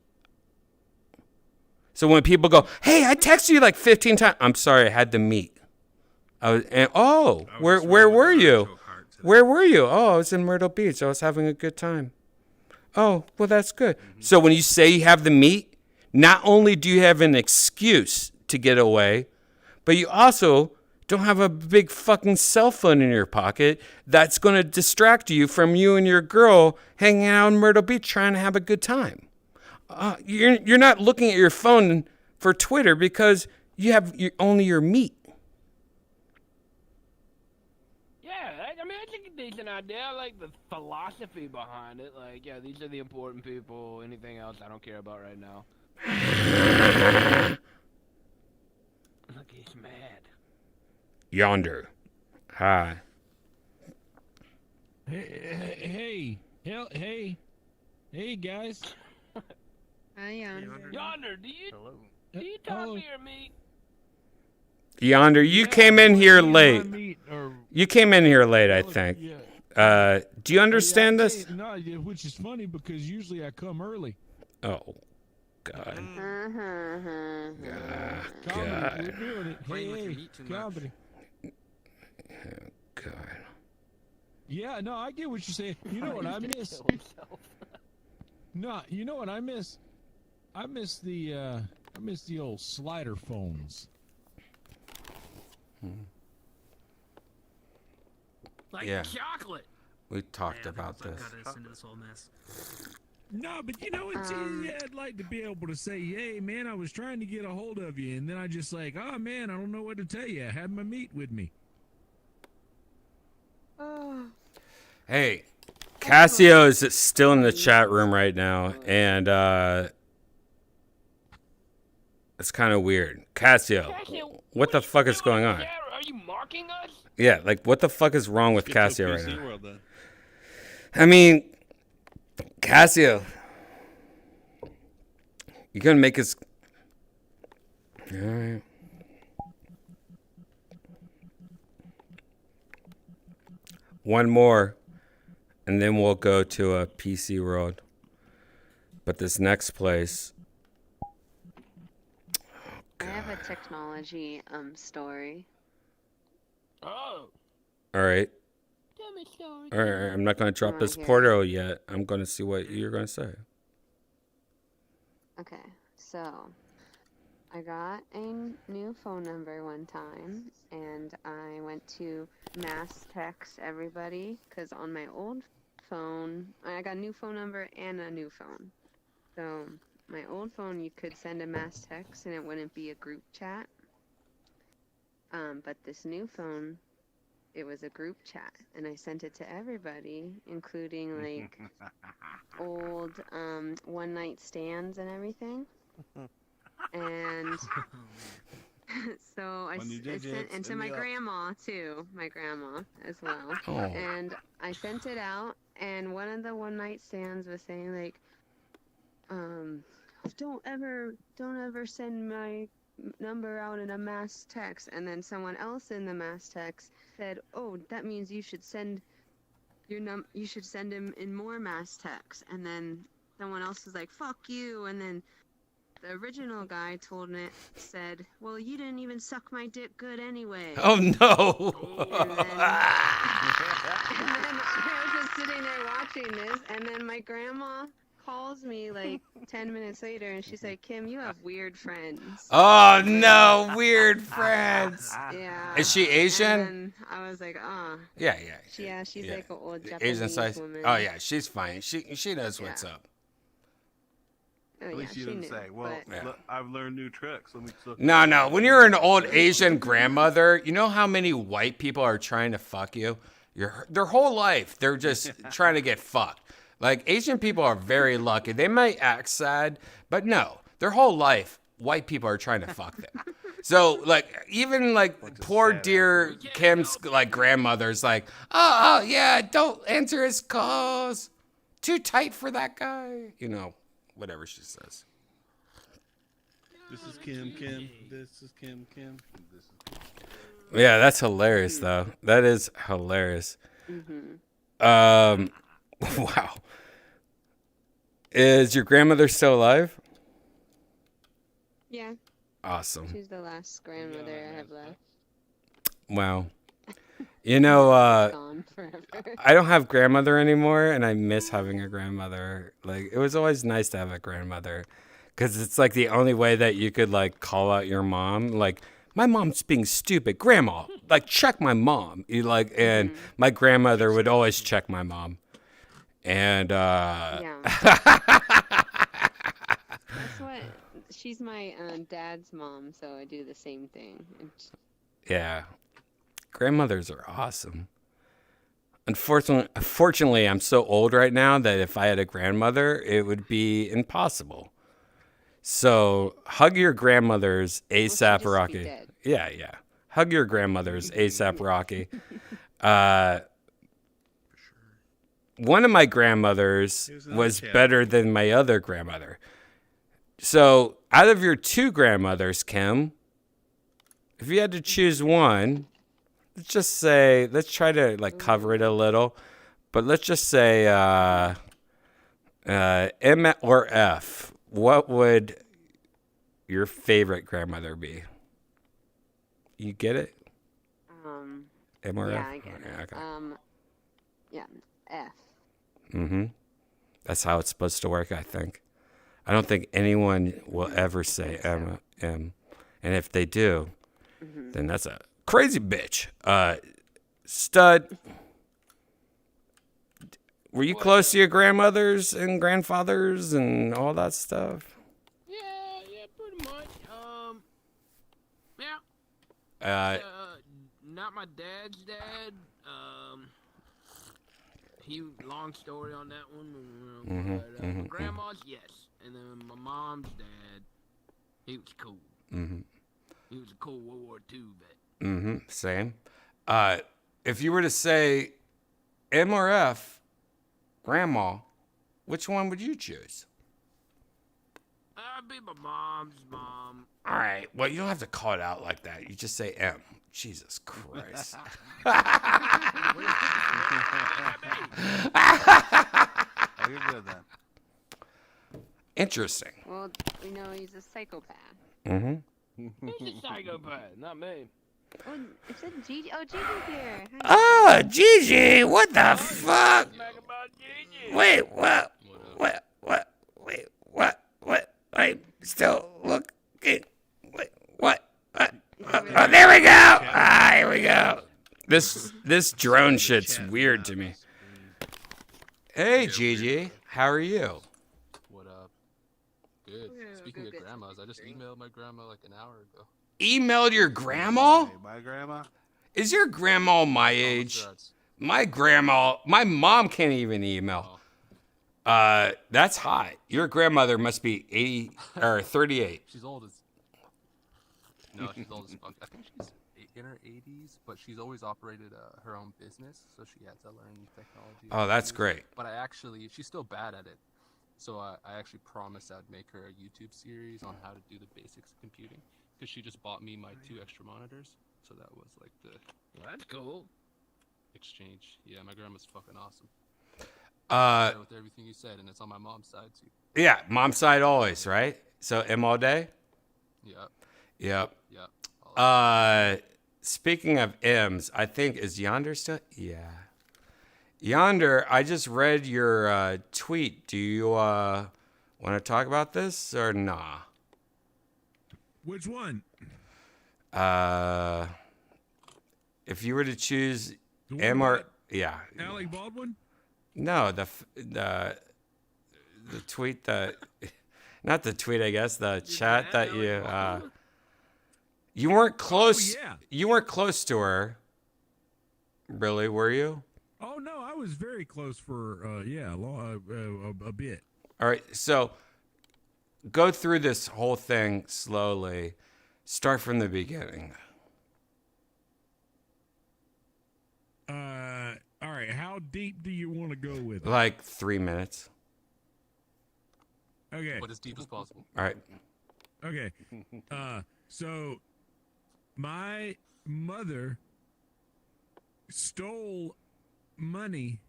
Speaker 1: So when people go, hey, I texted you like 15 times. I'm sorry, I had the meat. Where were you? Where were you? Oh, I was in Myrtle Beach. I was having a good time. Oh, well, that's good. So when you say you have the meat, not only do you have an excuse to get away, but you also don't have a big fucking cell phone in your pocket that's going to distract you from you and your girl hanging out in Myrtle Beach trying to have a good time. You're not looking at your phone for Twitter because you have only your meat.
Speaker 15: I mean, I think it's a decent idea. I like the philosophy behind it. Like, yeah, these are the important people. Anything else I don't care about right now. Look, he's mad.
Speaker 1: Yonder. Hi.
Speaker 21: Hey, guys.
Speaker 13: Hi, Yonder.
Speaker 15: Yonder, do you talk to your meat?
Speaker 1: Yonder, you came in here late. You came in here late, I think. Do you understand this?
Speaker 21: No, which is funny because usually I come early.
Speaker 1: Oh, God.
Speaker 21: Comedy, we're doing it. Hey, comedy.
Speaker 1: Oh, God.
Speaker 21: Yeah, no, I get what you're saying. You know what I miss? No, you know what I miss? I miss the old slider phones.
Speaker 16: Like
Speaker 1: Yeah.
Speaker 16: chocolate.
Speaker 1: We talked
Speaker 16: Yeah,
Speaker 1: about
Speaker 16: that
Speaker 1: this.
Speaker 16: got us into this whole mess.
Speaker 21: No, but you know, it's easy. I'd like to be able to say, hey, man, I was trying to get a hold of you. And then I just like, oh, man, I don't know what to tell you. Have my meat with me.
Speaker 1: Hey, Cassio is still in the chat room right now, and it's kind of weird. Cassio, what the fuck is going on?
Speaker 15: Are you marking us?
Speaker 1: Yeah, like what the fuck is wrong with
Speaker 14: Get to a
Speaker 1: Cassio right
Speaker 14: PC
Speaker 1: now?
Speaker 14: world, then.
Speaker 1: I mean, Cassio, you gonna make us? All right. One more, and then we'll go to a PC world. But this next place,
Speaker 13: I have a technology story.
Speaker 15: Oh.
Speaker 1: all right.
Speaker 15: Tell me a story.
Speaker 1: All right, I'm not going to drop
Speaker 13: wanna
Speaker 1: this
Speaker 13: hear
Speaker 1: portal yet. I'm going to see what you're going to say.
Speaker 13: Okay, so I got a new phone number one time, and I went to mass text everybody, because on my old phone, I got a new phone number and a new phone. So my old phone, you could send a mass text and it wouldn't be a group chat. But this new phone, it was a group chat, and I sent it to everybody, including like old one night stands and everything. And so I sent, and to my grandma too, my grandma as well.
Speaker 1: Oh.
Speaker 13: And I sent it out, and one of the one night stands was saying like, don't ever send my number out in a mass text. And then someone else in the mass text said, oh, that means you should send you should send him in more mass texts. And then someone else was like, fuck you. And then the original guy said, well, you didn't even suck my dick good anyway.
Speaker 1: Oh, no.
Speaker 13: And then I was just sitting there watching this, and then my grandma calls me like 10 minutes later, and she's like, Kim, you have weird friends.
Speaker 1: Oh, no. Weird friends.
Speaker 13: Yeah.
Speaker 1: Is she Asian?
Speaker 13: And then I was like,
Speaker 1: Yeah.
Speaker 13: She's
Speaker 1: Yeah.
Speaker 13: like an old Japanese
Speaker 1: Asian size?
Speaker 13: woman.
Speaker 1: Oh, yeah. She's fine. She knows what's up.
Speaker 13: Oh,
Speaker 14: At least
Speaker 13: yeah,
Speaker 14: you
Speaker 13: she
Speaker 14: didn't
Speaker 13: knew,
Speaker 14: say, well,
Speaker 13: but-
Speaker 14: look, I've learned new tricks. Let me look.
Speaker 1: No. When you're an old Asian grandmother, you know how many white people are trying to fuck you? Their whole life, they're just trying to get fucked. Like, Asian people are very lucky. They might act sad, but no. Their whole life, white people are trying to fuck them. So, like, even, like, poor dear Kim's, like, grandmother's like, oh, yeah, don't answer his calls. Too tight for that guy. You know, whatever she says.
Speaker 14: This is Kim. This is Kim. This is Kim.
Speaker 1: Yeah, that's hilarious, though. That is hilarious.
Speaker 13: Mm-hmm.
Speaker 1: Wow. Is your grandmother still alive?
Speaker 13: Yeah.
Speaker 1: Awesome.
Speaker 13: She's the last grandmother I have left.
Speaker 1: Wow. You know,
Speaker 13: Gone forever.
Speaker 1: I don't have grandmother anymore, and I miss having a grandmother. Like, it was always nice to have a grandmother, because it's like the only way that you could like call out your mom. Like, my mom's being stupid. Grandma, like, check my mom. You like, and my grandmother would always check my mom. And
Speaker 13: Yeah. That's what. She's my dad's mom, so I do the same thing.
Speaker 1: yeah, grandmothers are awesome. Unfortunately, I'm so old right now that if I had a grandmother, it would be impossible. So hug your grandmothers ASAP Rocky. Yeah. Hug your grandmothers ASAP Rocky. One of my grandmothers was better than my other grandmother. So out of your two grandmothers, Kim, if you had to choose one, let's try to like cover it a little, but let's just say M or F. What would your favorite grandmother be? You get it? M or F?
Speaker 13: Yeah, I get it.
Speaker 1: Okay.
Speaker 13: Yeah, F.
Speaker 1: Mm-hmm. That's how it's supposed to work, I think. I don't think anyone will ever say M. And if they do, then that's a crazy bitch. Stud, Were you close to your grandmothers and grandfathers and all that stuff?
Speaker 15: Yeah, pretty much. Not my dad's dad. Long story on that one. My grandma's, yes. And then my mom's dad, he was cool. He was a cool World War II vet.
Speaker 1: Same. If you were to say M or F, grandma, which one would you choose?
Speaker 15: I'd be my mom's mom.
Speaker 1: All right. Well, you don't have to call it out like that. You just say M. Jesus Christ.
Speaker 14: You're good then.
Speaker 1: Interesting.
Speaker 13: Well, he's a psychopath.
Speaker 15: He's a psychopath, not me.
Speaker 13: Oh, it said Gigi. Oh, Gigi's here.
Speaker 1: Oh, Gigi, what the fuck? Wait, what? I'm still looking. Wait, what? Oh, there we go. Ah, here we go. This drone shit's weird to me. Hey, Gigi, how are you?
Speaker 2: What up? Good. Speaking of grandmas, I just emailed my grandma like an hour ago.
Speaker 1: Emailed your grandma?
Speaker 14: My grandma?
Speaker 1: Is your grandma my age? My mom can't even email. That's hot. Your grandmother must be 80 or 38.
Speaker 2: She's old as... No, she's old as fuck. I think she's in her 80s, but she's always operated her own business, so she had to learn technology.
Speaker 1: Oh, that's great.
Speaker 2: But she's still bad at it. So I actually promised I'd make her a YouTube series on how to do the basics of computing. Because she just bought me my 2 extra monitors. So that was like the...
Speaker 15: That's cool.
Speaker 2: Exchange. Yeah, my grandma's fucking awesome. With everything you said, and it's on my mom's side too.
Speaker 1: Yeah, mom's side always, right? So M all day?
Speaker 2: Yep.
Speaker 1: Speaking of M's, I think, is Yonder still? Yeah. Yonder, I just read your tweet. Do you want to talk about this or nah?
Speaker 21: Which one?
Speaker 1: If you were to choose
Speaker 21: The
Speaker 1: M
Speaker 21: one
Speaker 1: or...
Speaker 21: about
Speaker 1: Yeah.
Speaker 21: Alec Baldwin?
Speaker 1: No, the tweet that... Not the tweet, I guess. The chat that you... You weren't close.
Speaker 21: Oh, yeah.
Speaker 1: You weren't close to her. Really, were you?
Speaker 21: Oh no, I was very close for a bit.
Speaker 1: All right, so go through this whole thing slowly. Start from the beginning.
Speaker 21: All right, how deep do you want to go with it?
Speaker 1: Like 3 minutes.
Speaker 21: Okay.
Speaker 2: But as deep as possible.
Speaker 1: All right.
Speaker 21: Okay. So my mother stole money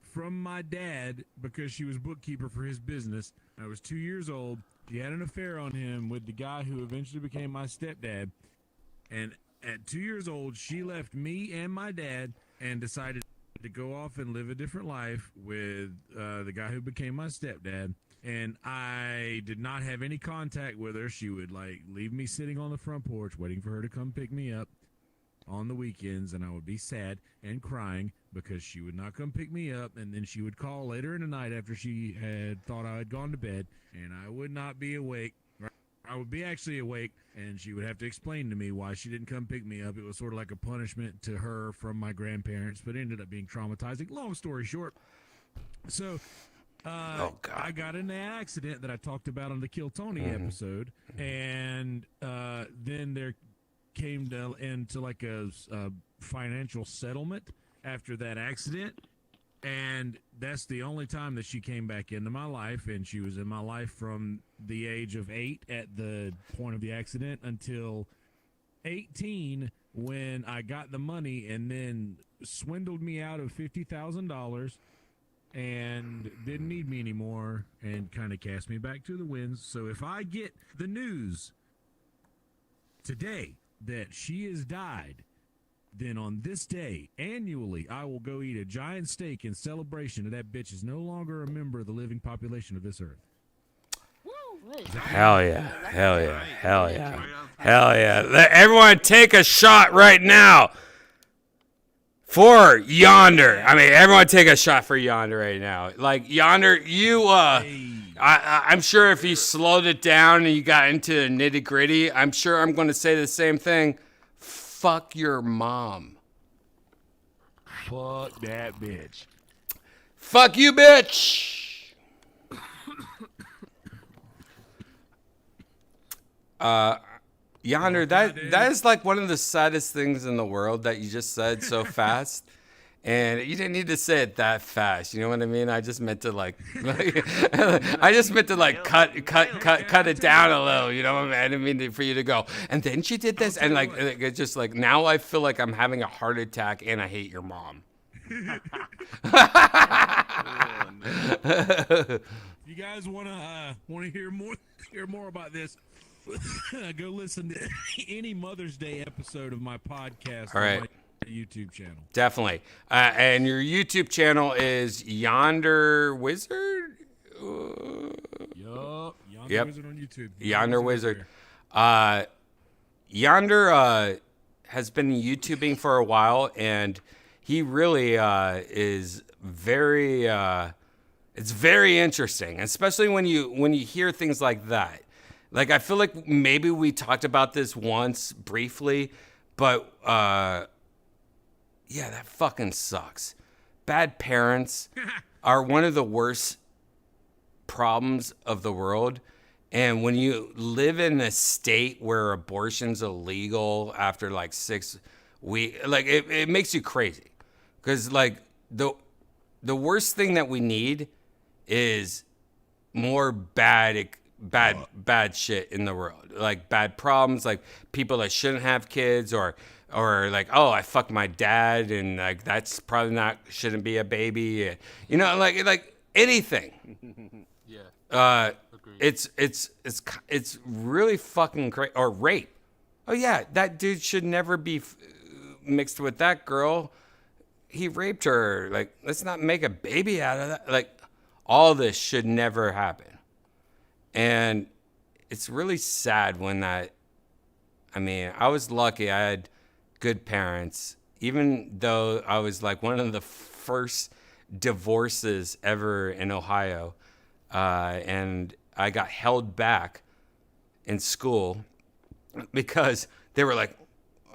Speaker 21: from my dad because she was bookkeeper for his business. I was 2 years old. She had an affair on him with the guy who eventually became my stepdad. And at 2 years old, she left me and my dad and decided to go off and live a different life with the guy who became my stepdad. And I did not have any contact with her. She would leave me sitting on the front porch waiting for her to come pick me up on the weekends, and I would be sad and crying because she would not come pick me up. And then she would call later in the night after she had thought I had gone to bed, and I would not be awake. I would be actually awake, and she would have to explain to me why she didn't come pick me up. It was sort of like a punishment to her from my grandparents, but it ended up being traumatizing. Long story short, so I got in that accident that I talked about on the Kill Tony episode, and then there came into like a financial settlement after that accident, and that's the only time that she came back into my life, and she was in my life from the age of 8 at the point of the accident until 18 when I got the money and then swindled me out of $50,000 and didn't need me anymore and kind of cast me back to the winds. So if I get the news today that she has died, then on this day, annually, I will go eat a giant steak in celebration that bitch is no longer a member of the living population of this earth.
Speaker 1: Hell yeah. Hell yeah. Hell yeah. Hell yeah. Let everyone take a shot right now. For Yonder. I mean, everyone take a shot for Yonder right now. Like, Yonder, I'm sure if you slowed it down and you got into the nitty gritty, I'm sure I'm going to say the same thing. Fuck your mom.
Speaker 21: Fuck that bitch.
Speaker 1: Fuck you, bitch. Yonder, that is like one of the saddest things in the world that you just said so fast. And you didn't need to say it that fast. You know what I mean? I just meant to cut it down a little. You know what I mean? I didn't mean for you to go. And then she did this, and like it's just like now I feel like I'm having a heart attack, and I hate your mom.
Speaker 21: You guys want to hear more about this? Go listen to any Mother's Day episode of my podcast.
Speaker 1: All right.
Speaker 21: On my YouTube channel.
Speaker 1: Definitely. And your YouTube channel is Yonder Wizard?
Speaker 21: Yup. Yonder Wizard on YouTube.
Speaker 1: Yonder Wizard. Yonder has been YouTubing for a while, and he really is very it's very interesting, especially when you hear things like that. Like, I feel like maybe we talked about this once briefly, but yeah, that fucking sucks. Bad parents are one of the worst problems of the world. And when you live in a state where abortion's illegal after like 6 weeks, like it makes you crazy. Because like the worst thing that we need is more bad shit in the world. Like bad problems, like people that shouldn't have kids, or like, oh, I fucked my dad, and like that's probably shouldn't be a baby. You know, like anything.
Speaker 2: Yeah.
Speaker 1: It's really fucking crazy. Or rape. Oh yeah, that dude should never be mixed with that girl. He raped her. Like, let's not make a baby out of that. Like, all this should never happen. And it's really sad when that. I mean, I was lucky. I had good parents, even though I was like one of the first divorces ever in Ohio. And I got held back in school because they were like,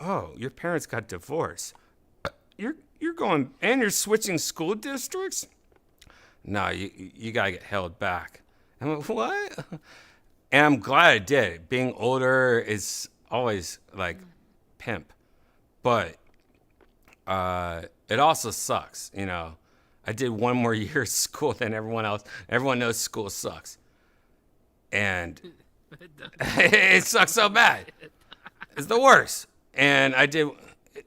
Speaker 1: "Oh, your parents got divorced. You're going and you're switching school districts? No, you gotta get held back." I'm like, "What?" And I'm glad I did. Being older is always like pimp, but it also sucks, you know. I did one more year of school than everyone else. Everyone knows school sucks. And it sucks so bad. It's the worst. And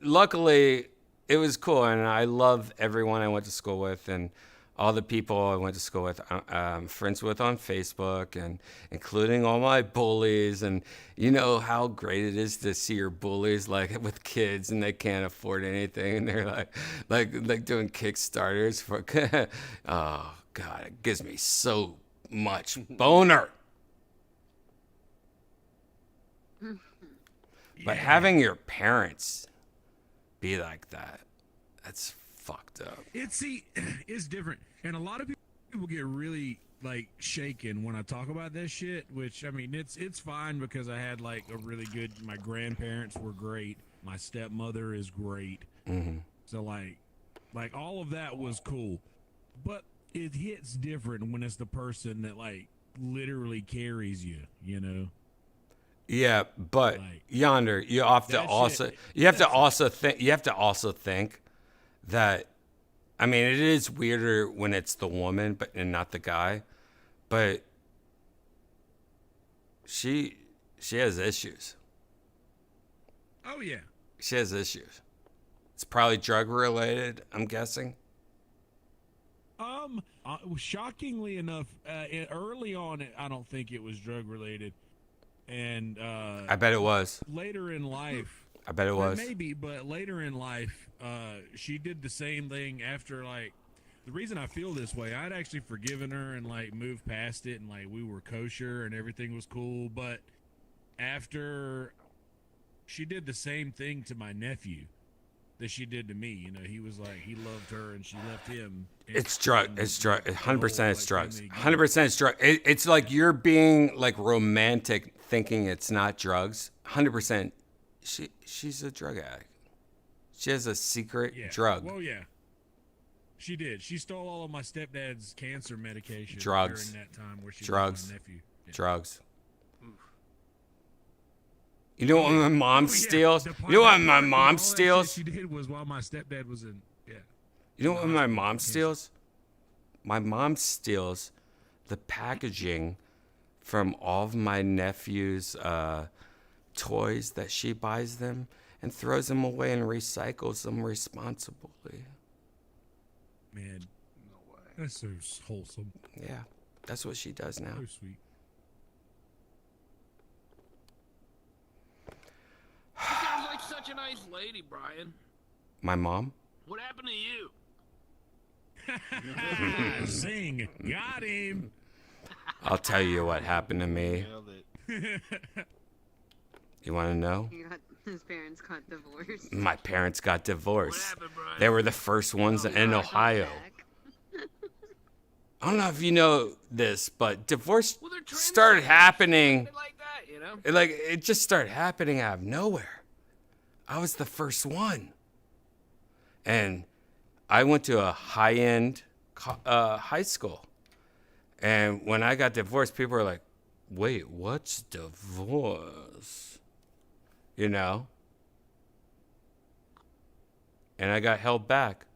Speaker 1: luckily, it was cool. And I love everyone I went to school with and all the people I went to school with, I'm friends with on Facebook, and including all my bullies. And you know how great it is to see your bullies like with kids and they can't afford anything, and they're like doing Kickstarters for. Oh God, it gives me so much boner. But having your parents be like that, that's fucked up.
Speaker 21: It's different, and a lot of people get really like shaken when I talk about that shit. Which I mean, it's fine because I had like a really good. My grandparents were great. My stepmother is great.
Speaker 1: Mm-hmm.
Speaker 21: So like all of that was cool, but it hits different when it's the person that like literally carries you. You know.
Speaker 1: Yeah, but Yonder, you have to also think that, I mean, it is weirder when it's the woman and not the guy, but she has issues.
Speaker 21: Oh yeah.
Speaker 1: She has issues. It's probably drug related, I'm guessing.
Speaker 21: Shockingly enough, early on, I don't think it was drug related. And
Speaker 1: I bet it was.
Speaker 21: Later in life,
Speaker 1: I bet it was.
Speaker 21: Maybe, but later in life, she did the same thing after, like, the reason I feel this way, I'd actually forgiven her and, like, moved past it, and, like, we were kosher and everything was cool, but after she did the same thing to my nephew, that she did to me. You know, he was like, he loved her and she left him.
Speaker 1: It's drug. It's drug. 100% it's drugs. 100% it's drug. It's like you're being like romantic, thinking it's not drugs. 100%. She's a drug addict. She has a secret drug.
Speaker 21: Well, yeah. She did. She stole all of my stepdad's cancer medication
Speaker 1: Drugs.
Speaker 21: during that time where she
Speaker 1: Drugs.
Speaker 21: was my nephew. Yeah.
Speaker 1: Drugs. You know what my mom steals?
Speaker 21: The
Speaker 1: You know what
Speaker 21: part
Speaker 1: my
Speaker 21: that
Speaker 1: mom
Speaker 21: all that shit
Speaker 1: steals?
Speaker 21: she did was while my stepdad was in. Yeah.
Speaker 1: You know what my mom steals? My mom steals the packaging from all of my nephew's toys that she buys them and throws them away and recycles them responsibly.
Speaker 21: Man, no way. That's so wholesome.
Speaker 1: Yeah, that's what she does now.
Speaker 21: So sweet.
Speaker 15: Sounds like such a nice lady, Brian.
Speaker 1: My mom?
Speaker 15: What happened to you?
Speaker 21: Sing. Got him.
Speaker 1: I'll tell you what happened to me. You want to know?
Speaker 13: His parents got divorced.
Speaker 1: My parents got divorced. They were the first ones in Ohio. I don't know if you know this, but divorce started happening.
Speaker 15: Like that, you know?
Speaker 1: It just started happening out of nowhere. I was the first one. And I went to a high-end high school. And when I got divorced, people were like, wait, what's divorce? You know? And I got held back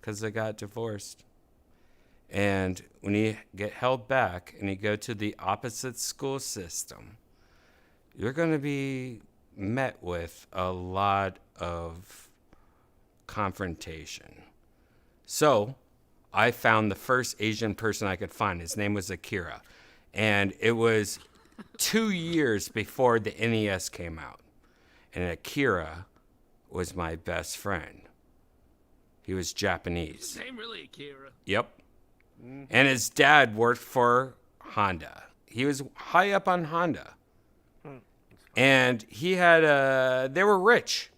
Speaker 1: because I got divorced. And when you get held back and you go to the opposite school system, you're going to be met with a lot of confrontation. So I found the first Asian person I could find. His name was Akira. And it was 2 years before the NES came out. And Akira was my best friend. He was Japanese.
Speaker 15: His name really Akira.
Speaker 1: Yep. And his dad worked for Honda. He was high up on Honda. And he had they were rich.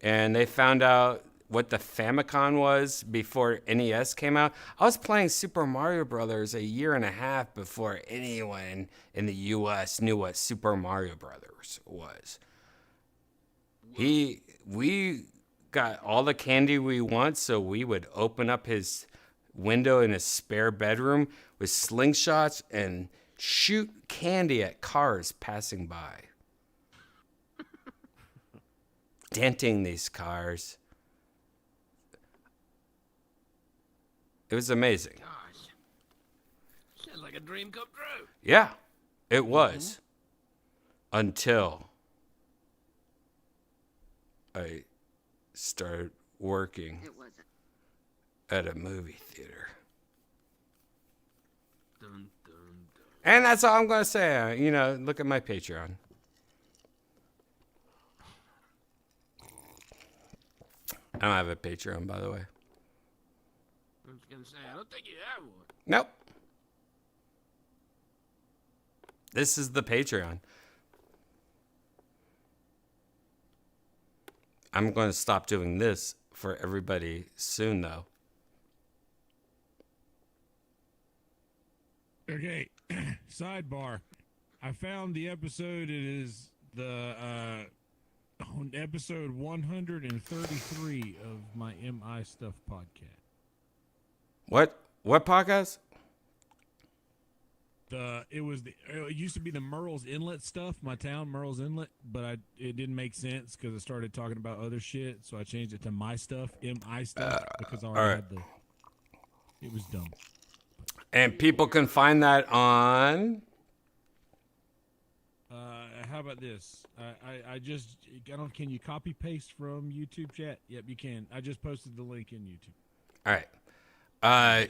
Speaker 1: And they found out what the Famicom was before NES came out. I was playing Super Mario Brothers a year and a half before anyone in the US knew what Super Mario Brothers was. We got all the candy we want, so we would open up his window in his spare bedroom with slingshots and shoot candy at cars passing by. Denting these cars. It was amazing.
Speaker 15: Gosh. Sounds like a dream come true.
Speaker 1: Yeah, it was. Until I started working at a movie theater.
Speaker 15: Dun, dun, dun.
Speaker 1: And that's all I'm going to say. You know, look at my Patreon. I don't have a Patreon, by the way.
Speaker 15: I was gonna say, I don't think you have one.
Speaker 1: Nope. This is the Patreon. I'm going to stop doing this for everybody soon, though.
Speaker 21: Okay, sidebar. I found the episode. It is the on episode 133 of my MI Stuff podcast.
Speaker 1: What podcast?
Speaker 21: It used to be the Merle's Inlet stuff, my town, Merle's Inlet, but it didn't make sense because I started talking about other shit, so I changed it to my stuff, MI Stuff, because I already had it was dumb.
Speaker 1: And people can find that on...
Speaker 21: How about this? Can you copy paste from YouTube chat? Yep, you can. I just posted the link in YouTube.
Speaker 1: All right.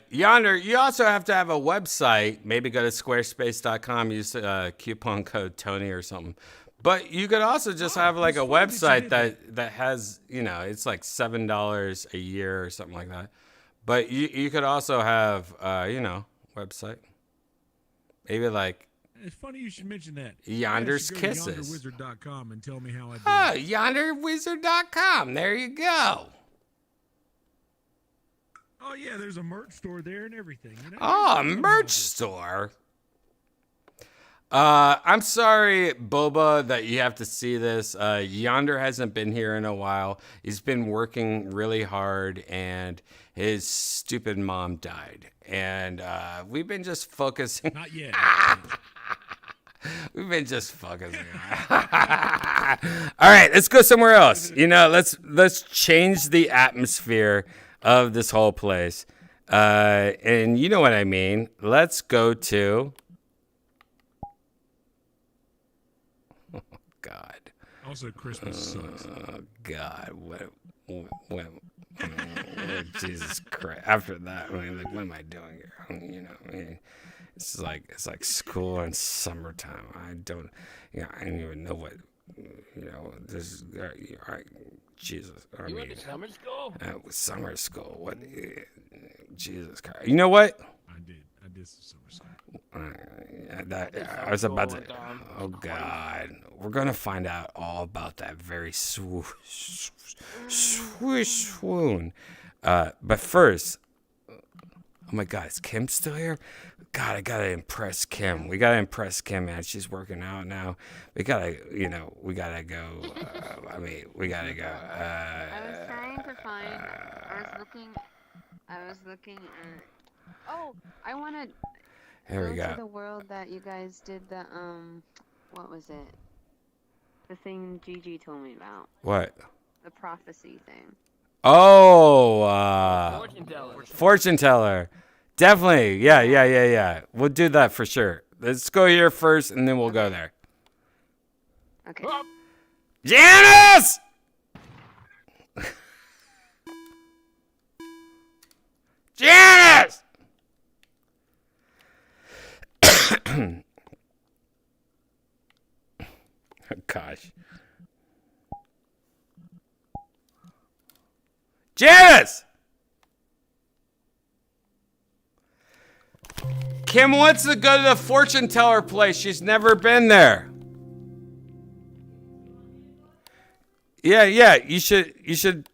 Speaker 1: Yonder, you also have to have a website. Maybe go to squarespace.com, use coupon code Tony or something. But you could also just have like a website that has, you know, it's like $7 a year or something like that. But you could also have, you know, website. Maybe like
Speaker 21: It's funny you should mention that.
Speaker 1: Yonder's
Speaker 21: You guys should go to
Speaker 1: Kisses.
Speaker 21: yonderwizard.com and tell me how I did.
Speaker 1: Oh, yonderwizard.com. There you go.
Speaker 21: Oh yeah, there's a merch store there and everything. You know?
Speaker 1: Oh, a merch store. I'm sorry, Boba, that you have to see this. Yonder hasn't been here in a while. He's been working really hard, and his stupid mom died. And we've been just focusing.
Speaker 21: Not yet.
Speaker 1: We've been just focusing. All right, let's go somewhere else. You know, let's change the atmosphere of this whole place. And you know what I mean. Let's go to. Oh God.
Speaker 21: Also, Christmas sucks.
Speaker 1: Oh God. What Jesus Christ. After that, I mean, like, what am I doing here? You know, I mean, it's like school in summertime. I don't even know what, you know, this is, Jesus.
Speaker 15: You went to summer school?
Speaker 1: Summer school. What? Jesus Christ. You know what?
Speaker 21: I did some summer school.
Speaker 1: I was about to. Oh God, we're gonna find out all about that very swoosh swoon. But first, oh my God, is Kim still here? God, I gotta impress Kim. We gotta impress Kim, man. She's working out now. We gotta go. We gotta go. We gotta go.
Speaker 13: I was trying to find. I was looking at. Oh, I want to.
Speaker 1: Here we
Speaker 13: go
Speaker 1: go.
Speaker 13: to the world that you guys did the what was it? The thing Gigi told me about.
Speaker 1: What?
Speaker 13: The prophecy thing.
Speaker 1: Oh,
Speaker 15: Fortune teller.
Speaker 1: Fortune teller. Definitely. Yeah. We'll do that for sure. Let's go here first, and then we'll go there.
Speaker 13: Okay.
Speaker 1: Janice! Janice! Oh, gosh. Janice! Kim wants to go to the fortune teller place. She's never been there. Yeah. You should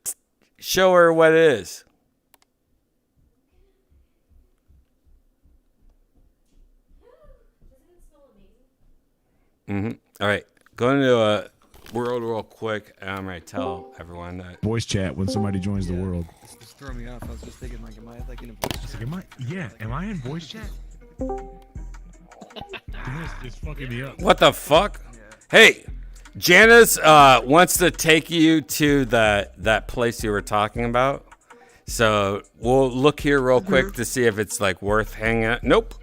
Speaker 1: show her what it is. All right. Go into a world real quick, and I'm going to tell everyone that.
Speaker 21: Voice chat when somebody joins the world.
Speaker 16: Just throw me off. I was just thinking, like, am I like in a voice chat?
Speaker 21: Am I in voice chat? It's fucking me up.
Speaker 1: What the fuck? Yeah. Hey, Janice wants to take you to that place you were talking about. So we'll look here real quick to see if it's like worth hanging out. Nope.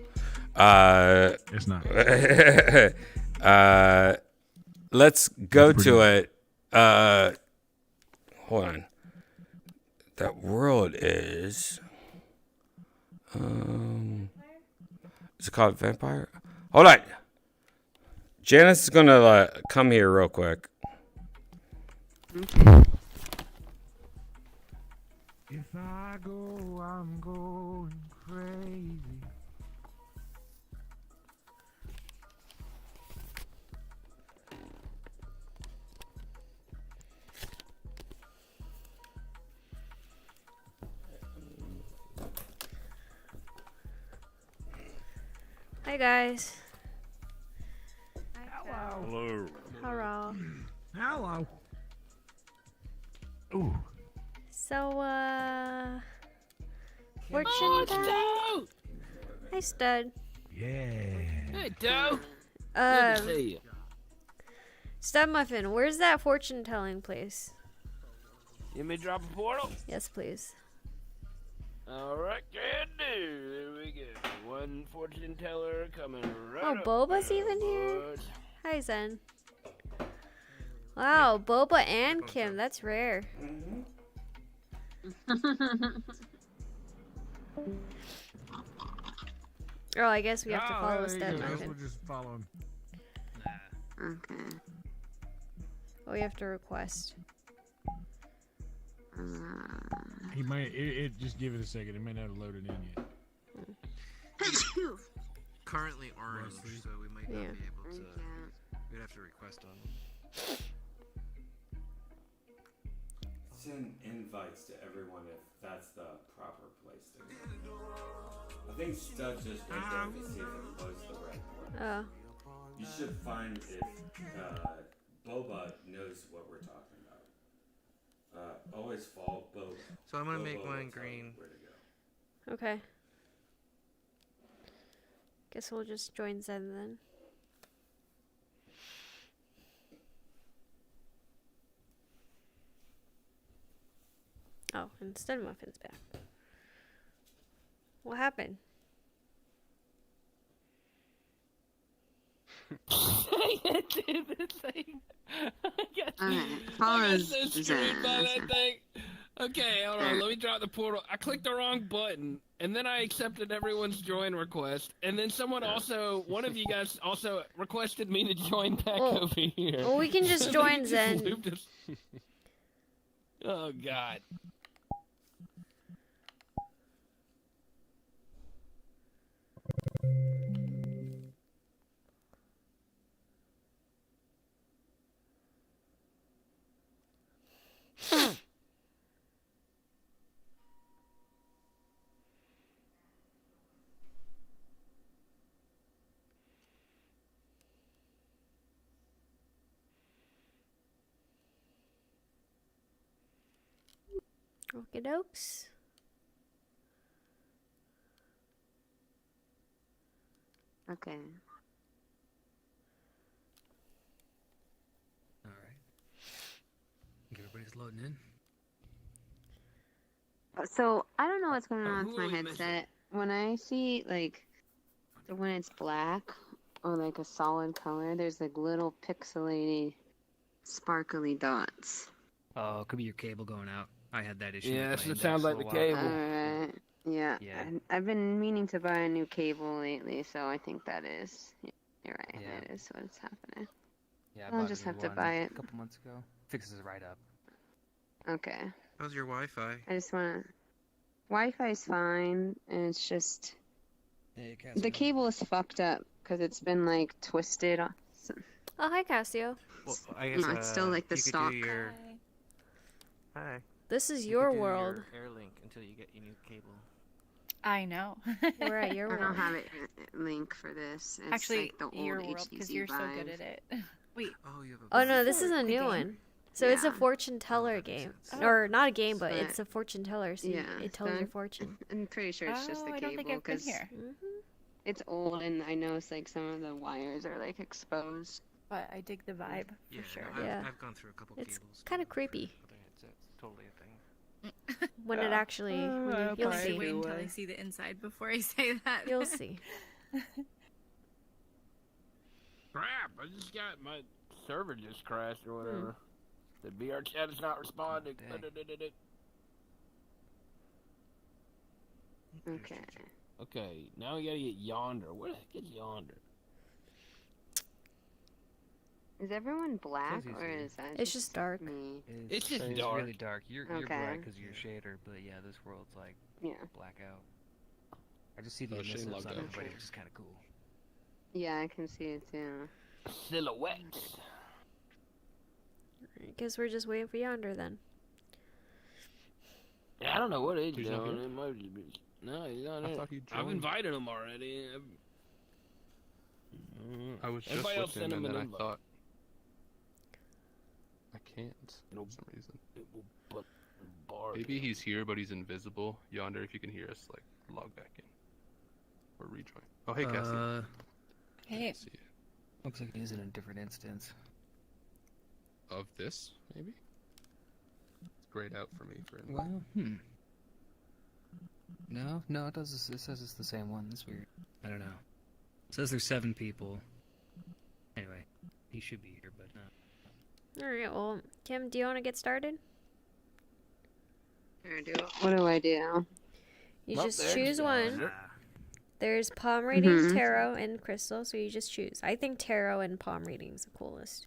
Speaker 21: It's not.
Speaker 1: Let's go to it. Hold on. That world is. Is it called Vampire? Hold on. Janice is gonna come here real quick.
Speaker 21: If I go, I'm going crazy.
Speaker 7: Hi guys.
Speaker 21: Hello.
Speaker 7: Hello.
Speaker 21: Hello. Ooh.
Speaker 7: So fortune teller. Hi Stud.
Speaker 21: Yeah.
Speaker 15: Hey, Doe. Good to see you.
Speaker 7: Stud Muffin, where's that fortune telling place?
Speaker 15: You may drop a portal?
Speaker 7: Yes, please.
Speaker 15: Alright, can do. There we go. One fortune teller coming right
Speaker 7: Oh,
Speaker 15: up.
Speaker 7: Boba's even here? Hi, Zen. Wow, Boba and Kim. That's rare. Oh, I guess we have to follow Stud Muffin.
Speaker 21: We'll just follow him.
Speaker 13: Okay.
Speaker 7: Oh, we have to request.
Speaker 21: He might. Just give it a second. It may not have loaded in yet.
Speaker 8: currently orange, so we might not
Speaker 7: Yeah.
Speaker 8: be able to. We'd have to request on them.
Speaker 1: Send invites to everyone if that's the proper place to go. I think Stud just went there to see if it was the right place.
Speaker 7: Oh.
Speaker 1: You should find if Boba knows what we're talking about. Always follow Boba.
Speaker 8: So I'm gonna
Speaker 1: Boba
Speaker 8: make
Speaker 1: will
Speaker 8: mine
Speaker 1: tell you
Speaker 8: green.
Speaker 1: where to go.
Speaker 7: Okay. Guess we'll just join Zen then. Oh, instead Muffin's back. What happened?
Speaker 15: Dude, this thing. I got so screwed by that thing. Okay, hold on. Let me drop the portal. I clicked the wrong button, and then I accepted everyone's join request, and then someone also, one of you guys also requested me to join back over here.
Speaker 7: Well, we can just join Zen.
Speaker 15: Oh, God.
Speaker 7: Okie dokes.
Speaker 13: Okay.
Speaker 16: All right. Everybody's loading in.
Speaker 13: So I don't know what's going on with my headset. When I see like when it's black or like a solid color, there's like little pixelated, sparkly dots.
Speaker 16: Oh, it could be your cable going out. I had that issue.
Speaker 15: Yeah,
Speaker 16: with
Speaker 15: so
Speaker 16: my
Speaker 15: it sounds like
Speaker 16: index
Speaker 15: the
Speaker 16: for a while.
Speaker 15: cable.
Speaker 13: Alright. Yeah.
Speaker 16: Yeah.
Speaker 13: I've been meaning to buy a new cable lately, so I think that is. You're right.
Speaker 16: Yeah.
Speaker 13: That is what's happening.
Speaker 16: Yeah, I
Speaker 13: I'll
Speaker 16: bought
Speaker 13: just
Speaker 16: a new
Speaker 13: have to
Speaker 16: one
Speaker 13: buy
Speaker 16: a
Speaker 13: it.
Speaker 16: couple months ago. Fixes it right up.
Speaker 13: Okay.
Speaker 8: How's your Wi-Fi?
Speaker 13: I just wanna. Wi-Fi is fine, and it's just the cable is fucked up because it's been like twisted. So,
Speaker 7: Oh, hi, Cassio.
Speaker 8: Well, I guess
Speaker 13: no, it's still like the
Speaker 8: you could
Speaker 13: stock.
Speaker 8: do your... Hi.
Speaker 7: This is
Speaker 8: You
Speaker 7: your
Speaker 8: could do
Speaker 7: world.
Speaker 8: Your Airlink until you get your new cable.
Speaker 22: I know.
Speaker 7: We're at your
Speaker 13: I
Speaker 7: world.
Speaker 13: don't have it link for this. It's
Speaker 22: Actually,
Speaker 13: like the old
Speaker 22: your world, because
Speaker 13: HTC
Speaker 22: you're so
Speaker 13: Vive.
Speaker 22: good at it. Wait.
Speaker 8: Oh, you have
Speaker 7: Oh no, this is a
Speaker 22: The
Speaker 7: new
Speaker 22: game?
Speaker 7: one. So it's a
Speaker 13: Yeah.
Speaker 7: fortune teller game,
Speaker 22: sense.
Speaker 7: or not a game, but
Speaker 13: But-
Speaker 7: it's a fortune teller. So
Speaker 13: Yeah,
Speaker 7: it tells
Speaker 13: so
Speaker 7: your fortune.
Speaker 13: I'm pretty sure it's just the
Speaker 22: I don't
Speaker 13: cable
Speaker 22: think I've been
Speaker 13: because
Speaker 22: here.
Speaker 13: it's old and I know it's like some of the wires are like exposed.
Speaker 22: But I dig the vibe
Speaker 8: Yeah,
Speaker 22: for sure.
Speaker 8: no,
Speaker 7: Yeah.
Speaker 8: I've gone through a couple
Speaker 7: It's
Speaker 8: cables.
Speaker 7: kind of creepy
Speaker 8: It's totally a thing.
Speaker 7: when it actually. You'll
Speaker 22: I
Speaker 7: see.
Speaker 22: should wait until I see the inside before I say that.
Speaker 7: You'll see.
Speaker 15: Crap, I just got my server just crashed or whatever. The VR chat is not responding.
Speaker 13: Okay.
Speaker 15: Okay, now we gotta get Yonder. Where the heck is Yonder?
Speaker 13: Is everyone black
Speaker 16: Says he's
Speaker 13: or
Speaker 16: here.
Speaker 13: is that
Speaker 7: It's just dark.
Speaker 13: me?
Speaker 15: It's just
Speaker 16: It's
Speaker 15: dark.
Speaker 16: really dark. You're
Speaker 13: Okay.
Speaker 16: bright because you're shader, but yeah, this world's like
Speaker 13: Yeah.
Speaker 16: blackout. I just see the
Speaker 2: Oh, Shane
Speaker 16: emissives
Speaker 2: logged
Speaker 16: on
Speaker 2: out.
Speaker 16: everybody, which is kind of cool.
Speaker 13: Yeah, I can see it too.
Speaker 15: Silhouettes.
Speaker 7: Guess we're just waiting for Yonder then.
Speaker 15: Yeah, I don't know what he's
Speaker 2: He's not
Speaker 15: doing.
Speaker 2: here?
Speaker 15: It might just be... No, he's not
Speaker 2: I
Speaker 15: here.
Speaker 2: thought he
Speaker 15: I've
Speaker 2: joined.
Speaker 15: invited him already.
Speaker 2: I was just
Speaker 15: Everybody else
Speaker 2: with him
Speaker 15: send him
Speaker 2: and
Speaker 15: an
Speaker 2: then I
Speaker 15: invite.
Speaker 2: thought I can't for some reason. Maybe he's here, but he's invisible. Yonder, if you can hear us, like log back in or rejoin. Oh, hey, Cassie.
Speaker 22: Hey.
Speaker 2: See you.
Speaker 16: Looks like he's in a different instance.
Speaker 2: Of this, maybe. It's grayed out for me. For
Speaker 16: Well, No, it does. It says it's the same one. That's weird. I don't know. It says there's 7 people. Anyway, he should be here, but no.
Speaker 7: All right. Well, Kim, do you want to get started?
Speaker 13: Sure, what do I do?
Speaker 7: You
Speaker 15: Well,
Speaker 7: just
Speaker 15: there's
Speaker 7: choose one.
Speaker 15: Yonder.
Speaker 7: There's palm reading,
Speaker 13: Mhm.
Speaker 7: tarot, and crystal. So you just choose. I think tarot and palm reading is the coolest.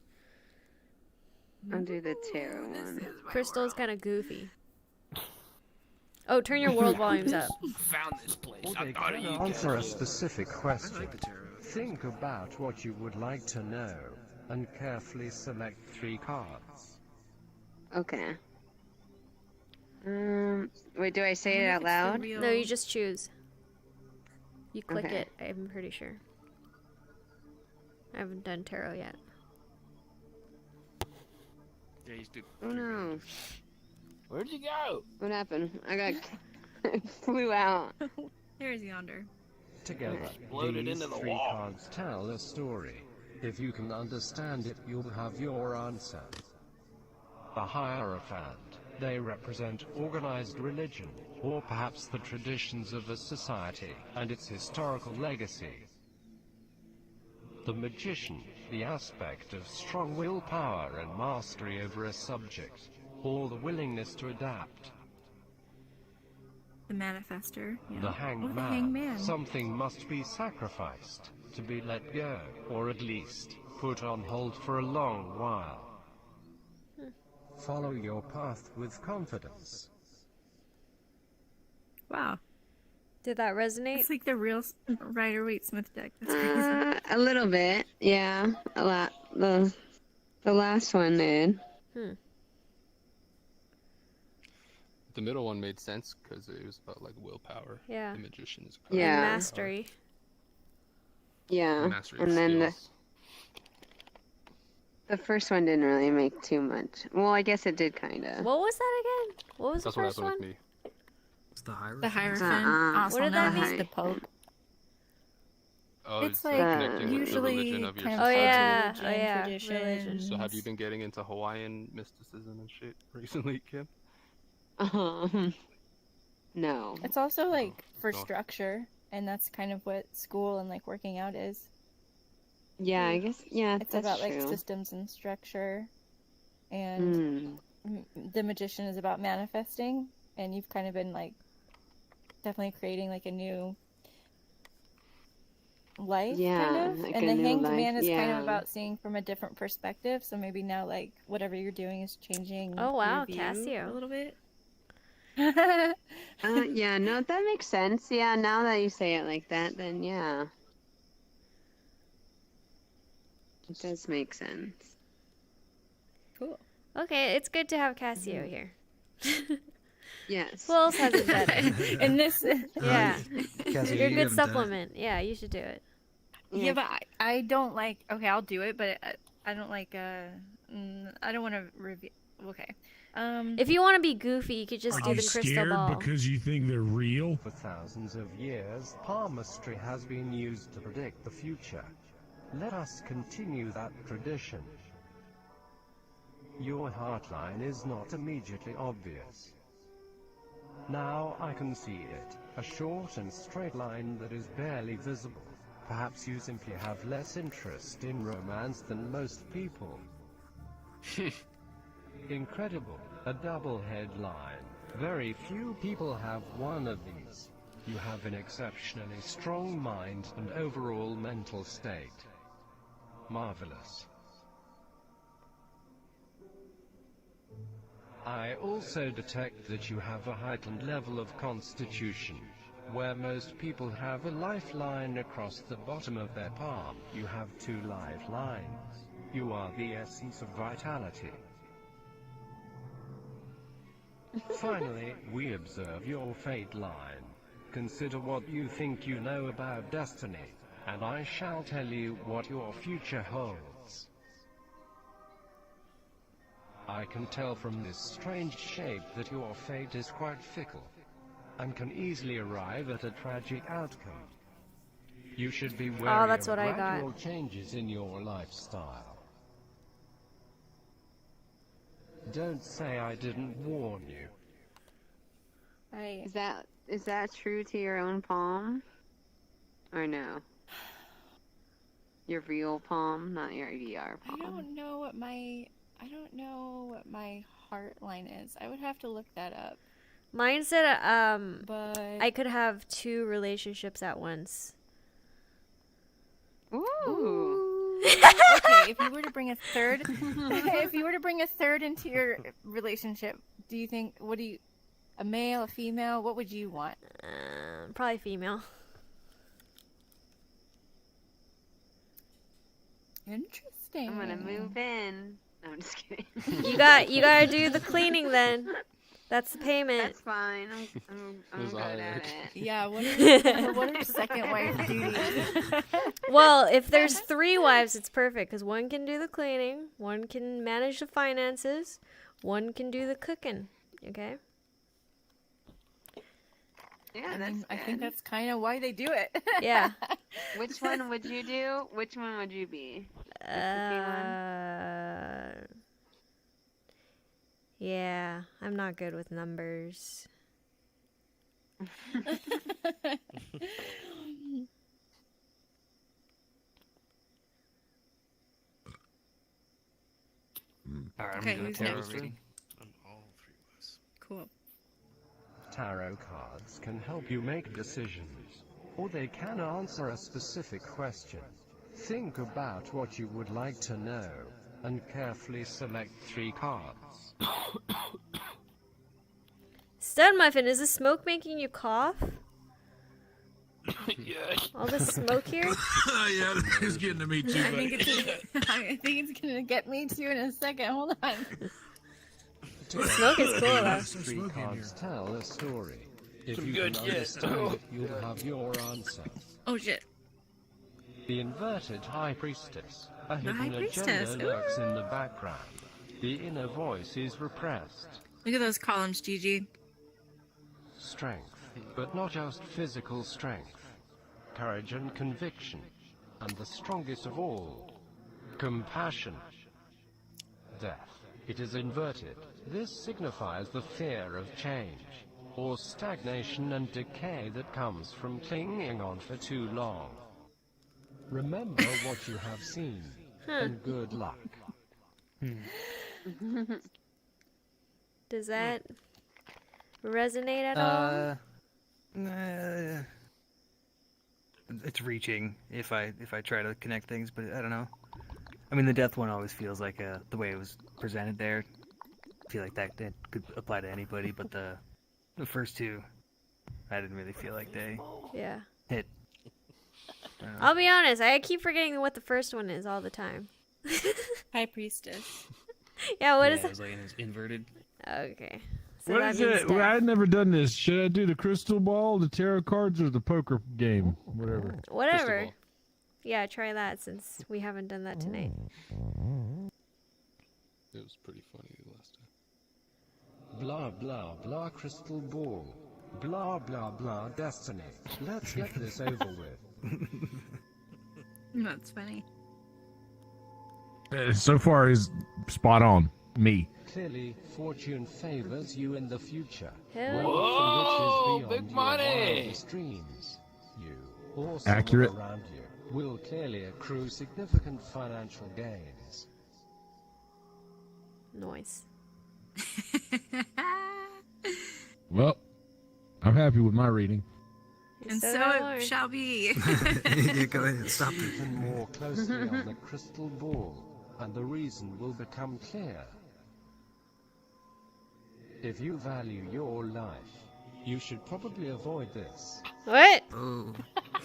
Speaker 13: I'll do the tarot one.
Speaker 7: Crystal's kind of goofy. Oh, turn your world volumes up.
Speaker 15: Found this place.
Speaker 9: Well,
Speaker 15: I
Speaker 9: they
Speaker 15: thought
Speaker 9: can
Speaker 15: you
Speaker 9: answer a
Speaker 15: guys.
Speaker 9: specific question. Think about what you would like to know, and carefully select 3 cards.
Speaker 13: Okay. Wait, do I say it out loud?
Speaker 7: No, you just choose. You click
Speaker 13: Okay.
Speaker 7: it, I'm pretty sure. I haven't done tarot yet.
Speaker 16: Yeah, you do.
Speaker 13: Oh no.
Speaker 15: Where'd you go?
Speaker 13: What happened? I got flew out.
Speaker 22: There's yonder.
Speaker 9: Together,
Speaker 15: Exploded
Speaker 9: these
Speaker 15: into the
Speaker 9: 3
Speaker 15: wall.
Speaker 9: cards tell a story. If you can understand it, you'll have your answer. The Hierophant. They represent organized religion, or perhaps the traditions of a society, and its historical legacy. The Magician. The aspect of strong willpower and mastery over a subject, or the willingness to adapt.
Speaker 22: The manifester. Yeah.
Speaker 9: The
Speaker 22: Oh,
Speaker 9: Hanged
Speaker 22: the
Speaker 9: Man.
Speaker 22: hanged man.
Speaker 9: Something must be sacrificed, to be let go, or at least put on hold for a long while. Follow your path with confidence.
Speaker 22: Wow.
Speaker 7: Did that resonate?
Speaker 22: It's like the real Rider-Waite-Smith deck. That's crazy.
Speaker 13: A little bit, yeah. A lot. The last one did.
Speaker 2: The middle one made sense because it was about like willpower.
Speaker 7: Yeah.
Speaker 2: The magician is
Speaker 13: Yeah.
Speaker 7: And
Speaker 2: willpower.
Speaker 7: mastery.
Speaker 13: Yeah.
Speaker 2: Mastery
Speaker 13: And
Speaker 2: of
Speaker 13: then
Speaker 2: skills.
Speaker 13: the first one didn't really make too much. Well, I guess it did kind of.
Speaker 7: What was that again? What was
Speaker 2: That's
Speaker 7: the
Speaker 2: what
Speaker 7: first
Speaker 2: happened
Speaker 7: one?
Speaker 2: with me.
Speaker 8: It's the Hierophant.
Speaker 22: The Hierophant, also
Speaker 7: What did that
Speaker 22: known as
Speaker 7: mean?
Speaker 22: the Pope.
Speaker 2: Oh,
Speaker 22: It's
Speaker 2: like
Speaker 22: like
Speaker 2: connecting with the
Speaker 22: usually
Speaker 2: religion of your
Speaker 22: kind
Speaker 7: Oh
Speaker 22: of
Speaker 2: society.
Speaker 7: yeah, oh
Speaker 22: religion,
Speaker 7: yeah,
Speaker 22: traditions.
Speaker 7: religion.
Speaker 2: So have you been getting into Hawaiian mysticism and shit recently, Kim?
Speaker 13: No.
Speaker 22: It's also like for
Speaker 2: no.
Speaker 22: structure, and that's kind of what school and like working out is.
Speaker 13: Yeah, I guess. Yeah,
Speaker 22: It's
Speaker 13: that's
Speaker 22: about
Speaker 13: true.
Speaker 22: like systems and structure, and the magician is about manifesting, and you've kind of been like definitely creating like a new life,
Speaker 13: Yeah,
Speaker 22: kind of.
Speaker 13: like
Speaker 22: And
Speaker 13: a
Speaker 22: the
Speaker 13: new
Speaker 22: hanged
Speaker 13: life,
Speaker 22: man is kind
Speaker 13: yeah.
Speaker 22: of about seeing from a different perspective. So maybe now like whatever you're doing is changing.
Speaker 7: Oh wow,
Speaker 22: your view
Speaker 7: Cassio.
Speaker 22: a little bit.
Speaker 13: Yeah, no, that makes sense. Yeah, now that you say it like that, then yeah. It does make sense.
Speaker 22: Cool.
Speaker 7: Okay, it's good to have Cassio here.
Speaker 13: Yes.
Speaker 7: Who else hasn't done it?
Speaker 22: And this,
Speaker 7: Yeah.
Speaker 8: Cassio,
Speaker 7: You're a
Speaker 8: you
Speaker 7: good
Speaker 8: haven't done it.
Speaker 7: supplement. Yeah, you should do it.
Speaker 22: yeah, but I don't like. Okay, I'll do it, but I don't like. I don't want to review. Okay.
Speaker 7: If you want to be goofy, you could just
Speaker 21: Are
Speaker 7: do
Speaker 21: you
Speaker 7: the crystal
Speaker 21: scared
Speaker 7: ball.
Speaker 21: because you think they're real?
Speaker 9: For thousands of years, palmistry has been used to predict the future. Let us continue that tradition. Your heartline is not immediately obvious. Now I can see it, a short and straight line that is barely visible. Perhaps you simply have less interest in romance than most people. Incredible, a double headline. Very few people have one of these. You have an exceptionally strong mind and overall mental state. Marvelous. I also detect that you have a heightened level of constitution. Where most people have a lifeline across the bottom of their palm, you have 2 lifelines. You are the essence of vitality. Finally, we observe your fate line. Consider what you think you know about destiny, and I shall tell you what your future holds. I can tell from this strange shape that your fate is quite fickle, and can easily arrive at a tragic outcome. You should be wary
Speaker 7: that's
Speaker 9: of
Speaker 7: what I got.
Speaker 9: gradual changes in your lifestyle. Don't say I didn't warn you.
Speaker 13: Is that true to your own palm? Or no? Your real palm, not your VR
Speaker 22: I
Speaker 13: palm.
Speaker 22: don't know what my heart line is. I would have to look that up.
Speaker 7: Mine said
Speaker 22: But
Speaker 7: I could have 2 relationships at once.
Speaker 13: Ooh.
Speaker 22: Okay, if you were to bring a third, into your relationship, do you think? A male, a female? What would you want?
Speaker 7: Probably female.
Speaker 22: Interesting.
Speaker 13: I'm gonna move in. No, I'm just kidding.
Speaker 7: You gotta do the cleaning then. That's the payment.
Speaker 13: That's fine. I'm good at it.
Speaker 22: Yeah, what are second wife duties?
Speaker 7: Well, if there's 3 wives, it's perfect because one can do the cleaning, one can manage the finances, one can do the cooking. Okay.
Speaker 13: Yeah,
Speaker 22: I think that's kind of why they do it.
Speaker 7: Yeah.
Speaker 13: Which one would you do? Which one would you be? The cookie one?
Speaker 7: Yeah, I'm not good with numbers.
Speaker 16: Alright,
Speaker 22: Okay,
Speaker 16: I'm doing
Speaker 22: who's
Speaker 16: tarot
Speaker 22: next?
Speaker 16: reading.
Speaker 22: Cool.
Speaker 9: Tarot cards can help you make decisions, or they can answer a specific question. Think about what you would like to know, and carefully select 3 cards.
Speaker 7: Stud Muffin, is the smoke making you cough?
Speaker 15: Yes.
Speaker 7: All this smoke here?
Speaker 21: Yeah, it's getting to me too.
Speaker 22: I think it's gonna get me too in a second. Hold on.
Speaker 7: The smoke is cool though.
Speaker 9: 3 cards tell a story. If
Speaker 15: Some
Speaker 9: you
Speaker 15: good
Speaker 9: can
Speaker 15: shit.
Speaker 9: understand it, you'll have your answer.
Speaker 22: Oh shit.
Speaker 9: The inverted High Priestess. A
Speaker 22: The High
Speaker 9: hidden
Speaker 22: Priestess,
Speaker 9: agenda lurks in the background. The inner voice is repressed.
Speaker 22: Look at those columns, Gigi.
Speaker 9: Strength, but not just physical strength. Courage and conviction. And the strongest of all, compassion. Death. It is inverted. This signifies the fear of change, or stagnation and decay that comes from clinging on for too long. Remember what you have seen, and good luck.
Speaker 7: Does that resonate at all?
Speaker 16: It's reaching if I try to connect things, but I don't know. I mean, the death one always feels like the way it was presented there. I feel like that could apply to anybody, but the first 2, I didn't really feel like they
Speaker 7: Yeah.
Speaker 16: hit.
Speaker 7: I'll be honest, I keep forgetting what the first one is all the time.
Speaker 22: High Priestess.
Speaker 7: Yeah, what is
Speaker 16: It
Speaker 7: it?
Speaker 16: was like inverted.
Speaker 7: Okay. So
Speaker 21: What
Speaker 7: that
Speaker 21: is
Speaker 7: means
Speaker 21: it?
Speaker 7: death.
Speaker 21: Well, I've never done this. Should I do the crystal ball, the tarot cards, or the poker game? Whatever.
Speaker 7: Whatever. Yeah, try that since we haven't done that tonight.
Speaker 2: It was pretty funny last time.
Speaker 9: Blah blah blah crystal ball. Blah blah blah destiny. Let's get this over with.
Speaker 22: That's funny.
Speaker 21: So far, is spot on. Me.
Speaker 9: Clearly, fortune favors you in the future.
Speaker 7: Hell.
Speaker 15: Whoa,
Speaker 9: Wealth and riches
Speaker 15: big
Speaker 9: beyond
Speaker 15: money.
Speaker 9: your wildest dreams. You, or someone
Speaker 21: Accurate.
Speaker 9: around you, will clearly accrue significant financial gains.
Speaker 7: Noise.
Speaker 21: Well, I'm happy with my reading.
Speaker 22: And
Speaker 7: So
Speaker 22: so
Speaker 7: I
Speaker 22: it
Speaker 7: learned.
Speaker 22: shall be.
Speaker 8: Yeah, go ahead. Stop it.
Speaker 9: Even more closely on the crystal ball, and the reason will become clear. If you value your life, you should probably avoid this.
Speaker 7: What?
Speaker 8: Oh.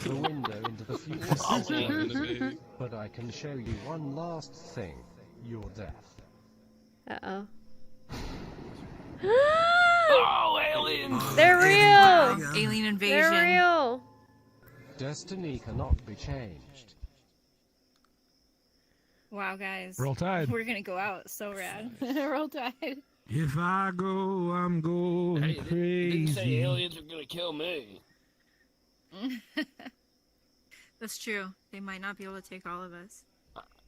Speaker 9: The window into the future is closed, but I can show you one last thing, your death.
Speaker 7: Uh-oh.
Speaker 15: Oh, aliens!
Speaker 7: They're real!
Speaker 22: Alien invasion.
Speaker 7: They're real!
Speaker 9: Destiny cannot be changed.
Speaker 22: Wow, guys.
Speaker 21: Roll Tide.
Speaker 22: We're gonna go out so rad. Roll Tide.
Speaker 21: If I go, I'm going
Speaker 15: Hey, it
Speaker 21: crazy.
Speaker 15: didn't say aliens are gonna kill me.
Speaker 22: That's true. They might not be able to take all of us.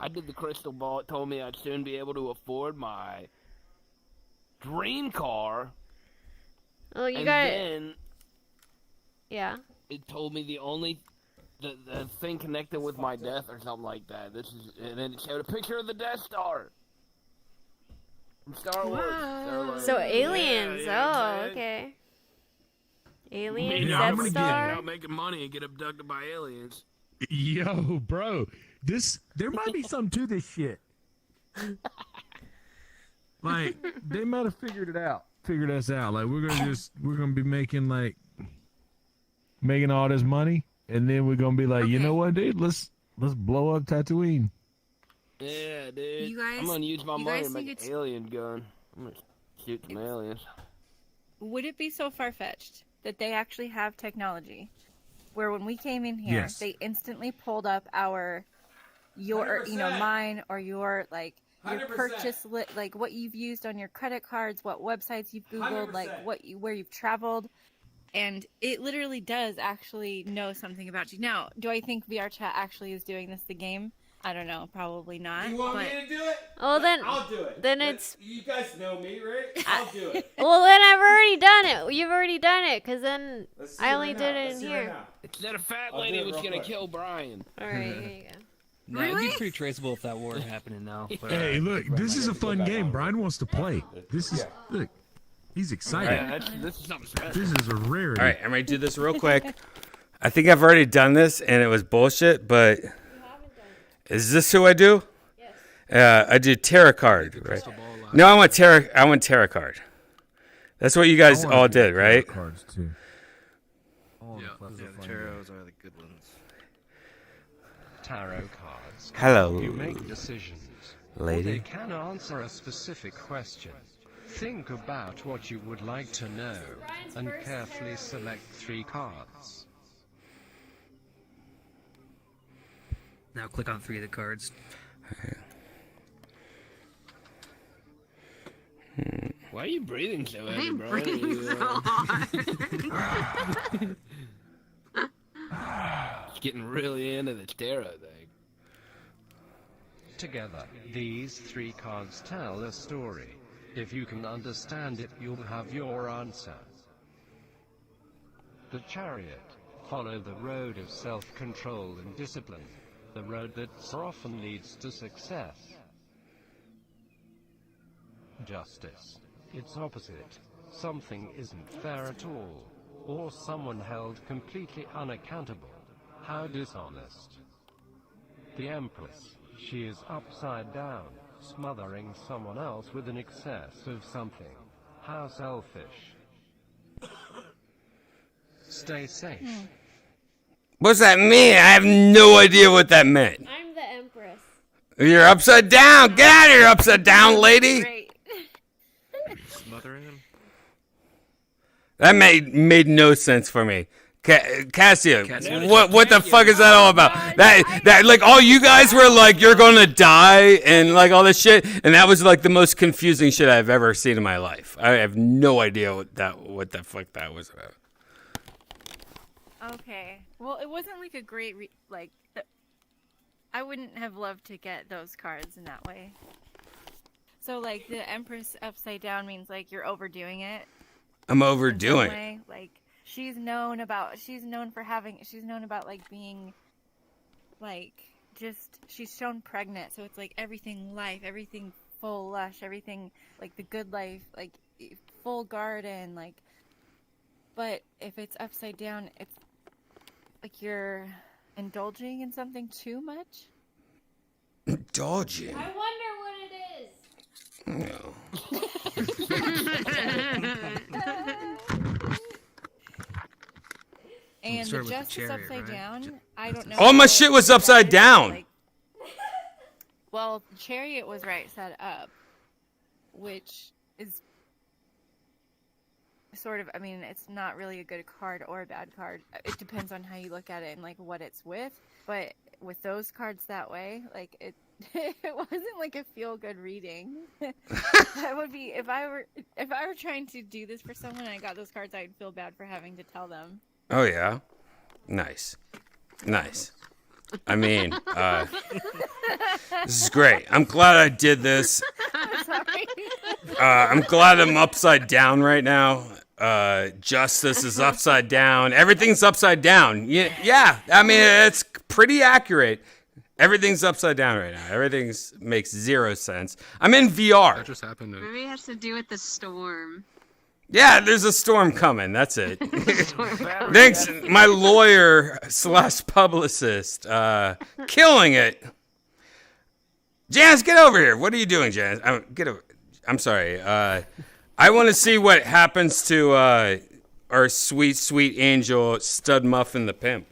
Speaker 15: I did the crystal ball. It told me I'd soon be able to afford my dream car.
Speaker 7: Oh, you
Speaker 15: and
Speaker 7: got it.
Speaker 15: then
Speaker 7: Yeah.
Speaker 15: it told me the thing connected with my death or something like that. And then it showed a picture of the Death Star from Star Wars. They're like,
Speaker 7: So aliens.
Speaker 15: yeah,
Speaker 7: Oh, okay. Aliens,
Speaker 21: I'm
Speaker 7: Death
Speaker 21: gonna
Speaker 7: Star.
Speaker 15: out making money and get abducted by aliens.
Speaker 21: Yo, bro, there might be something to this shit. Like, they might have figured it out. figured us out. Like we're gonna be making all this money, and then we're gonna be like, you know what, dude? Let's blow up Tatooine.
Speaker 15: Yeah, dude.
Speaker 22: You guys-
Speaker 15: I'm gonna use my
Speaker 22: you
Speaker 15: money
Speaker 22: guys
Speaker 15: to
Speaker 22: think
Speaker 15: make an
Speaker 22: it's-
Speaker 15: alien gun. I'm gonna shoot some aliens.
Speaker 22: Would it be so far-fetched that they actually have technology where when we came in here,
Speaker 21: Yes.
Speaker 22: they instantly pulled up mine or your
Speaker 1: 100%.
Speaker 22: purchase like what you've used on your credit cards, what websites you've Googled,
Speaker 1: 100%.
Speaker 22: where you've traveled, and it literally does actually know something about you. Now, do I think VR chat actually is doing this the game? I don't know, probably not.
Speaker 1: You want
Speaker 22: but...
Speaker 1: me to do it?
Speaker 7: Oh, then
Speaker 1: I'll do it.
Speaker 7: Then it's.
Speaker 1: You guys know me, right? I'll do it.
Speaker 7: Well, then I've already done it. You've already done it, because then
Speaker 1: Let's see
Speaker 7: I
Speaker 1: right
Speaker 7: only
Speaker 1: now.
Speaker 7: did it
Speaker 1: Let's
Speaker 7: in
Speaker 1: see
Speaker 7: here.
Speaker 1: right now.
Speaker 15: That a fat
Speaker 1: I'll
Speaker 15: lady
Speaker 1: do it
Speaker 15: was
Speaker 1: real
Speaker 15: gonna
Speaker 1: quick.
Speaker 15: kill Brian.
Speaker 7: All right, here you go.
Speaker 16: No, it'd be pretty traceable if that were happening now. But,
Speaker 21: Hey, look, this is a fun game. Brian wants to play. This is look, he's excited.
Speaker 15: Yeah, this is something special.
Speaker 21: This is a rarity.
Speaker 1: All right, I'm going to do this real quick. I think I've already done this, and it was bullshit, but is this who I do? Yes. I do tarot card, right? No, I want tarot card. That's what you guys all did, right?
Speaker 21: Cards too.
Speaker 9: The tarots are the good ones. Tarot cards.
Speaker 1: Hello,
Speaker 9: You make decisions.
Speaker 1: lady.
Speaker 9: They can answer a specific question. Think about what you would like to know and carefully select 3 cards.
Speaker 16: now click on 3 of the cards.
Speaker 15: Why are you breathing so heavy,
Speaker 13: I'm
Speaker 15: bro?
Speaker 13: breathing so hard.
Speaker 15: Getting really into the tarot thing.
Speaker 9: Together, these 3 cards tell a story. If you can understand it, you'll have your answer. The Chariot. Follow the road of self-control and discipline. The road that so often leads to success. Justice. Its opposite. Something isn't fair at all. Or someone held completely unaccountable. How dishonest. The Empress. She is upside down, smothering someone else with an excess of something. How selfish. Stay safe.
Speaker 1: What's that mean? I have no idea what that meant.
Speaker 7: I'm the Empress.
Speaker 1: You're upside down. Get out of here, upside down, lady.
Speaker 2: Smothering him?
Speaker 1: That made no sense for me. Cassia, what the fuck is that all about? That like all you guys were like, you're gonna die and like all this shit, and that was like the most confusing shit I've ever seen in my life. I have no idea what the fuck that was about.
Speaker 22: Okay. Well, it wasn't like a great I wouldn't have loved to get those cards in that way. So like the Empress upside down means like you're overdoing it.
Speaker 1: I'm overdoing it.
Speaker 22: Like she's known about like being like just she's shown pregnant, so it's like everything life, everything full lush, everything like the good life, like full garden, like but if it's upside down, it's like you're indulging in something too much.
Speaker 1: Indulging.
Speaker 7: I wonder what it is.
Speaker 1: No.
Speaker 22: And
Speaker 16: Start
Speaker 22: the
Speaker 16: with the
Speaker 22: justice
Speaker 16: chariot,
Speaker 22: upside
Speaker 16: right?
Speaker 22: down, I don't know.
Speaker 1: All my shit was upside down.
Speaker 22: Well, the chariot was right side up, which is sort of, I mean, it's not really a good card or a bad card. It depends on how you look at it and like what it's with. But with those cards that way, like it wasn't like a feel good reading. That would be if I were trying to do this for someone and I got those cards, I'd feel bad for having to tell them.
Speaker 1: Oh yeah, nice. I mean, this is great. I'm glad I did this.
Speaker 22: I'm sorry.
Speaker 1: I'm glad I'm upside down right now. Justice is upside down. Everything's upside down. Yeah. I mean, it's pretty accurate. Everything's upside down right now. Everything makes zero sense. I'm in VR.
Speaker 2: That just happened.
Speaker 13: Maybe it has to do with the storm.
Speaker 1: Yeah, there's a storm coming. That's it. Thanks, my lawyer / publicist. Killing it. Janice, get over here. What are you doing, Janice? Get over. I'm sorry. I want to see what happens to our sweet, sweet angel, Stud Muffin the Pimp.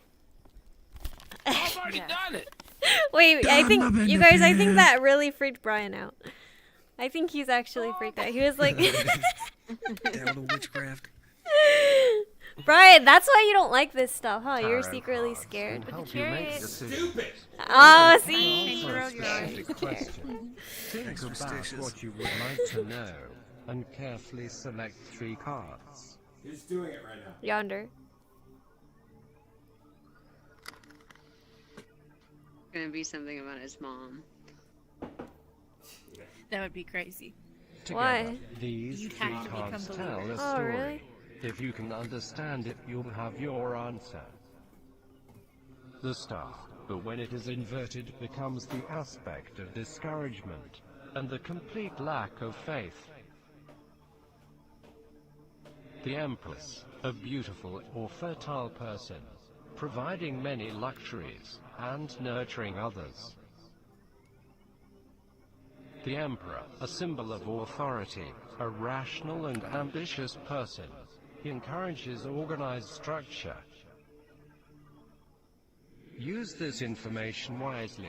Speaker 15: I've already done it.
Speaker 7: Wait, I think
Speaker 21: Muffin
Speaker 7: you
Speaker 21: the
Speaker 7: guys. I think
Speaker 21: Pimp.
Speaker 7: that really freaked Brian out. I think he's actually freaked out. He was like,
Speaker 8: Down to witchcraft.
Speaker 7: Brian, that's why you don't like this stuff, huh? You're
Speaker 9: Tarot
Speaker 7: secretly
Speaker 9: cards
Speaker 7: scared.
Speaker 9: can help you make decisions.
Speaker 1: Stupid.
Speaker 7: Oh, see?
Speaker 9: For a specific question, think about what you would like to know and carefully select 3 cards.
Speaker 1: He's doing it right now.
Speaker 7: Yonder.
Speaker 13: Gonna be something about his mom.
Speaker 22: That would be crazy.
Speaker 7: Why?
Speaker 9: These
Speaker 22: You'd
Speaker 9: 3
Speaker 22: have to become
Speaker 9: cards
Speaker 22: the
Speaker 9: tell
Speaker 22: leader.
Speaker 9: a
Speaker 7: Oh,
Speaker 9: story.
Speaker 7: really?
Speaker 9: If you can understand it, you'll have your answer. The star, but when it is inverted, becomes the aspect of discouragement and the complete lack of faith. The Empress, a beautiful or fertile person, providing many luxuries and nurturing others. The Emperor, a symbol of authority, a rational and ambitious person. He encourages organized structure. Use this information wisely.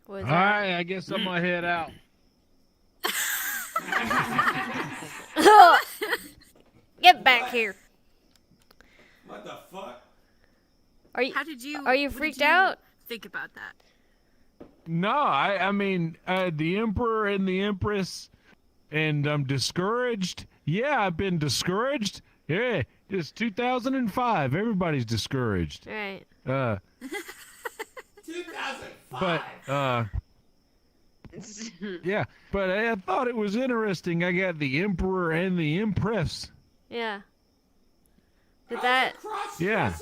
Speaker 7: What was
Speaker 21: All
Speaker 7: that?
Speaker 21: right, I guess I'm gonna head out.
Speaker 7: Get back here.
Speaker 1: What the fuck?
Speaker 7: Are you?
Speaker 22: How did you?
Speaker 7: Are you
Speaker 22: what did
Speaker 7: freaked
Speaker 22: you
Speaker 7: out?
Speaker 22: Think about that.
Speaker 21: No, I mean, the Emperor and the Empress, and I'm discouraged. Yeah, I've been discouraged. Yeah, it's 2005. Everybody's discouraged.
Speaker 7: Right.
Speaker 1: 2005.
Speaker 21: But, yeah, but I thought it was interesting. I got the Emperor and the Empress.
Speaker 7: Yeah. Did that?
Speaker 21: Yeah.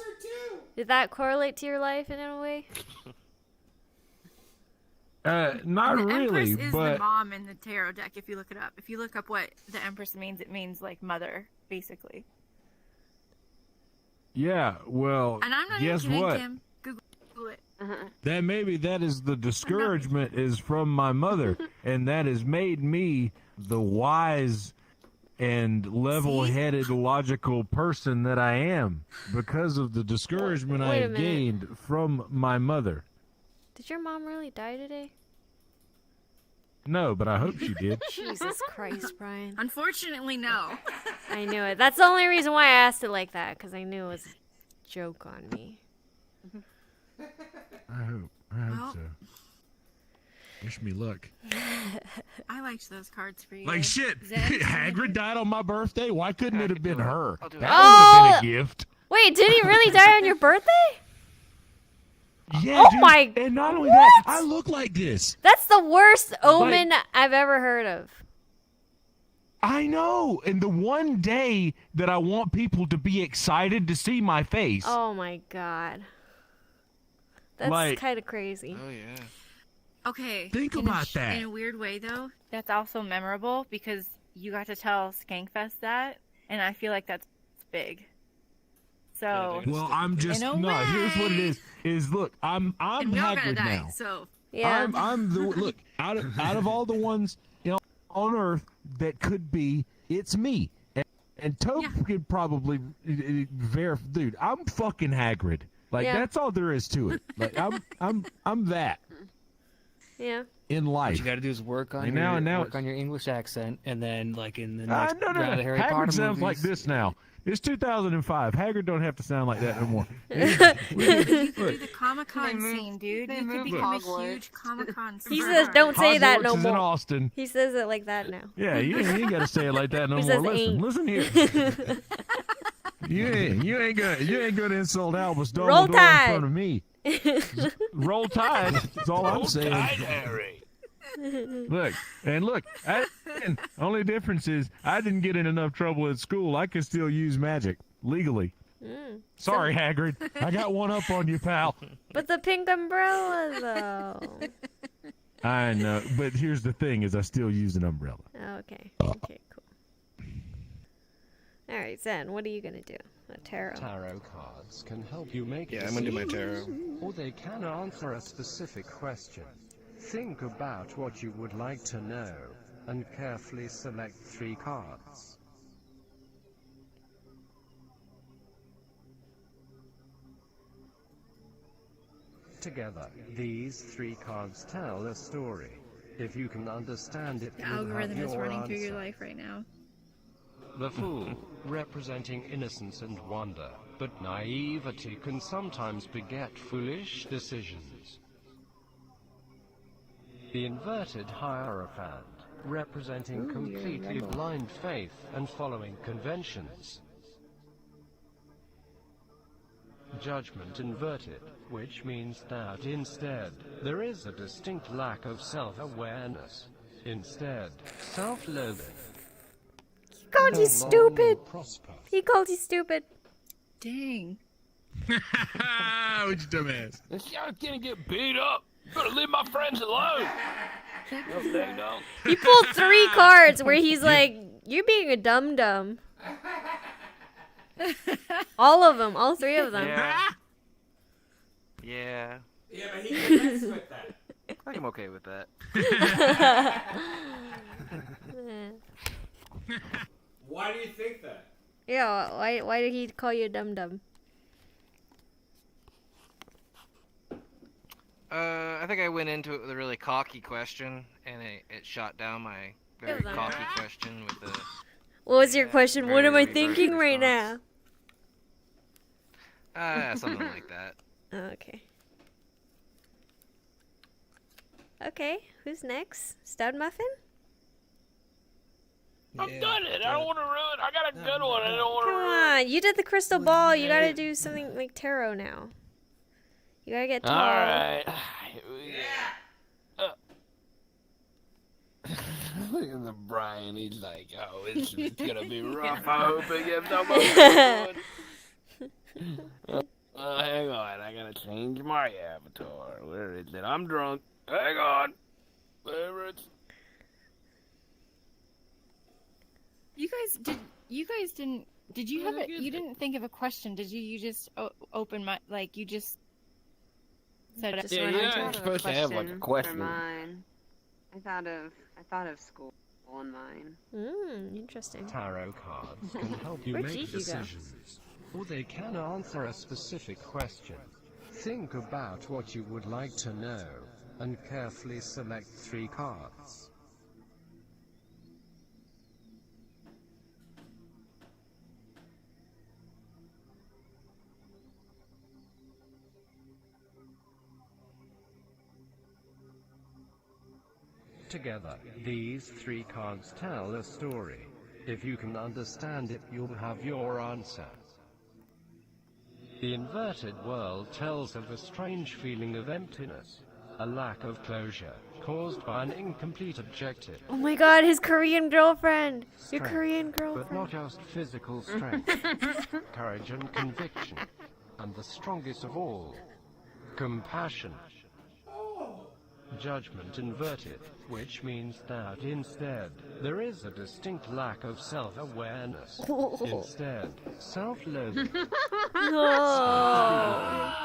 Speaker 7: Did that correlate to your life in a way?
Speaker 21: Not
Speaker 22: And the
Speaker 21: really,
Speaker 22: Empress is
Speaker 21: but
Speaker 22: the mom in the tarot deck. If you look it up, if you look up what the Empress means, it means like mother, basically.
Speaker 21: yeah, well,
Speaker 22: And I'm not
Speaker 21: guess
Speaker 22: even kidding,
Speaker 21: what?
Speaker 22: Kim. Google it.
Speaker 21: That is the discouragement is from my mother, and that has made me the wise and level-headed, logical person that I am because of the discouragement I
Speaker 7: Wait a
Speaker 21: have
Speaker 7: minute.
Speaker 21: gained from my mother.
Speaker 7: Did your mom really die today?
Speaker 21: No, but I hope she did.
Speaker 7: Jesus Christ, Brian.
Speaker 22: Unfortunately, no.
Speaker 7: I knew it. That's the only reason why I asked it like that, because I knew it was a joke on me.
Speaker 21: I hope
Speaker 22: Well.
Speaker 21: so. Wish me luck.
Speaker 22: I liked those cards for you.
Speaker 21: Like shit,
Speaker 22: Zen?
Speaker 21: Hagrid died on my birthday. Why couldn't it have been her? That would
Speaker 7: Oh!
Speaker 21: have been a gift.
Speaker 7: Wait, did he really die on your birthday?
Speaker 21: Yeah,
Speaker 7: Oh
Speaker 21: dude,
Speaker 7: my-
Speaker 21: And not only
Speaker 7: what?
Speaker 21: that, I look like this.
Speaker 7: That's the worst omen I've ever heard of.
Speaker 21: I know. And the one day that I want people to be excited to see my face.
Speaker 7: Oh my god. That's
Speaker 21: Like-
Speaker 7: kind of crazy.
Speaker 17: Oh yeah.
Speaker 22: Okay.
Speaker 21: Think
Speaker 22: in a
Speaker 21: about that.
Speaker 22: In a weird way, though, that's also memorable because you got to tell Skankfest that, and I feel like that's big. So.
Speaker 21: Well, I'm just
Speaker 22: In a
Speaker 21: no. Here's what it
Speaker 22: way.
Speaker 21: is look, I'm
Speaker 22: And we all gonna
Speaker 21: Hagrid
Speaker 22: die,
Speaker 21: now.
Speaker 22: so.
Speaker 7: Yeah.
Speaker 21: I'm the look out of all the ones on Earth that could be, it's me. And Tope could probably verify. Dude, I'm fucking Hagrid. Like
Speaker 7: Yeah.
Speaker 21: that's all there is to it. Like I'm that
Speaker 7: Yeah.
Speaker 21: in life.
Speaker 16: What you got to do is work on
Speaker 21: And
Speaker 16: your
Speaker 21: now
Speaker 16: work on your English accent, and then like in the
Speaker 21: No,
Speaker 16: next
Speaker 21: no,
Speaker 16: round of Harry
Speaker 21: Hagrid
Speaker 16: Potter
Speaker 21: sounds
Speaker 16: movies,
Speaker 21: like this now. It's 2005. Hagrid don't have to sound like that no more.
Speaker 22: You could do the Comic-Con scene, dude. You could become a huge Comic-Con
Speaker 7: He
Speaker 22: star.
Speaker 7: says, "Don't say that no
Speaker 21: Hogwarts is in
Speaker 7: more."
Speaker 21: Austin.
Speaker 7: He says it like that now.
Speaker 21: Yeah, you ain't got to say it like that no
Speaker 7: He
Speaker 21: more.
Speaker 7: says
Speaker 21: Listen,
Speaker 7: ain't.
Speaker 21: listen here. you ain't gonna insult Albus Dumbledore
Speaker 7: Roll
Speaker 21: in
Speaker 7: Tide.
Speaker 21: front of me. Roll Tide. That's all I'm saying.
Speaker 15: Harry.
Speaker 21: Look, only difference is I didn't get in enough trouble at school. I could still use magic legally. Sorry, Hagrid. I got one up on you, pal.
Speaker 7: But the pink umbrella, though.
Speaker 21: I know, but here's the thing: is I still use an umbrella.
Speaker 7: Okay. Okay. Cool. All right, Zen. What are you gonna do? A tarot.
Speaker 9: Tarot cards can help you make
Speaker 17: Yeah, I'm gonna do my
Speaker 9: decisions,
Speaker 17: tarot.
Speaker 9: or they can answer a specific question. Think about what you would like to know, and carefully select 3 cards. Together, these 3 cards tell a story. If you can understand it,
Speaker 22: The
Speaker 9: you'll have
Speaker 22: algorithm is
Speaker 9: your
Speaker 22: running through your
Speaker 9: answer.
Speaker 22: life right now.
Speaker 9: The fool, representing innocence and wonder, but naivety can sometimes beget foolish decisions. The inverted Hierophant, representing
Speaker 22: Ooh, you're a
Speaker 9: completely
Speaker 22: rebel.
Speaker 9: blind faith and following conventions. Judgment inverted, which means that instead, there is a distinct lack of self-awareness. Instead, self-loathing.
Speaker 7: He called you stupid. He called you stupid.
Speaker 22: Dang.
Speaker 21: What you dumbass?
Speaker 15: This guy's gonna get beat up. Better leave my friends alone. No, they don't.
Speaker 7: He pulled 3 cards where he's like, "You're being a dum dum." All of them, all 3 of them.
Speaker 17: Yeah. Yeah.
Speaker 1: Yeah, but he can mess with that.
Speaker 17: I'm okay with that.
Speaker 1: Why do you think that?
Speaker 7: Yeah, why did he call you a dum dum?
Speaker 17: I think I went into it with a really cocky question, and it shot down my very
Speaker 7: Yeah.
Speaker 17: cocky question with the.
Speaker 7: What was your question? What
Speaker 17: very
Speaker 7: am I
Speaker 17: reverse
Speaker 7: thinking right now?
Speaker 17: Something like that.
Speaker 7: Oh, okay. Okay, who's next? Stud Muffin?
Speaker 15: I'm done it. I don't want to ruin. I got a good one. I don't want to
Speaker 7: Come
Speaker 15: ruin.
Speaker 7: on, you did the crystal ball. You gotta do something like tarot now. You gotta get tall.
Speaker 15: All right. Look at the Brian. He's like, oh, this is gonna be rough. I hope it gets so much good. Hang on. I gotta change my avatar. Where is it? I'm drunk. Hang on. Favorites.
Speaker 22: You guys didn't. Did you have it? You didn't think of a question, did you? You just open my you just said.
Speaker 13: Just
Speaker 15: Yeah,
Speaker 13: when
Speaker 15: you're
Speaker 13: I thought
Speaker 15: not
Speaker 13: of
Speaker 15: supposed to have like a question.
Speaker 13: For mine. I thought of school on mine.
Speaker 7: Interesting.
Speaker 9: Tarot cards can help you
Speaker 7: Where'd
Speaker 9: make
Speaker 7: Gigi go?
Speaker 9: decisions, or they can answer a specific question. Think about what you would like to know, and carefully select 3 cards. Together, these 3 cards tell a story. If you can understand it, you'll have your answer. The inverted world tells of a strange feeling of emptiness, a lack of closure, caused by an incomplete objective.
Speaker 7: Oh my god, his Korean girlfriend. Your
Speaker 9: Strength,
Speaker 7: Korean
Speaker 9: but
Speaker 7: girlfriend.
Speaker 9: not just physical strength, courage and conviction, and the strongest of all, compassion. Judgment inverted, which means that instead, there is a distinct lack of self-awareness. Instead, self-loathing.
Speaker 7: No.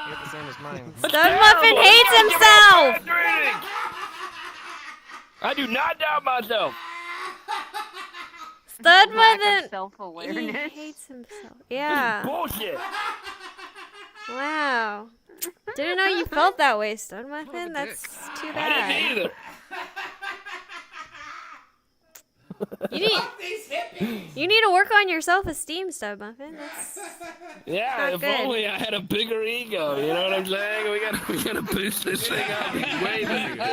Speaker 17: You're the same as mine.
Speaker 7: Stud Muffin hates himself.
Speaker 15: I do not doubt myself.
Speaker 7: Stud
Speaker 13: Lack of
Speaker 7: Muffin. He
Speaker 13: self-awareness.
Speaker 7: hates himself. Yeah.
Speaker 15: Bullshit.
Speaker 7: Wow. Didn't know you felt that way, Stud Muffin. That's too
Speaker 15: I
Speaker 7: bad.
Speaker 15: didn't either.
Speaker 7: You need to work on your self-esteem, Stud Muffin. That's
Speaker 15: Yeah,
Speaker 7: not
Speaker 15: if
Speaker 7: good.
Speaker 15: only I had a bigger ego. You know what I'm saying? We gotta boost this thing up way bigger.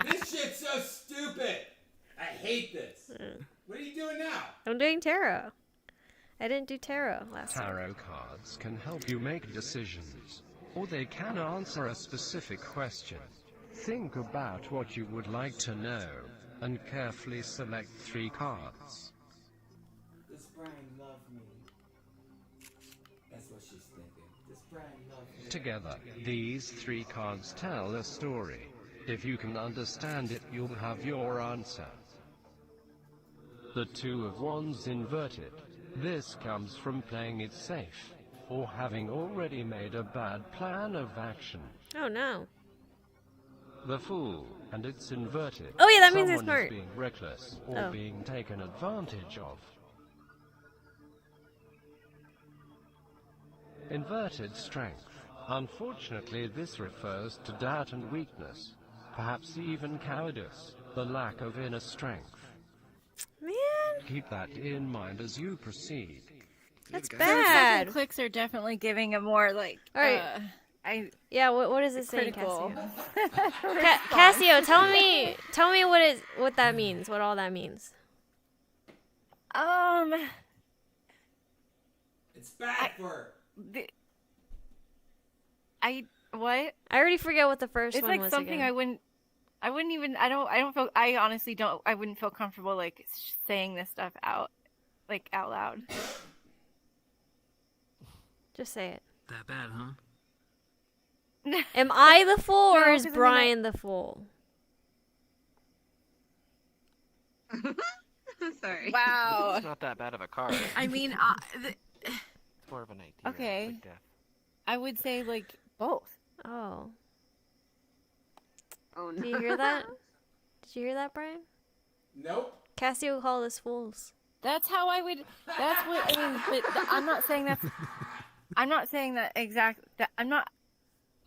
Speaker 1: This shit's so stupid. I hate this. What are you doing now?
Speaker 7: I'm doing tarot. I didn't do tarot last time.
Speaker 9: Tarot cards can help you make decisions, or they can answer a specific question. Think about what you would like to know, and carefully select 3 cards.
Speaker 1: Does Brian love me? That's what she's thinking. Does Brian love me?
Speaker 9: Together, these 3 cards tell a story. If you can understand it, you'll have your answer. The 2 of Wands inverted. This comes from playing it safe. or having already made a bad plan of action.
Speaker 7: Oh no.
Speaker 9: The fool, and it's inverted.
Speaker 7: Oh, yeah, that means it's
Speaker 9: Someone
Speaker 7: smart.
Speaker 9: is being reckless or
Speaker 7: Oh.
Speaker 9: being taken advantage of. Inverted strength. Unfortunately, this refers to doubt and weakness, perhaps even cowardice, the lack of inner strength.
Speaker 7: Man.
Speaker 9: Keep that in mind as you proceed.
Speaker 7: That's
Speaker 22: So
Speaker 7: bad.
Speaker 22: second clicks are definitely giving a more like.
Speaker 7: All right. Yeah. What is it saying,
Speaker 22: critical
Speaker 7: Cassio? Cassio, tell me what that means. What all that means.
Speaker 1: It's bad for.
Speaker 22: What?
Speaker 7: I already forget what the first
Speaker 22: It's
Speaker 7: one
Speaker 22: like
Speaker 7: was
Speaker 22: something
Speaker 7: again.
Speaker 22: I wouldn't even. I don't feel. I honestly don't. I wouldn't feel comfortable like saying this stuff out loud.
Speaker 7: Just say it.
Speaker 8: That bad, huh?
Speaker 7: Am I the fool or
Speaker 22: No,
Speaker 7: is
Speaker 22: 'cause I mean,
Speaker 7: Brian the fool?
Speaker 13: Sorry.
Speaker 22: Wow.
Speaker 17: It's not that bad of a card.
Speaker 22: I mean,
Speaker 17: It's more of an idea.
Speaker 22: okay.
Speaker 17: Like death.
Speaker 22: I would say like both.
Speaker 7: Oh.
Speaker 13: Oh
Speaker 7: Did
Speaker 13: no.
Speaker 7: you hear that? Did you hear that, Brian?
Speaker 1: Nope.
Speaker 7: Cassio called us fools.
Speaker 22: That's how I would. That's what I mean. But I'm not saying that's. I'm not saying that exact. That I'm not.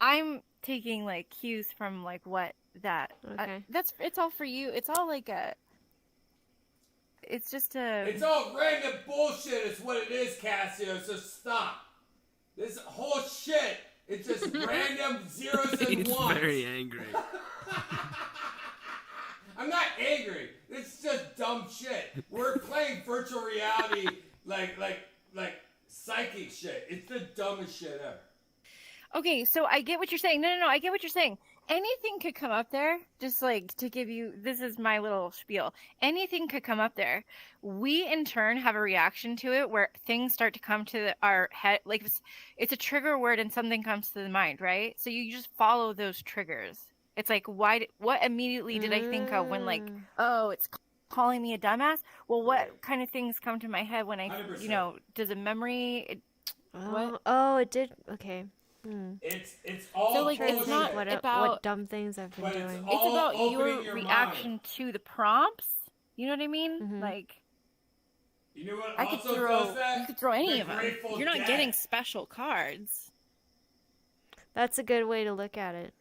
Speaker 22: I'm taking like cues from like what that.
Speaker 7: Okay.
Speaker 22: It's all for you. It's all like a. It's just a.
Speaker 1: It's all random bullshit is what it is, Cassio, so stop. This whole shit, it's just random zeros and
Speaker 8: He's
Speaker 1: ones.
Speaker 8: very angry.
Speaker 1: I'm not angry. It's just dumb shit. We're playing virtual reality like psychic shit. It's the dumbest shit ever.
Speaker 22: Okay, so I get what you're saying. No, I get what you're saying. Anything could come up there, just like to give you, this is my little spiel. Anything could come up there. We in turn have a reaction to it where things start to come to our head. Like it's a trigger word and something comes to the mind, right? So you just follow those triggers. It's like, what immediately did I think of when like, oh, it's calling me a dumbass? Well, what kind of things come to my head when I,
Speaker 1: 100%.
Speaker 22: does a memory, what?
Speaker 7: Oh, it did. Okay.
Speaker 1: It's all
Speaker 22: So, like,
Speaker 1: bullshit.
Speaker 22: it's not
Speaker 7: what
Speaker 22: about
Speaker 7: dumb things I've been
Speaker 1: But it's
Speaker 7: doing.
Speaker 1: all
Speaker 22: It's about
Speaker 1: opening
Speaker 22: your
Speaker 1: your
Speaker 22: reaction
Speaker 1: mind.
Speaker 22: to the prompts. You know what I mean?
Speaker 7: Mhm.
Speaker 22: Like
Speaker 1: You know what
Speaker 22: I could
Speaker 1: also
Speaker 22: throw.
Speaker 1: does that?
Speaker 22: You could throw any
Speaker 1: The
Speaker 22: of them.
Speaker 1: Grateful
Speaker 22: You're not
Speaker 1: Dead.
Speaker 22: getting special cards.
Speaker 7: That's a good way to look at it.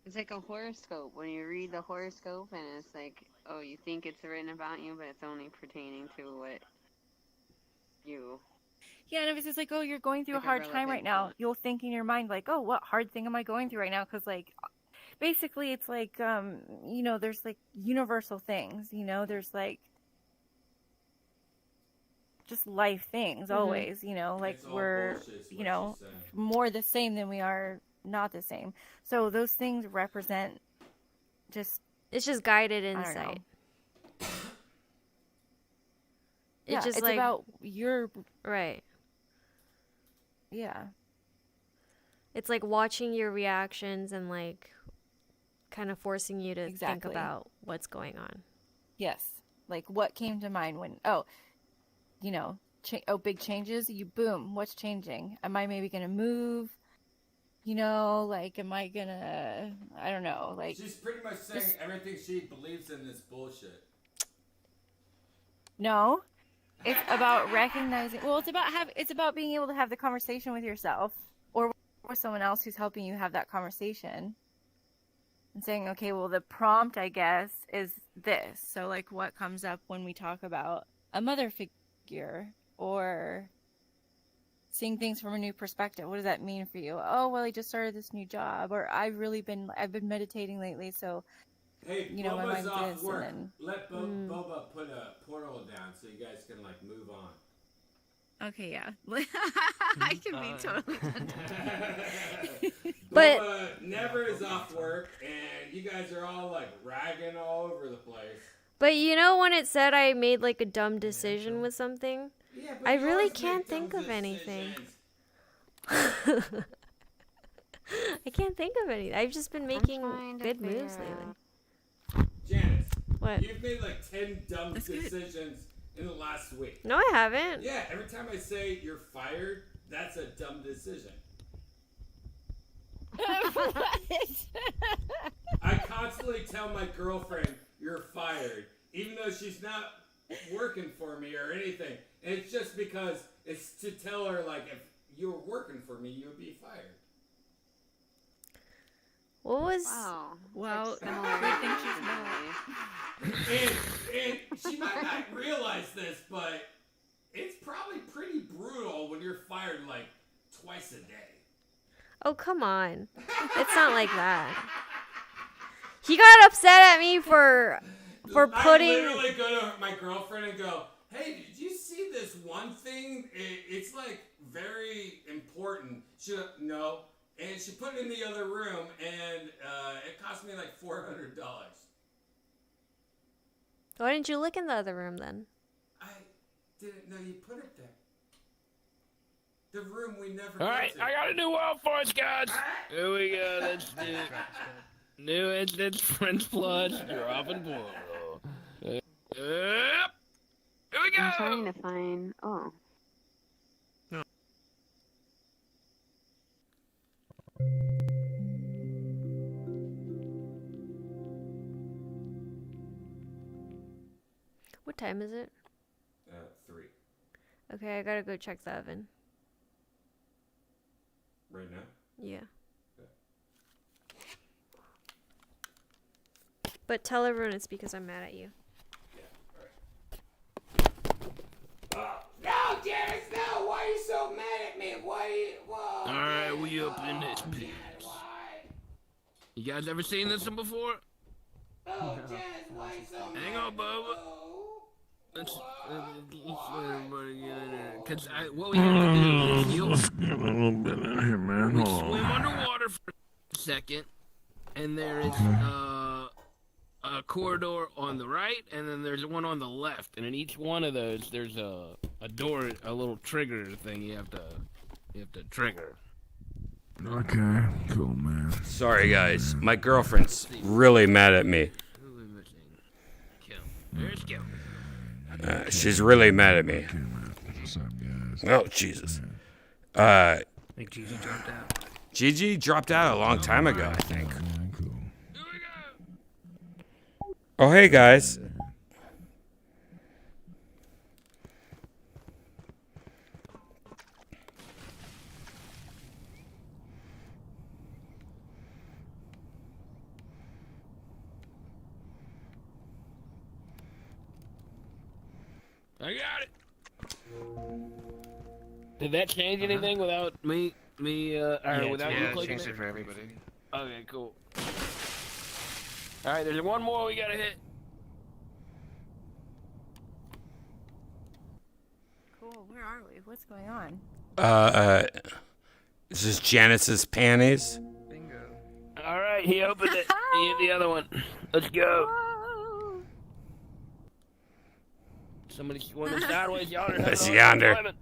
Speaker 13: It's like a horoscope. When you read the horoscope and it's like, oh, you think it's written about you, but it's only pertaining to what you.
Speaker 22: Yeah, and if it's just like, oh, you're going through
Speaker 13: Like
Speaker 22: a
Speaker 13: a
Speaker 22: hard time
Speaker 13: relevant
Speaker 22: right now,
Speaker 13: thought.
Speaker 22: you'll think in your mind like, oh, what hard thing am I going through right now? Because like, basically, it's like, there's like universal things. There's like just life things always. Like
Speaker 1: It's all
Speaker 22: we're
Speaker 1: bullshit is what she's saying.
Speaker 22: more the same than we are not the same. So those things represent just
Speaker 7: It's just guided
Speaker 22: I don't know.
Speaker 7: insight.
Speaker 22: Yeah,
Speaker 7: It's just
Speaker 22: it's
Speaker 7: like
Speaker 22: about your
Speaker 7: right.
Speaker 22: yeah.
Speaker 7: It's like watching your reactions and like kind of forcing you to think
Speaker 22: Exactly.
Speaker 7: about what's going on.
Speaker 22: Yes. Like what came to mind when big changes, boom, what's changing? Am I maybe going to move? Like am I going to I don't know, like
Speaker 1: She's pretty much saying everything she believes in is bullshit.
Speaker 22: no. It's about recognizing. Well, it's about being able to have the conversation with yourself or with someone else who's helping you have that conversation. And saying, okay, well, the prompt, I guess, is this. So, like, what comes up when we talk about a mother figure or seeing things from a new perspective? What does that mean for you? Oh, well, I just started this new job, or I've been meditating lately, so
Speaker 1: Hey,
Speaker 22: my
Speaker 1: Boba's
Speaker 22: mind's
Speaker 1: off
Speaker 22: this,
Speaker 1: work.
Speaker 22: and then
Speaker 1: Let Boba put a portal down so you guys can like move on.
Speaker 22: okay, yeah, I can be totally done.
Speaker 7: But-
Speaker 1: Boba never is off work, and you guys are all like ragging all over the place.
Speaker 7: But when it said I made like a dumb decision with something,
Speaker 1: Yeah, but
Speaker 7: I
Speaker 1: you
Speaker 7: really
Speaker 1: always
Speaker 7: can't
Speaker 1: make
Speaker 7: think
Speaker 1: dumb
Speaker 7: of anything.
Speaker 1: decisions.
Speaker 7: I can't think of anything. I've just been
Speaker 13: trying
Speaker 7: making
Speaker 13: to
Speaker 7: good moves
Speaker 13: figure
Speaker 7: lately.
Speaker 1: Janice,
Speaker 7: What?
Speaker 1: you've made like 10 dumb
Speaker 22: That's good.
Speaker 1: decisions in the last week.
Speaker 7: No, I haven't.
Speaker 1: Yeah, every time I say you're fired, that's a dumb decision. I constantly tell my girlfriend you're fired, even though she's not working for me or anything. And it's just because it's to tell her, like, if you were working for me, you would be fired.
Speaker 7: What was?
Speaker 22: Wow.
Speaker 1: And she might not realize this, but it's probably pretty brutal when you're fired like twice a day.
Speaker 7: Oh, come on. It's not like that. He got upset at me for putting.
Speaker 1: I literally go to my girlfriend and go, "Hey, did you see this one thing? It's like very important." She no, and she put it in the other room, and it cost me like $400.
Speaker 7: Why didn't you look in the other room then?
Speaker 1: I didn't know you put it there. The room we never.
Speaker 15: All right, I got a new well for us, guys. Here we go. Let's do new instance French plus dropping portal. Here we go.
Speaker 13: I'm trying to find. Oh.
Speaker 7: What time is it?
Speaker 1: 3.
Speaker 7: Okay, I gotta go check the oven.
Speaker 1: Right now?
Speaker 7: Yeah. But tell everyone it's because I'm mad at you.
Speaker 1: No, Janice, no! Why are you so mad at me? Whoa.
Speaker 15: Alright, we up in this bitch. You guys ever seen this one before?
Speaker 1: Oh, Janice, why are you so mad?
Speaker 15: Hang on, Bubba. Let's everybody get in there. Because what we have to do is
Speaker 21: Get a little bit in here, man.
Speaker 15: we
Speaker 21: Hold on.
Speaker 15: swim underwater for a second, and there is a corridor on the right, and then there's one on the left. And in each one of those, there's a door, a little trigger thing you have to trigger.
Speaker 21: Okay, cool, man.
Speaker 1: Sorry, guys. My girlfriend's really mad at me.
Speaker 15: Who are we missing? Kim. There's Kim.
Speaker 1: She's really mad at me.
Speaker 21: What's up, guys?
Speaker 1: Oh, Jesus.
Speaker 16: I think Gigi dropped out.
Speaker 1: Gigi dropped out a long time ago, I think. Oh, hey, guys.
Speaker 15: I got it. Did that change anything without me, without you clicking
Speaker 17: changed
Speaker 15: it?
Speaker 17: it for everybody.
Speaker 15: Okay, cool. All right, there's one more we gotta hit.
Speaker 22: Cool. Where are we? What's going on?
Speaker 1: This is Janice's panties.
Speaker 16: Bingo.
Speaker 15: All right, he opened it. He hit the other one. Let's go. Somebody swimming sideways yonder.
Speaker 1: That's yonder.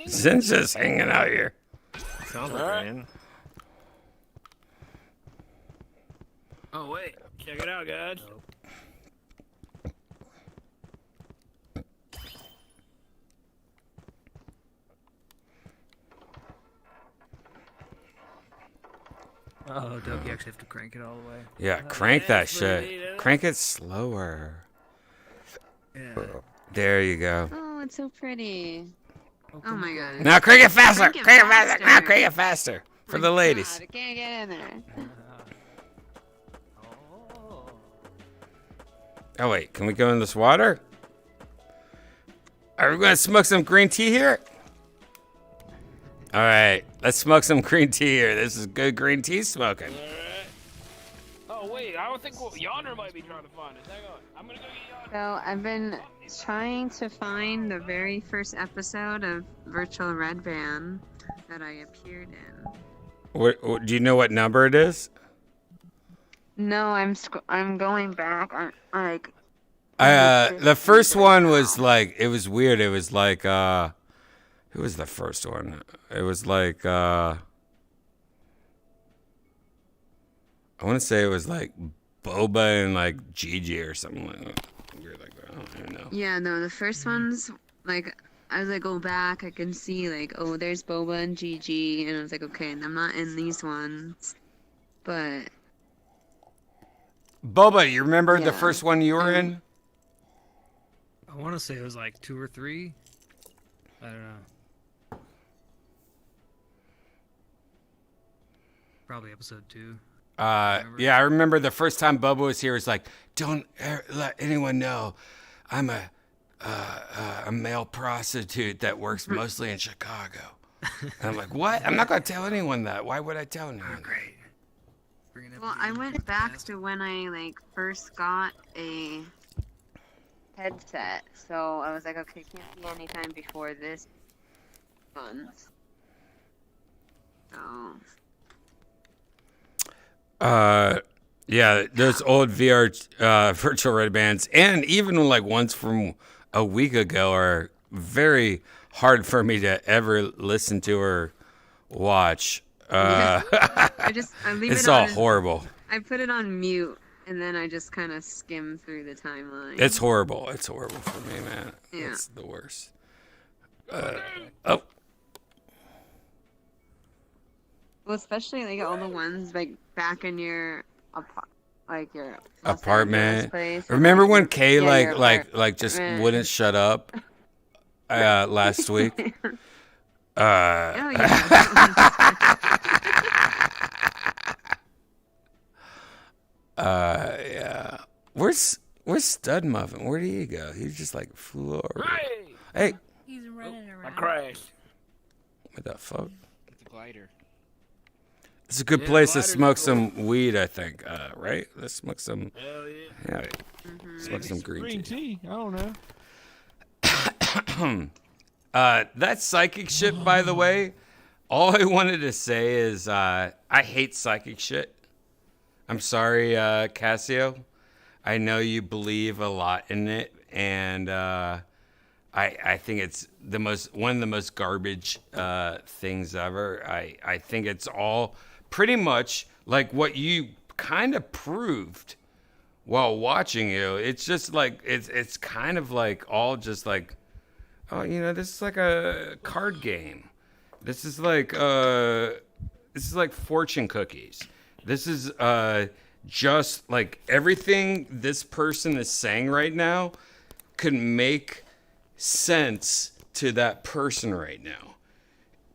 Speaker 1: Zin's just hanging out here.
Speaker 17: Sounds like rain.
Speaker 15: Oh wait, check it out, guys.
Speaker 16: Oh, Doug, you actually have to crank it all the way.
Speaker 1: Yeah, crank that shit. Crank it slower.
Speaker 16: Yeah.
Speaker 1: There you go.
Speaker 13: Oh, it's so pretty. Oh my god.
Speaker 1: Now crank it faster. Crank it faster. Now crank it faster. For the ladies.
Speaker 13: God, I can't get in there.
Speaker 1: Oh wait, can we go in this water? Are we gonna smoke some green tea here? All right, let's smoke some green tea here. This is good green tea smoking.
Speaker 15: Oh wait, I don't think yonder might be trying to find us. Hang on, I'm gonna go get yonder.
Speaker 13: So I've been trying to find the very first episode of Virtual Red Band that I appeared in.
Speaker 1: What, do you know what number it is?
Speaker 13: No, I'm going back. I'm like.
Speaker 1: The first one was like, it was weird. It was like Who was the first one? It was like I want to say it was like Boba and like Gigi or something like that. Weird like that. I don't even know.
Speaker 13: Yeah, no, the first ones, like, as I go back, I can see, like, oh, there's Boba and Gigi, and I was like, okay, I'm not in these ones, but...
Speaker 1: Boba, you remember the
Speaker 13: Yeah.
Speaker 1: first one you were in?
Speaker 16: I want to say it was like 2 or 3. I don't know. Probably episode 2.
Speaker 1: Yeah, I remember the first time Boba was here. It was like, don't let anyone know I'm a male prostitute that works mostly in Chicago. And I'm like, what? I'm not gonna tell anyone that. Why would I tell anyone?
Speaker 16: Great.
Speaker 13: Well, I went back to when I, like, first got a headset, so I was like, okay, can't be anytime before this month. So...
Speaker 1: Yeah, those old VR virtual reality bands, and even like ones from a week ago, are very hard for me to ever listen to or watch.
Speaker 13: I leave
Speaker 1: It's
Speaker 13: it
Speaker 1: all
Speaker 13: on,
Speaker 1: horrible.
Speaker 13: I put it on mute, and then I just kind of skim through the timeline.
Speaker 1: It's horrible. It's horrible for me, man.
Speaker 13: Yeah.
Speaker 1: It's the worst. Oh.
Speaker 13: Well, especially like all the ones like back in your your Los
Speaker 1: Apartment.
Speaker 13: Angeles place.
Speaker 1: Remember when Kay
Speaker 13: Yeah, your
Speaker 1: like just
Speaker 13: apartment.
Speaker 1: wouldn't shut up last week? Yeah. Where's Stud Muffin? Where did he go? He just like flew over. Hey.
Speaker 22: He's running around.
Speaker 15: I crashed.
Speaker 1: What the fuck?
Speaker 17: It's a glider.
Speaker 1: It's a good
Speaker 15: Yeah,
Speaker 1: place to
Speaker 15: gliders
Speaker 1: smoke
Speaker 15: are
Speaker 1: some weed, I think. Right? Let's smoke some.
Speaker 15: Hell yeah.
Speaker 1: Yeah. Smoke some green tea.
Speaker 18: I don't know.
Speaker 1: That psychic shit, by the way, all I wanted to say is I hate psychic shit. I'm sorry, Cassio. I know you believe a lot in it, and I think it's one of the most garbage things ever. I think it's all pretty much like what you kind of proved while watching you. It's just like it's kind of like all just like, oh, this is like a card game. This is like fortune cookies. This is just like everything this person is saying right now could make sense to that person right now,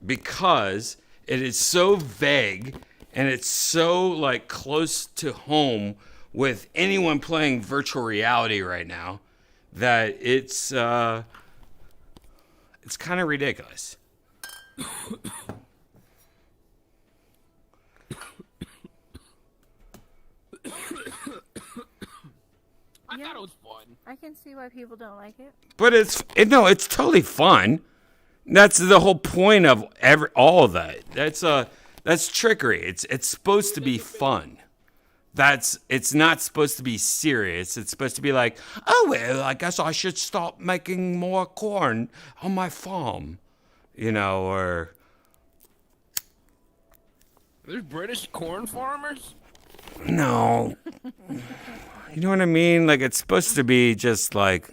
Speaker 1: because it is so vague and it's so like close to home with anyone playing virtual reality right now that it's kind of ridiculous.
Speaker 15: I thought it was fun.
Speaker 22: I can see why people don't like it.
Speaker 1: But it's totally fun. That's the whole point of all of that. That's trickery. It's supposed to be fun. It's not supposed to be serious. It's supposed to be like, oh well, I guess I should stop making more corn on my farm, or
Speaker 15: There's British corn farmers?
Speaker 1: no. You know what I mean? Like, it's supposed to be just like,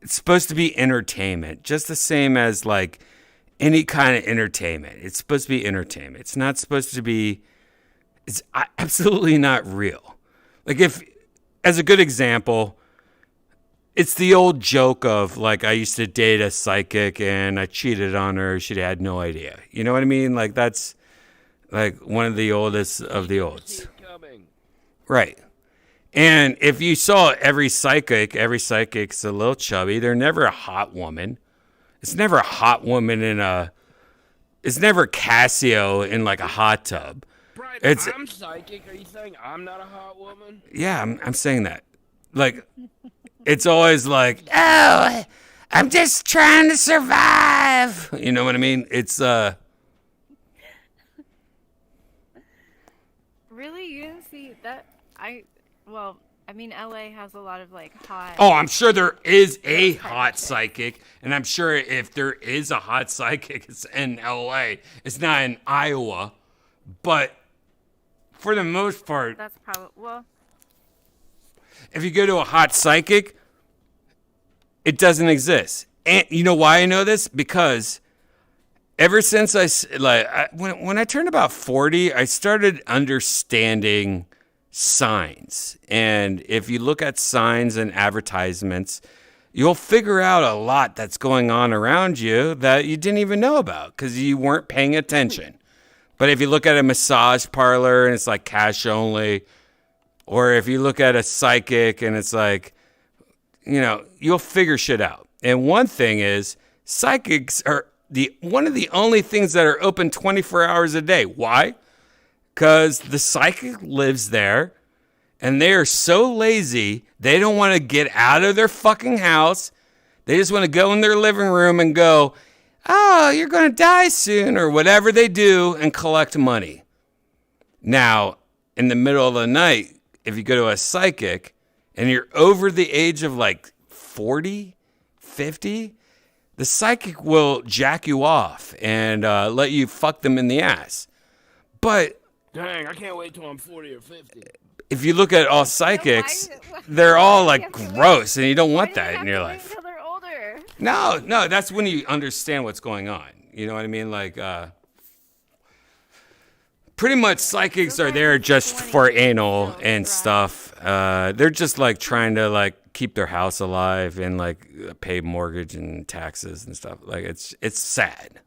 Speaker 1: it's supposed to be entertainment, just the same as like any kind of entertainment. It's supposed to be entertainment. It's not supposed to be, it's absolutely not real. Like, as a good example, it's the old joke of like, I used to date a psychic and I cheated on her. She had no idea. You know what I mean? Like, that's like one of the oldest of the olds. Right. And if you saw every psychic's a little chubby. They're never a hot woman. It's never a hot woman it's never Cassio in like a hot tub.
Speaker 15: Brian, I'm psychic. Are you saying I'm not a hot woman?
Speaker 1: Yeah, I'm saying that. Like, it's always like, oh, I'm just trying to survive. You know what I mean? It's,
Speaker 22: Really? You didn't see that? I I mean, LA has a lot of like hot.
Speaker 1: Oh, I'm sure there is a hot psychic, and I'm sure if there is a hot psychic, it's in LA. It's not in Iowa, but for the most part,
Speaker 22: That's probably well.
Speaker 1: if you go to a hot psychic, it doesn't exist. And you know why I know this? Because ever since when I turned about 40, I started understanding signs. And if you look at signs and advertisements, you'll figure out a lot that's going on around you that you didn't even know about because you weren't paying attention. But if you look at a massage parlor and it's like cash only, or if you look at a psychic and it's like, you'll figure shit out. And one thing is, psychics are one of the only things that are open 24 hours a day. Why? Because the psychic lives there, and they are so lazy, they don't want to get out of their fucking house. They just want to go in their living room and go, oh, you're going to die soon, or whatever they do, and collect money. Now, in the middle of the night, if you go to a psychic, and you're over the age of like 40, 50, the psychic will jack you off and let you fuck them in the ass. But
Speaker 15: dang, I can't wait till I'm 40 or 50.
Speaker 1: If you look at all psychics, they're all like gross, and you don't want that in your life.
Speaker 22: Until they're older.
Speaker 1: No, that's when you understand what's going on. You know what I mean? Like, pretty much psychics are there just for anal and stuff. They're just like trying to like keep their house alive and like pay mortgage and taxes and stuff. Like it's sad.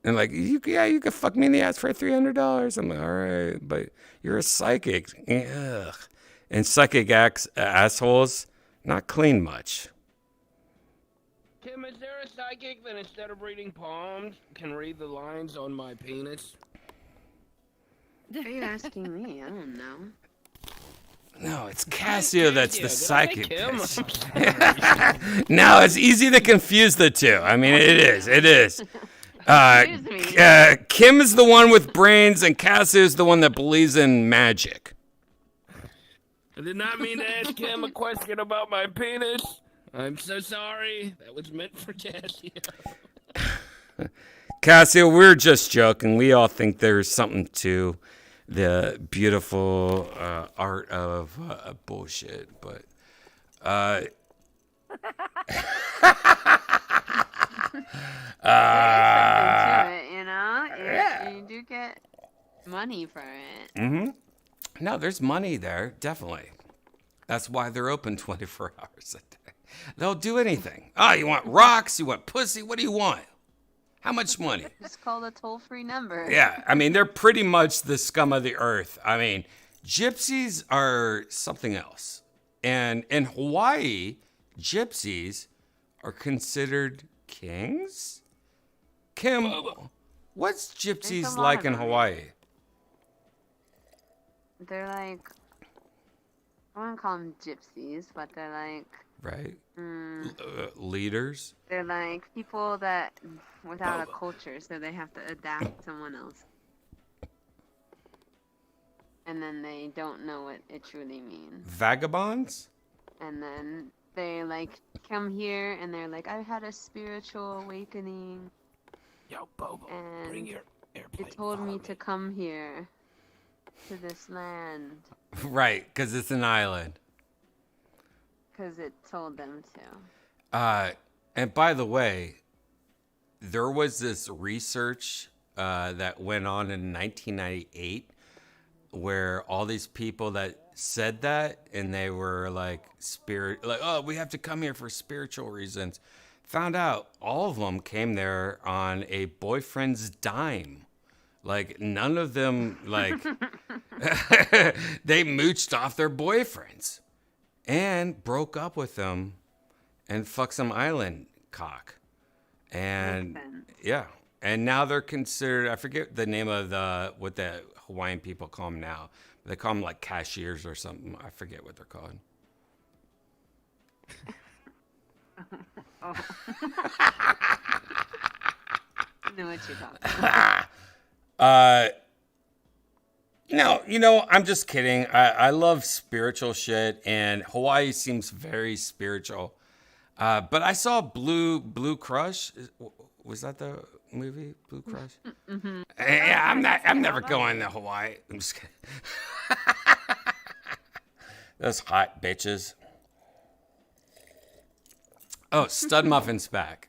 Speaker 1: And like, you could fuck me in the ass for $300. I'm like, all right, but you're a psychic. Ugh. And psychic assholes, not clean much.
Speaker 15: Tim, is there a psychic that instead of reading palms can read the lines on my penis?
Speaker 13: Are you asking me? I don't know.
Speaker 1: No, it's Casio that's the psychic bitch. No, it's easy to confuse the two. I mean, it is. Kim is the one with brains, and Casio is the one that believes in magic.
Speaker 15: I did not mean to ask Kim a question about my penis. I'm so sorry. That was meant for Casio.
Speaker 1: Casio, we're just joking. We all think there's something to the beautiful art of bullshit, but
Speaker 13: There is something to it,
Speaker 1: yeah.
Speaker 13: You do get money for it.
Speaker 1: Mm-hmm. No, there's money there, definitely. That's why they're open 24 hours a day. They'll do anything. Oh, you want rocks? You want pussy? What do you want? How much money?
Speaker 13: Just call the toll-free number.
Speaker 1: Yeah, I mean, they're pretty much the scum of the earth. I mean, gypsies are something else. And in Hawaii, gypsies are considered kings? Kim, what's gypsies like in Hawaii?
Speaker 13: They're like, I wouldn't call them gypsies, but they're like...
Speaker 1: Right? Leaders?
Speaker 13: They're like people that without a culture, so they have to adapt someone else. And then they don't know what it truly means.
Speaker 1: Vagabonds?
Speaker 13: And then they like come here and they're like, I had a spiritual awakening.
Speaker 15: Yo, Bobo,
Speaker 13: and
Speaker 15: bring your airplane.
Speaker 13: It told me to come here to this land.
Speaker 1: Right, because it's an island.
Speaker 13: Because it told them to.
Speaker 1: And by the way, there was this research that went on in 1998 where all these people that said that, and they were like oh, we have to come here for spiritual reasons, found out all of them came there on a boyfriend's dime. Like, none of them, like, they mooched off their boyfriends and broke up with them and fucked some island cock. And yeah, and now they're considered, I forget the name of what the Hawaiian people call them now. They call them like cashiers or something. I forget what they're called.
Speaker 13: Oh. I know what you're talking about.
Speaker 1: No, you know, I'm just kidding. I love spiritual shit, and Hawaii seems very spiritual. But I saw Blue Crush. Was that the movie Blue Crush?
Speaker 13: Mm-hmm.
Speaker 1: Yeah, I'm never going to Hawaii. I'm just kidding. Those hot bitches. Oh, Stud Muffin's back.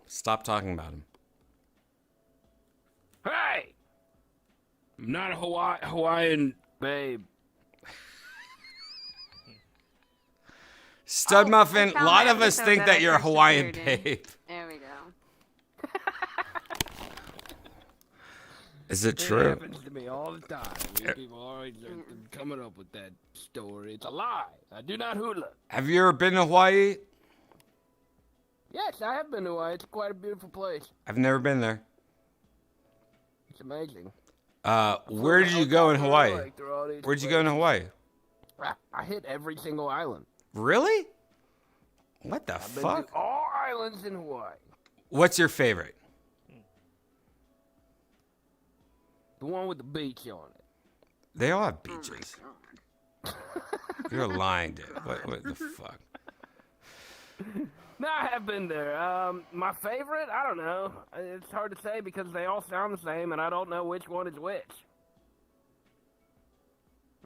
Speaker 1: Stop talking about him.
Speaker 15: Hey! I'm not a Hawaiian babe.
Speaker 1: Stud Muffin, a
Speaker 13: found
Speaker 1: lot
Speaker 13: the
Speaker 1: of us
Speaker 13: episode
Speaker 1: think
Speaker 13: that
Speaker 1: that
Speaker 13: I
Speaker 1: you're a
Speaker 13: first
Speaker 1: Hawaiian
Speaker 13: appeared in.
Speaker 1: babe.
Speaker 13: There we go.
Speaker 1: Is it
Speaker 15: It
Speaker 1: true?
Speaker 15: happens to me all the time. You people always are coming up with that story. It's a lie. I do not hula.
Speaker 1: Have you ever been to Hawaii?
Speaker 15: Yes, I have been to Hawaii. It's quite a beautiful place.
Speaker 1: I've never been there.
Speaker 15: It's amazing.
Speaker 1: Where did you go in Hawaii?
Speaker 15: Like, through all these
Speaker 1: Where'd you go in Hawaii?
Speaker 15: I hit every single island.
Speaker 1: Really? What the
Speaker 15: I've been
Speaker 1: fuck?
Speaker 15: to all islands in Hawaii.
Speaker 1: What's your favorite?
Speaker 15: The one with the beach on it.
Speaker 1: They all have beaches. You're lying, dude. What the fuck?
Speaker 15: No, I have been there. My favorite? I don't know. It's hard to say because they all sound the same, and I don't know which one is which.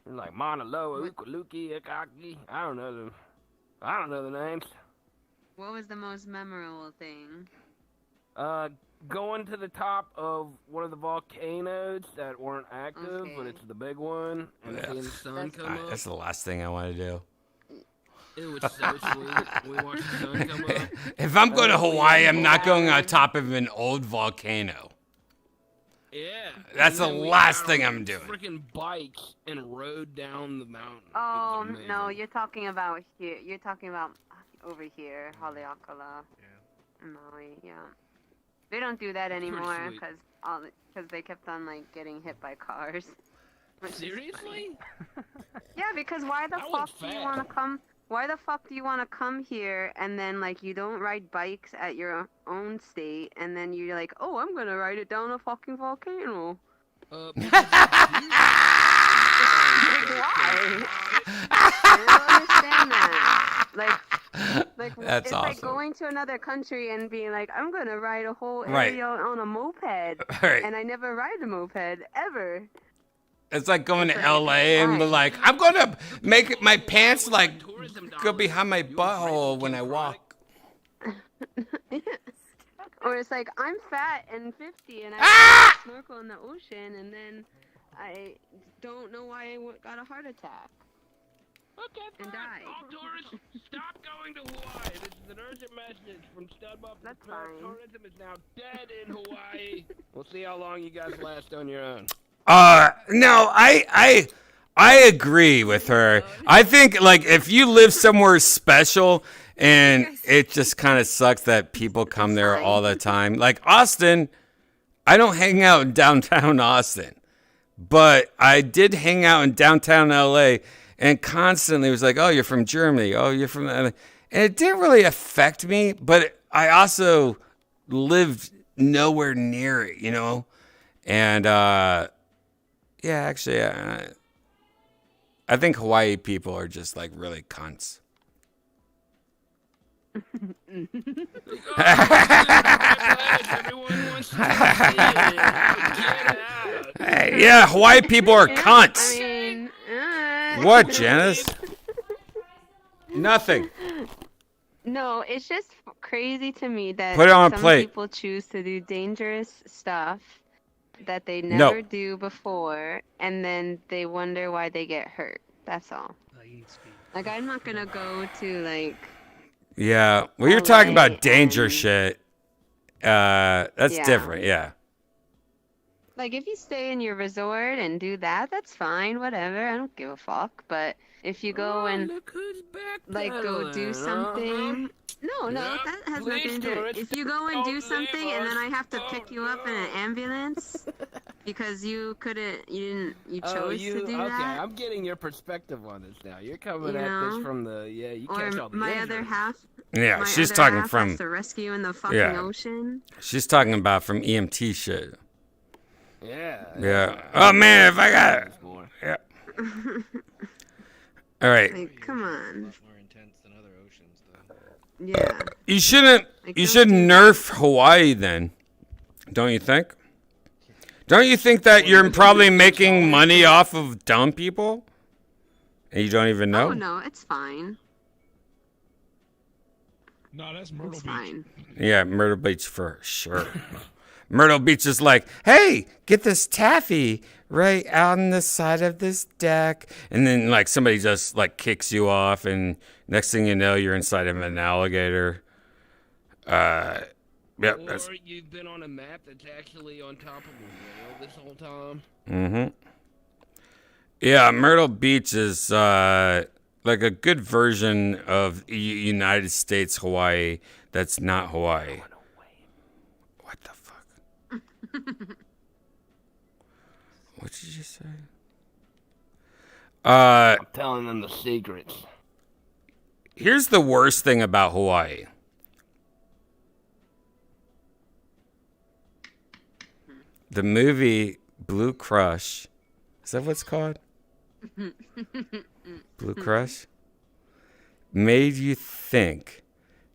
Speaker 15: Like Mauna Loa, Ukaluki, Ikaki. I don't know the names.
Speaker 13: What was the most memorable thing?
Speaker 15: Going to the top of one of the volcanoes that weren't active, but it's the big one, and seeing the sun come up.
Speaker 1: That's the last thing I want to do.
Speaker 15: It was so sweet. We watched the sun come up.
Speaker 1: If I'm going to Hawaii, I'm not going on top of an old volcano.
Speaker 15: Yeah.
Speaker 1: That's the
Speaker 15: And then we
Speaker 1: last
Speaker 15: got
Speaker 1: thing
Speaker 15: on
Speaker 1: I'm doing.
Speaker 15: Freaking bikes and rode down the mountain.
Speaker 13: Oh no, you're talking about here. You're talking about over here, Haleakala, Maui. Yeah, they don't do that
Speaker 15: pretty
Speaker 13: anymore
Speaker 15: sweet.
Speaker 13: because they kept on like getting hit by cars. which is
Speaker 15: Seriously?
Speaker 13: funny. Yeah, because why the
Speaker 15: I went
Speaker 13: fuck do you
Speaker 15: fast.
Speaker 13: want to come? Why the fuck do you want to come here and then like you don't ride bikes at your own state and then you're like, oh, I'm gonna ride it down a fucking volcano. Why? I don't understand that. Like
Speaker 1: That's
Speaker 13: it's
Speaker 1: awesome.
Speaker 13: like going to another country and being like, I'm gonna ride a whole
Speaker 1: Right.
Speaker 13: area on a moped,
Speaker 1: Right.
Speaker 13: and I never ride a moped ever.
Speaker 1: It's like going to LA and be like, I'm going to make my pants like go behind my butthole when I walk.
Speaker 13: Or it's like, I'm fat and 50 and I snorkel in the ocean and then I don't know why I got a heart attack. And died.
Speaker 15: All tourists, stop going to Hawaii. This is an urgent message from Stud Muffin.
Speaker 13: That's fine.
Speaker 15: Tourism is now dead in Hawaii. We'll see how long you guys last on your own.
Speaker 1: No, I agree with her. I think like if you live somewhere special and it just kind of sucks that people come there all the time. Like Austin, I don't hang out in downtown Austin, but I did hang out in downtown LA and constantly was like, oh, you're from Germany. Oh, you're from, and it didn't really affect me, but I also lived nowhere near it, you know? And, yeah, actually, I think Hawaii people are just like really cunts. Yeah, Hawaii people are cunts. What, Janice? Nothing.
Speaker 13: No, it's just crazy to me that
Speaker 1: Put it on a
Speaker 13: some
Speaker 1: plate.
Speaker 13: people choose to do dangerous stuff that they
Speaker 1: No.
Speaker 13: never do before, and then they wonder why they get hurt. That's all. Like, I'm not gonna go to, like...
Speaker 1: Yeah, well, you're talking about danger shit. That's
Speaker 13: Yeah.
Speaker 1: different, yeah.
Speaker 13: Like, if you stay in your resort and do that, that's fine, whatever. I don't give a fuck. But if you go and, like, go do something... No, that has nothing to do. If you go and do something and then I have to pick you up in an ambulance because you chose to do
Speaker 15: okay,
Speaker 13: that.
Speaker 15: I'm getting your perspective on this now. You're coming
Speaker 13: You
Speaker 15: at
Speaker 13: know?
Speaker 15: this from the, you
Speaker 13: Or
Speaker 15: catch all the
Speaker 13: my
Speaker 15: injuries.
Speaker 13: other half...
Speaker 1: Yeah,
Speaker 13: my
Speaker 1: she's
Speaker 13: other
Speaker 1: talking
Speaker 13: half
Speaker 1: from...
Speaker 13: has to rescue in the fucking
Speaker 1: yeah.
Speaker 13: ocean.
Speaker 1: She's talking about from EMT shit.
Speaker 15: Yeah.
Speaker 1: Yeah. Oh man, if I got it. Yeah. All right.
Speaker 13: Like, come on.
Speaker 17: More intense than other oceans, though.
Speaker 13: Yeah.
Speaker 1: You shouldn't.
Speaker 13: Like,
Speaker 1: You
Speaker 13: don't
Speaker 1: should
Speaker 13: do
Speaker 1: nerf Hawaii then. Don't you think? Don't you think that you're probably making money off of dumb people, and you don't even know?
Speaker 13: Oh no, it's fine.
Speaker 21: No, that's Myrtle
Speaker 13: It's
Speaker 21: Beach.
Speaker 13: fine.
Speaker 1: Yeah, Myrtle Beach for sure. Myrtle Beach is like, hey, get this taffy right out on the side of this deck. And then, like, somebody just, like, kicks you off, and next thing you know, you're inside of an alligator. Yep.
Speaker 15: Or you've been on a map that's actually on top of a whale this whole time.
Speaker 1: Mm-hmm. Yeah, Myrtle Beach is, like a good version of United States Hawaii that's not Hawaii. What the fuck? What did you say?
Speaker 15: I'm telling them the secrets.
Speaker 1: Here's the worst thing about Hawaii. The movie Blue Crush. Is that what it's called? Blue Crush? Made you think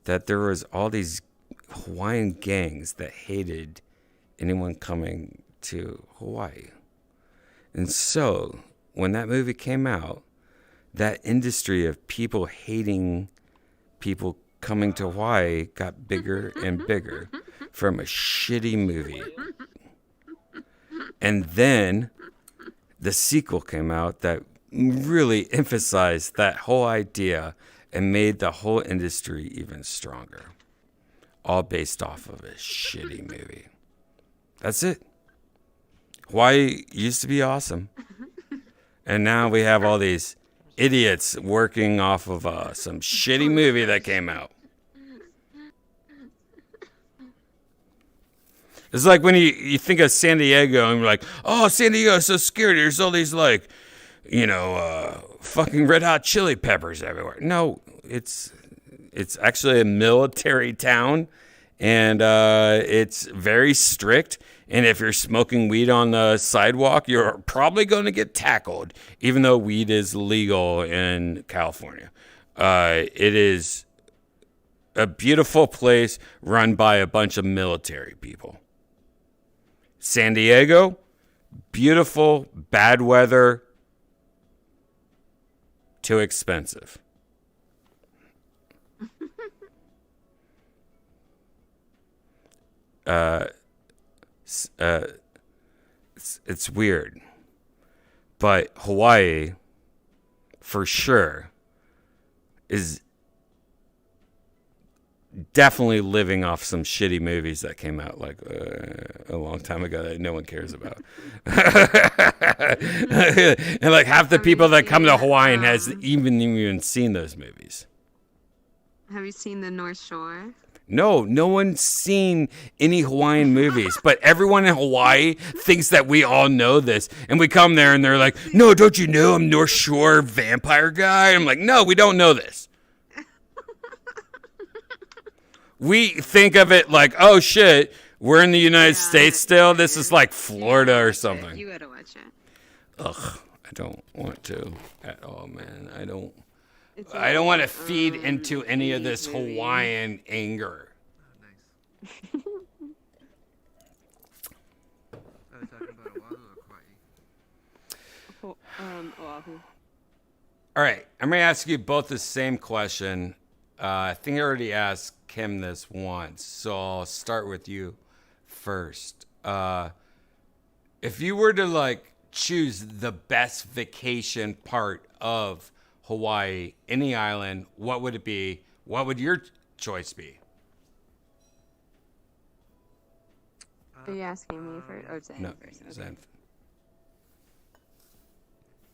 Speaker 1: that there was all these Hawaiian gangs that hated anyone coming to Hawaii. And so, when that movie came out, that industry of people hating people coming to Hawaii got bigger and bigger from a shitty movie. And then the sequel came out that really emphasized that whole idea and made the whole industry even stronger. All based off of a shitty movie. That's it. Hawaii used to be awesome. And now we have all these idiots working off of some shitty movie that came out. It's like when you think of San Diego and you're like, oh, San Diego is so scary. There's all these, like, fucking Red Hot Chili Peppers everywhere. No, it's actually a military town, and it's very strict. And if you're smoking weed on the sidewalk, you're probably going to get tackled, even though weed is legal in California. It is a beautiful place run by a bunch of military people. San Diego, beautiful, bad weather, too expensive. It's weird. But Hawaii, for sure, is definitely living off some shitty movies that came out like a long time ago that no one cares about. And like half the people that come to Hawaii has even seen those movies.
Speaker 13: Have you seen the North Shore?
Speaker 1: No one's seen any Hawaiian movies, but everyone in Hawaii thinks that we all know this. And we come there and they're like, no, don't you know I'm North Shore vampire guy? I'm like, no, we don't know this. We think of it like, oh shit, we're in the United States still. This is like Florida or something.
Speaker 13: You gotta watch it.
Speaker 1: Ugh, I don't want to at all, man. I don't want to feed into any of this Hawaiian anger.
Speaker 17: Are they talking about Oahu or Kauai?
Speaker 13: Oahu.
Speaker 1: All right, I'm going to ask you both the same question. I think I already asked Kim this once, so I'll start with you first. If you were to like choose the best vacation part of Hawaii, any island, what would it be? What would your choice be?
Speaker 13: Are you asking me first or Zen
Speaker 1: No,
Speaker 13: first? Okay.
Speaker 1: Zen.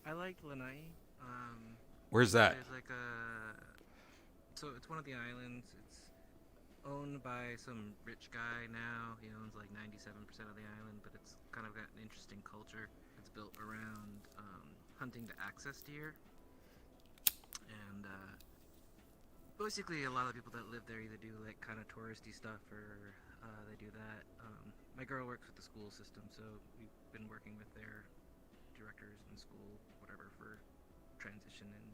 Speaker 17: I like Lanai.
Speaker 1: Where's that?
Speaker 17: There's like so it's one of the islands. It's owned by some rich guy now. He owns like 97% of the island, but it's kind of got an interesting culture. It's built around hunting to access deer. And basically a lot of the people that live there either do like kind of touristy stuff or they do that. My girl works with the school system, so we been working with their directors in school, whatever, for transition and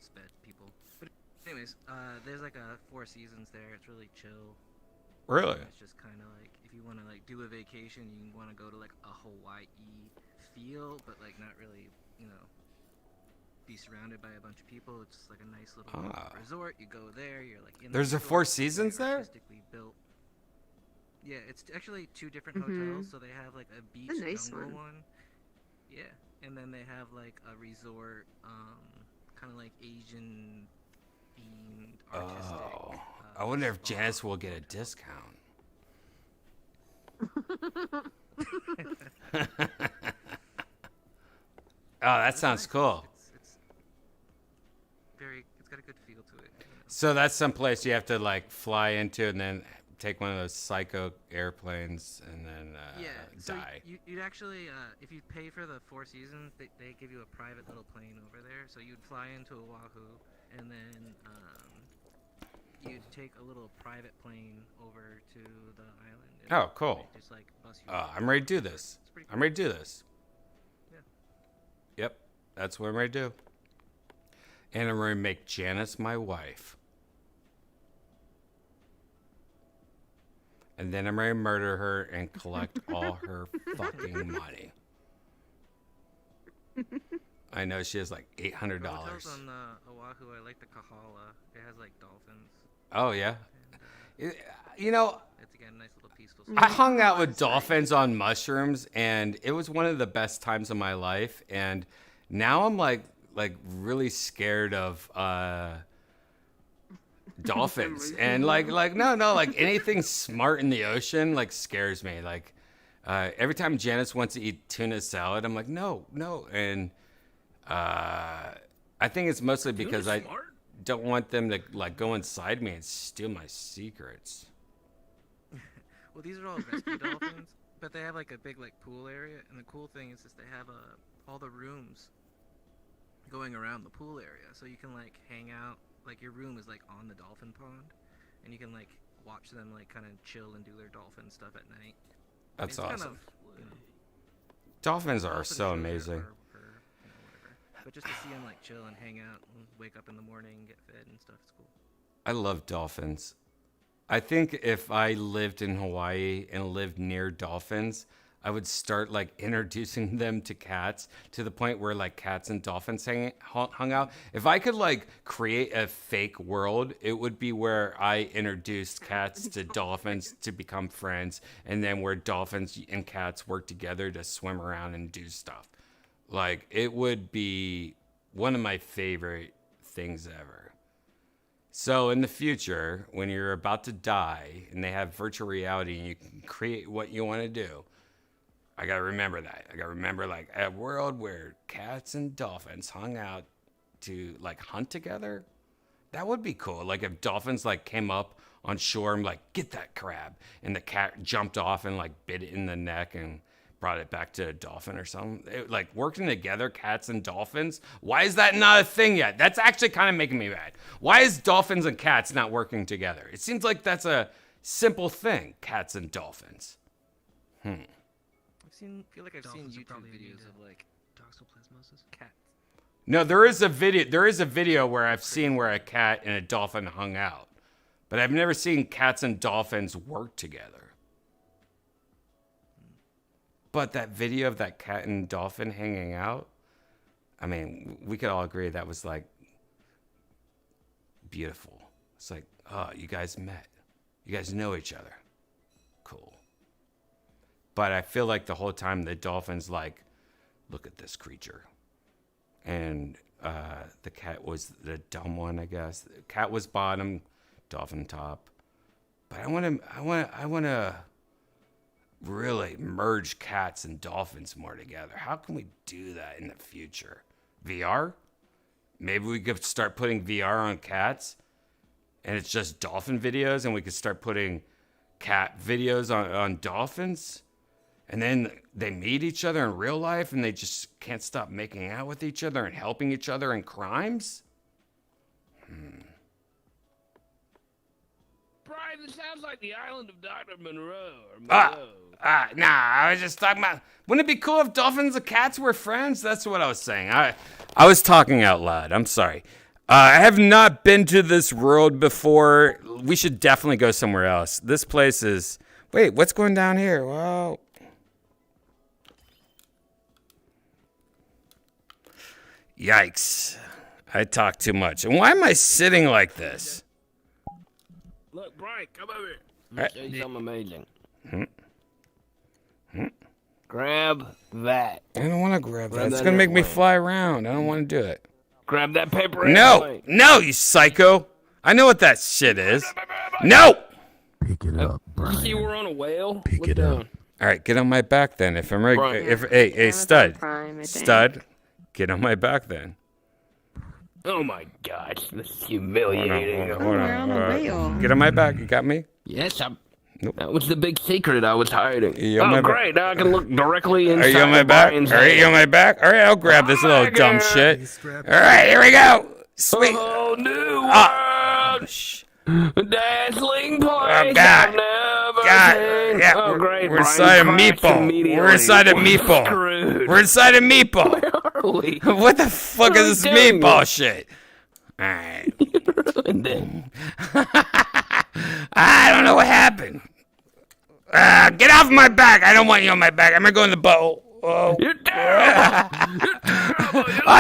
Speaker 17: sped people. But anyways, there's like a 4 seasons there. It's really chill.
Speaker 1: Really?
Speaker 17: It's just kind of like if you want to like do a vacation, you want to go to like a Hawaii feel, but like not really, be surrounded by a bunch of people. It's just like a nice little resort. You go there, you're like in.
Speaker 1: There's
Speaker 17: the
Speaker 1: a Four Seasons there?
Speaker 17: Artistically built. Yeah, it's actually 2 different
Speaker 13: Mhm.
Speaker 17: hotels. So they have like a beach
Speaker 13: A nice
Speaker 17: jungle
Speaker 13: one.
Speaker 17: Yeah, and then they have like a resort, kind of like Asian themed artistic.
Speaker 1: Oh, I wonder if Janice will get a discount. Oh, that sounds cool.
Speaker 17: It's got a good feel to it.
Speaker 1: So that's someplace you have to like fly into and then take one of those psycho airplanes and then
Speaker 17: so
Speaker 1: die.
Speaker 17: You'd actually, if you pay for the 4 seasons, they give you a private little plane over there. So you'd fly into Oahu, and then you'd take a little private plane over to the island. And
Speaker 1: Oh, cool.
Speaker 17: Just like bus you.
Speaker 1: I'm ready to do this. I'm ready to do this.
Speaker 17: Yeah.
Speaker 1: Yep, that's what I'm ready to do. And I'm ready to make Janice my wife. And then I'm ready to murder her and collect all her fucking money. I know she has like $800.
Speaker 17: The hotels on Oahu, I like the Kahala. It has like dolphins.
Speaker 1: Oh, yeah?
Speaker 17: And,
Speaker 1: you know,
Speaker 17: it's again a nice little peaceful.
Speaker 1: I hung out with dolphins on mushrooms, and it was one of the best times of my life. And now I'm like really scared of dolphins. And like anything smart in the ocean like scares me. Like every time Janice wants to eat tuna salad, I'm like, no. And I think it's mostly because I don't want them to like go inside me and steal my secrets.
Speaker 17: Well, these are all rescue dolphins, but they have like a big like pool area, and the cool thing is they have all the rooms going around the pool area, so you can like hang out. Like your room is like on the dolphin pond, and you can like watch them like kind of chill and do their dolphin stuff at night.
Speaker 1: That's
Speaker 17: It's
Speaker 1: awesome.
Speaker 17: Kind of,
Speaker 1: Dolphins are so amazing.
Speaker 17: whatever. But just to see them like chill and hang out and wake up in the morning and get fed and stuff, it's cool.
Speaker 1: I love dolphins. I think if I lived in Hawaii and lived near dolphins, I would start like introducing them to cats to the point where like cats and dolphins hung out. If I could like create a fake world, it would be where I introduced cats to dolphins to become friends, and then where dolphins and cats work together to swim around and do stuff. Like it would be one of my favorite things ever. So in the future, when you're about to die and they have virtual reality and you can create what you want to do, I got to remember that. I got to remember like a world where cats and dolphins hung out to like hunt together. That would be cool. Like if dolphins like came up on shore and like, get that crab. And the cat jumped off and like bit it in the neck and brought it back to a dolphin or something. Like working together, cats and dolphins. Why is that not a thing yet? That's actually kind of making me mad. Why is dolphins and cats not working together? It seems like that's a simple thing, cats and dolphins.
Speaker 17: I feel like I've seen YouTube videos of like toxoplasmosis cats.
Speaker 1: No, there is a video where I've seen where a cat and a dolphin hung out. But I've never seen cats and dolphins work together. But that video of that cat and dolphin hanging out, I mean, we could all agree that was like beautiful. It's like, oh, you guys met. You guys know each other. Cool. But I feel like the whole time the dolphin's like, look at this creature. And the cat was the dumb one, I guess. The cat was bottom, dolphin top. But I want to really merge cats and dolphins more together. How can we do that in the future? VR? Maybe we could start putting VR on cats and it's just dolphin videos, and we could start putting cat videos on dolphins, and then they meet each other in real life and they just can't stop making out with each other and helping each other in crimes?
Speaker 21: Brian!
Speaker 15: this sounds like the island of Dr. Monroe.
Speaker 1: Nah, I was just talking about, wouldn't it be cool if dolphins and cats were friends? That's what I was saying. I was talking out loud. I'm sorry. I have not been to this world before. We should definitely go somewhere else. This place is... Wait, what's going down here? Well... Yikes. I talk too much. And why am I sitting like this?
Speaker 15: Look, Brian, come over here. Let me show you something amazing. Grab that.
Speaker 1: I don't want to grab that. It's going to make me fly around. I don't want to do it.
Speaker 15: Grab that paper
Speaker 1: No, you psycho. I know what that shit is. No!
Speaker 18: Pick it up, Brian.
Speaker 15: You see we're on a whale?
Speaker 18: Pick it up.
Speaker 1: All right, get on my back then. If I'm ready. Hey, stud. Stud, get on my back then.
Speaker 15: Oh my gosh, this is humiliating.
Speaker 1: Hold on. Get on my back. You got me?
Speaker 15: Yes, that was the big secret I was hiding.
Speaker 1: Oh,
Speaker 15: great. Now I can look directly inside.
Speaker 1: Are you on my back? All right, you on my back? All right, I'll grab this little dumb shit. All right, here we go. Sweet.
Speaker 15: Oh, new world. Dazzling place.
Speaker 1: Oh, God. Yeah,
Speaker 15: oh, great.
Speaker 1: We're inside a meatball. We're inside a meatball. We're inside a meatball. What the fuck is this meatball shit? All right. I don't know what happened. Get off my back. I don't want you on my back. I'm going to go in the boat. Oh. You're terrible.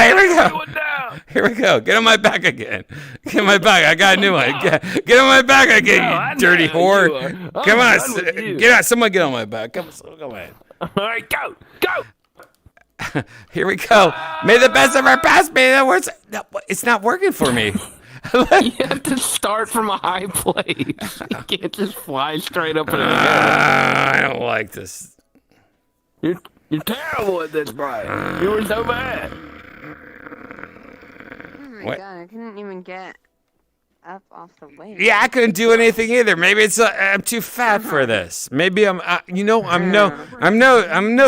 Speaker 1: Here we go. Here we go. Get on my back again. Get on my back. I got a new one. Get on my back again, you dirty whore. Come on. Get on. Someone get on my back. Come on.
Speaker 15: All right, go.
Speaker 1: Here we go. May the best of our past be the worst. No, it's not working for me.
Speaker 15: You have to start from a high place. You can't just fly straight up in the air.
Speaker 1: I don't like this.
Speaker 15: You're terrible at this, Brian. You were so bad.
Speaker 13: Oh my
Speaker 1: What?
Speaker 13: god, I couldn't even get up off the wave.
Speaker 1: Yeah, I couldn't do anything either. Maybe it's I'm too fat for this. Maybe I'm no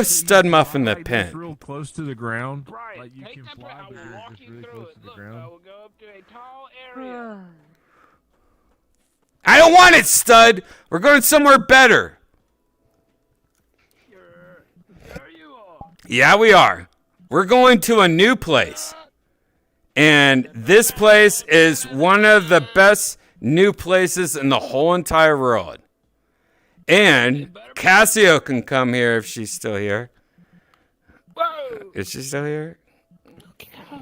Speaker 1: stud muffin the pin.
Speaker 21: Real close to the ground. Like you can fly, but you're just really close to the ground.
Speaker 15: We'll go up to a tall area.
Speaker 1: I don't want it, stud. We're going somewhere better. Yeah, we are. We're going to a new place. And this place is one of the best new places in the whole entire world. And Cassio can come here if she's still here. Is she still here?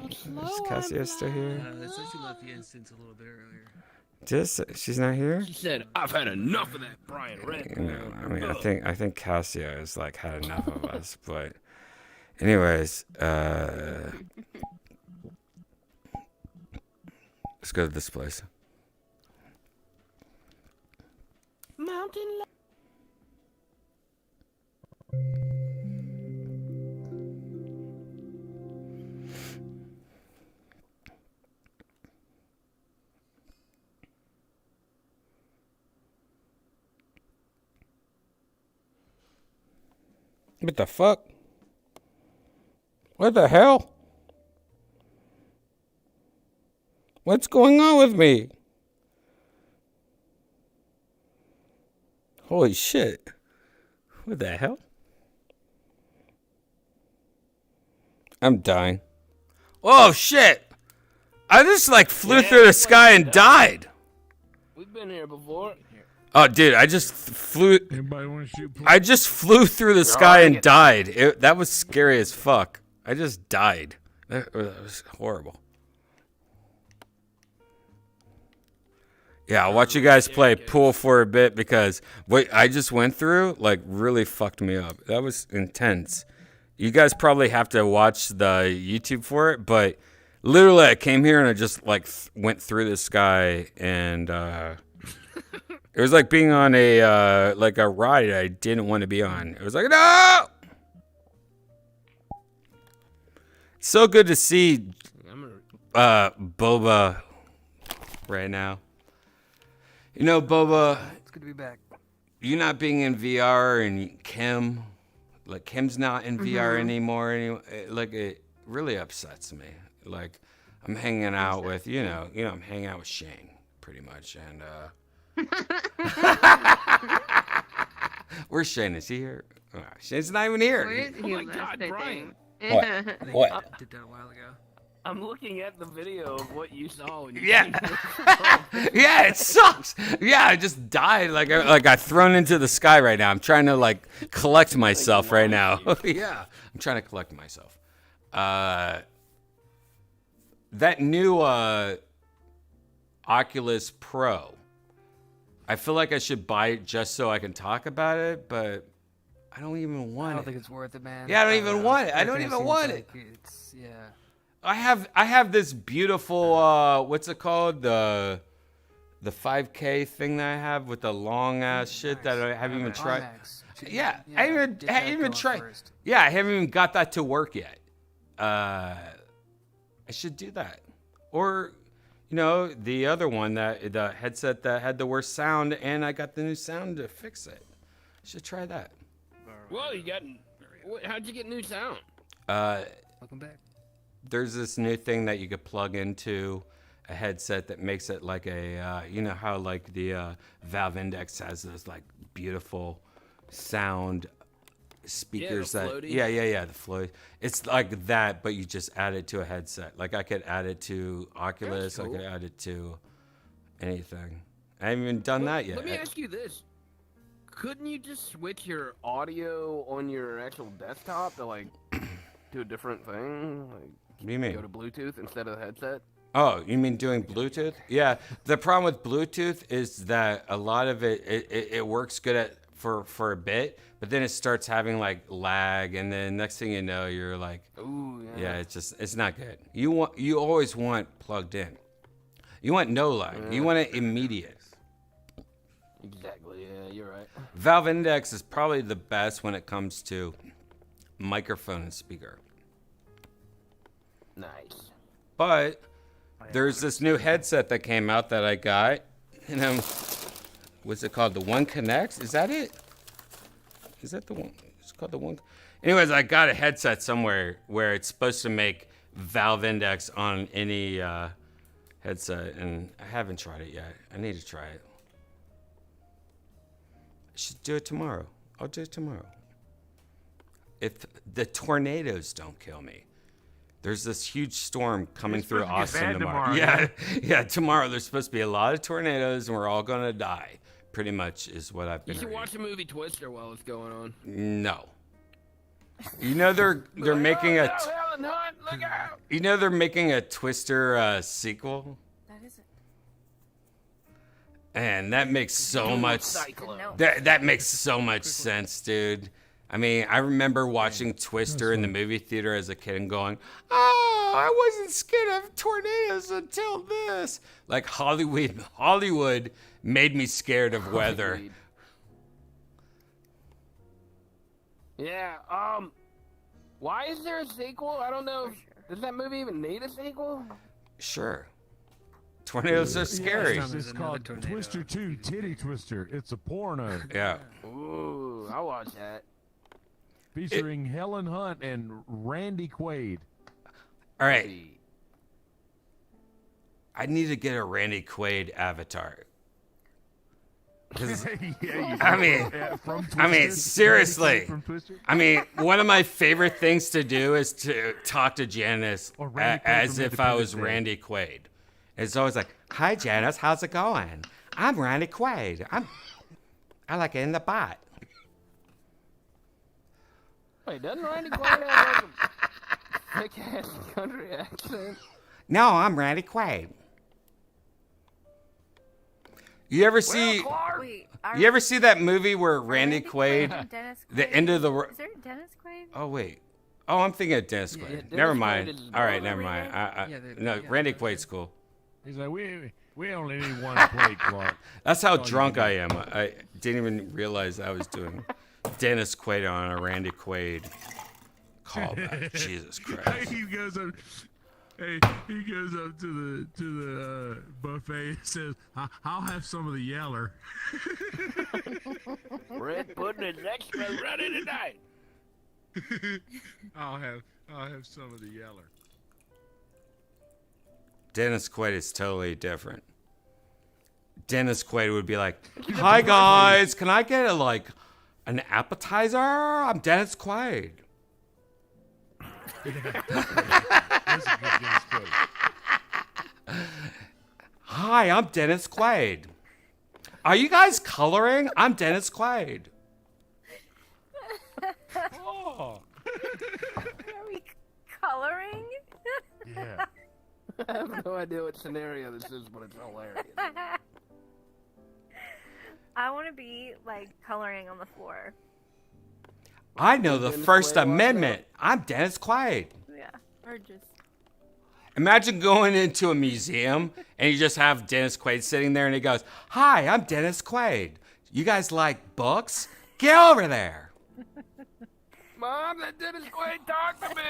Speaker 1: Is Cassio still here?
Speaker 16: It said she left the instance a little bit earlier.
Speaker 1: She's not here?
Speaker 15: She said, "I've had enough of that Brian Red."
Speaker 1: I think Cassio has like had enough of us, but anyways, let's go to this place.
Speaker 15: Mountain.
Speaker 1: What the fuck? What the hell? What's going on with me? Holy shit. What the hell? I'm dying. Oh shit! I just like flew through the sky and died.
Speaker 15: We've been here before.
Speaker 1: Oh, dude, I just flew.
Speaker 21: Anybody want to shoot?
Speaker 1: I just flew through the sky and died. That was scary as fuck. I just died. That was horrible. Yeah, I'll watch you guys play pool for a bit because what I just went through like really fucked me up. That was intense. You guys probably have to watch the YouTube for it, but literally I came here and I just like went through the sky and it was like being on a like a ride I didn't want to be on. It was like, no! So good to see Boba right now. You know, Boba,
Speaker 16: It's good to be back.
Speaker 1: you not being in VR and Kim, like Kim's not in VR anymore. Like it really upsets me. Like I'm hanging out with, I'm hanging out with Shane pretty much, and Where's Shane? Is he here? Oh, Shane's not even here.
Speaker 13: Where is he?
Speaker 15: Oh my God, Brian.
Speaker 1: What? What?
Speaker 16: Did that a while ago.
Speaker 15: I'm looking at the video of what you saw. When you
Speaker 1: Yeah.
Speaker 15: came
Speaker 1: Yeah, it sucks. Yeah, I just died. Like I got thrown into the sky right now. I'm trying to like collect myself right now. Yeah, I'm trying to collect myself. That new Oculus Pro. I feel like I should buy it just so I can talk about it, but I don't even want it.
Speaker 16: I don't think it's worth it, man.
Speaker 1: Yeah, I don't even want it. I don't even want it.
Speaker 16: It's, yeah.
Speaker 1: I have this beautiful what's it called, the 5K thing that I have with the long ass shit that I haven't even tried. Yeah, I haven't even tried. Yeah, I haven't even got that to work yet. I should do that, or you know, the other one, the headset that had the worst sound, and I got the new sound to fix it. I should try that.
Speaker 15: Well, you got. How'd you get new sound?
Speaker 16: Welcome back.
Speaker 1: There's this new thing that you could plug into a headset that makes it like a, you know how like the Valve Index has those like beautiful sound speakers
Speaker 15: the
Speaker 1: that,
Speaker 15: floaty.
Speaker 1: yeah, the float. It's like that, but you just add it to a headset. Like I could add it to Oculus,
Speaker 15: That's cool.
Speaker 1: I could add it to anything. I haven't even done that yet.
Speaker 15: Let me ask you this. Couldn't you just switch your audio on your actual desktop to like do a different thing? Like,
Speaker 1: What do you mean?
Speaker 15: Go to Bluetooth instead of the headset?
Speaker 1: Oh, you mean doing Bluetooth? Yeah. The problem with Bluetooth is that a lot of it works good for a bit, but then it starts having like lag, and then next thing you know, you're like,
Speaker 15: ooh,
Speaker 1: yeah, it's not good. You always want plugged in. You want no lag. You want it immediate.
Speaker 15: Exactly. Yeah, you're right.
Speaker 1: Valve Index is probably the best when it comes to microphone and speaker.
Speaker 15: Nice.
Speaker 1: But there's this new headset that came out that I got, and what's it called? The One Connects? Is that it? Is that the one? It's called the One. Anyways, I got a headset somewhere where it's supposed to make Valve Index on any headset, and I haven't tried it yet. I need to try it. I should do it tomorrow. I'll do it tomorrow. If the tornadoes don't kill me. There's this huge storm coming through Austin tomorrow. Yeah, tomorrow there's supposed to be a lot of tornadoes, and we're all gonna die. Pretty much is what I've been
Speaker 15: You should
Speaker 1: reading.
Speaker 15: watch the movie Twister while it's going on.
Speaker 1: No. You know they're making a.
Speaker 15: Helen Hunt, look out!
Speaker 1: You know they're making a Twister sequel.
Speaker 22: That is it.
Speaker 1: And that makes so much. That makes so much sense, dude. I mean, I remember watching Twister in the movie theater as a kid and going, "Oh, I wasn't scared of tornadoes until this." Like Hollywood made me scared of weather.
Speaker 15: Yeah. Why is there a sequel? I don't know. Does that movie even need a sequel?
Speaker 1: Sure. Tornadoes are scary.
Speaker 21: It's called Twister 2 Titty Twister. It's a porno.
Speaker 1: Yeah.
Speaker 15: Ooh, I'll watch that.
Speaker 21: Featuring Helen Hunt and Randy Quaid.
Speaker 1: All right. I need to get a Randy Quaid avatar. 'Cause, I mean, seriously. I mean, one of my favorite things to do is to talk to Janice as if I was Randy Quaid. It's always like, "Hi, Janice, how's it going? I'm Randy Quaid. I like it in the butt."
Speaker 15: Wait, doesn't Randy Quaid have like a thick-ass country accent?
Speaker 1: No, I'm Randy Quaid. You ever see? You ever see that movie where Randy Quaid, the end of the world?
Speaker 22: Is there Dennis Quaid?
Speaker 1: Oh wait. Oh, I'm thinking of Dennis Quaid.
Speaker 21: Dennis
Speaker 1: Never
Speaker 21: Quaid
Speaker 1: mind.
Speaker 21: is
Speaker 1: All right,
Speaker 21: brother.
Speaker 1: never mind. No, Randy Quaid's cool.
Speaker 21: He's like, we only need one Quaid, Clark.
Speaker 1: That's how
Speaker 21: all you
Speaker 1: drunk
Speaker 21: need.
Speaker 1: I am. I didn't even realize I was doing Dennis Quaid on a Randy Quaid callback. Jesus Christ.
Speaker 21: He goes up. Hey, he goes up to the buffet and says, "I'll have some of the Yeller."
Speaker 15: Red pudding is extra ready tonight.
Speaker 21: I'll have some of the Yeller.
Speaker 1: Dennis Quaid is totally different. Dennis Quaid would be like, "Hi guys, can I get an appetizer? I'm Dennis Quaid."
Speaker 21: That's a good Dennis Quaid.
Speaker 1: Hi, I'm Dennis Quaid. Are you guys coloring? I'm Dennis Quaid.
Speaker 21: Oh.
Speaker 22: Are we coloring?
Speaker 21: Yeah.
Speaker 15: I have no idea what scenario this is, but it's hilarious.
Speaker 22: I want to be like coloring on the floor.
Speaker 1: I know the
Speaker 15: Dennis
Speaker 1: First
Speaker 15: Quaid
Speaker 1: Amendment. I'm Dennis Quaid.
Speaker 22: Yeah, or just.
Speaker 1: Imagine going into a museum and you just have Dennis Quaid sitting there and he goes, "Hi, I'm Dennis Quaid. You guys like books? Get over there."
Speaker 15: Mom, let Dennis Quaid talk to me.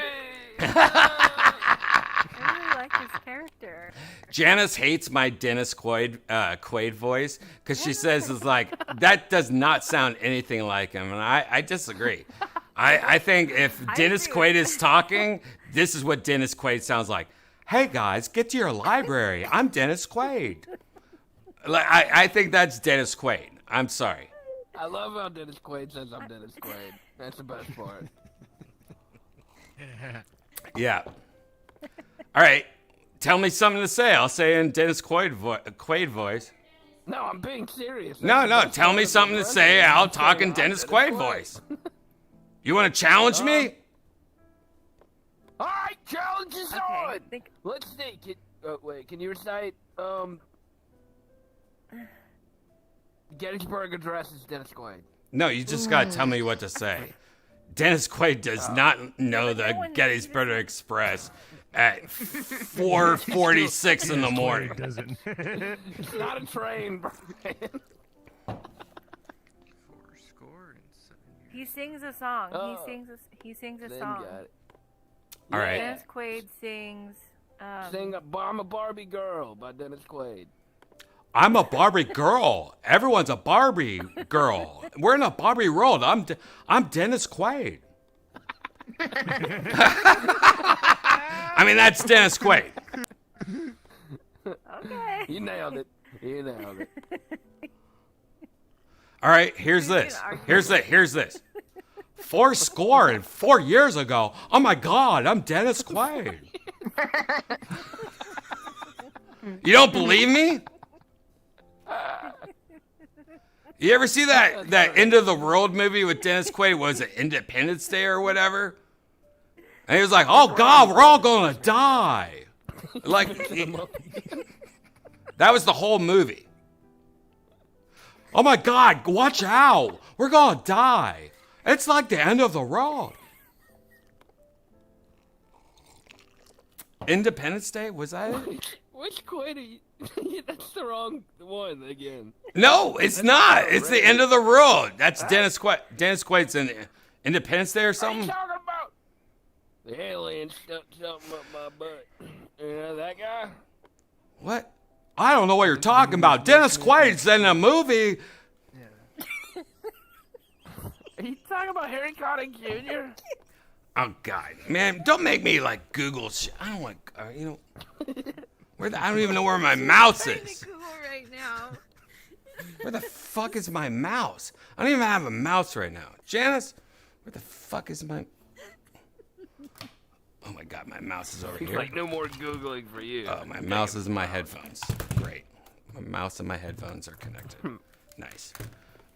Speaker 22: I really like his character.
Speaker 1: Janice hates my Dennis Quaid voice because she says it's like, that does not sound anything like him. And I disagree. I think if Dennis Quaid is talking, this is what Dennis Quaid sounds like. "Hey guys, get to your library. I'm Dennis Quaid." I think that's Dennis Quaid. I'm sorry.
Speaker 15: I love how Dennis Quaid says I'm Dennis Quaid. That's the best part.
Speaker 1: Yeah. All right. Tell me something to say. I'll say in Dennis Quaid voice.
Speaker 15: No, I'm being serious.
Speaker 1: No. Tell me something to say. I'll talk in Dennis Quaid voice. You want to challenge me?
Speaker 15: All right, challenge is on. Let's see. Can you recite Gettysburg Address is Dennis Quaid?
Speaker 1: No, you just got to tell me what to say. Dennis Quaid does not know the Gettysburg Express at 4:46 in the morning.
Speaker 21: Doesn't.
Speaker 15: It's not a train, Brian.
Speaker 22: He sings a song. He sings a
Speaker 15: Then
Speaker 22: song.
Speaker 15: got it.
Speaker 1: All right.
Speaker 22: Dennis Quaid sings.
Speaker 15: Sing "I'm a Barbie Girl" by Dennis Quaid.
Speaker 1: I'm a Barbie girl. Everyone's a Barbie girl. We're in a Barbie world. I'm Dennis Quaid. I mean, that's Dennis Quaid.
Speaker 22: Okay.
Speaker 15: You nailed it.
Speaker 1: All right, here's this. Here's this. 4 years ago. Oh my God, I'm Dennis Quaid. You don't believe me? You ever see that End of the World movie with Dennis Quaid? Was it Independence Day or whatever? And he was like, "Oh God, we're all gonna die." That was the whole movie. Oh my God, watch out. We're gonna die. It's like the end of the world. Independence Day? Was that it?
Speaker 15: Which Quaid are you? That's the wrong one again.
Speaker 1: No, it's not. It's the end of the world. That's Dennis Quaid. Dennis Quaid's in Independence Day or something.
Speaker 15: What are you talking about? The alien stuck something up my butt. You know that guy?
Speaker 1: What? I don't know what you're talking about. Dennis Quaid's in a movie.
Speaker 15: Are you talking about Harry Connick Jr.?
Speaker 1: Oh God, man! Don't make me like Google shit. I don't want, I don't even know where my mouse is.
Speaker 22: Google right now.
Speaker 1: Where the fuck is my mouse? I don't even have a mouse right now. Janice, where the fuck is my? Oh my God, my mouse is over
Speaker 15: He's
Speaker 1: here.
Speaker 15: like, no more Googling for you.
Speaker 1: Oh, my mouse is in my headphones. Great. My mouse and my headphones are connected. Nice.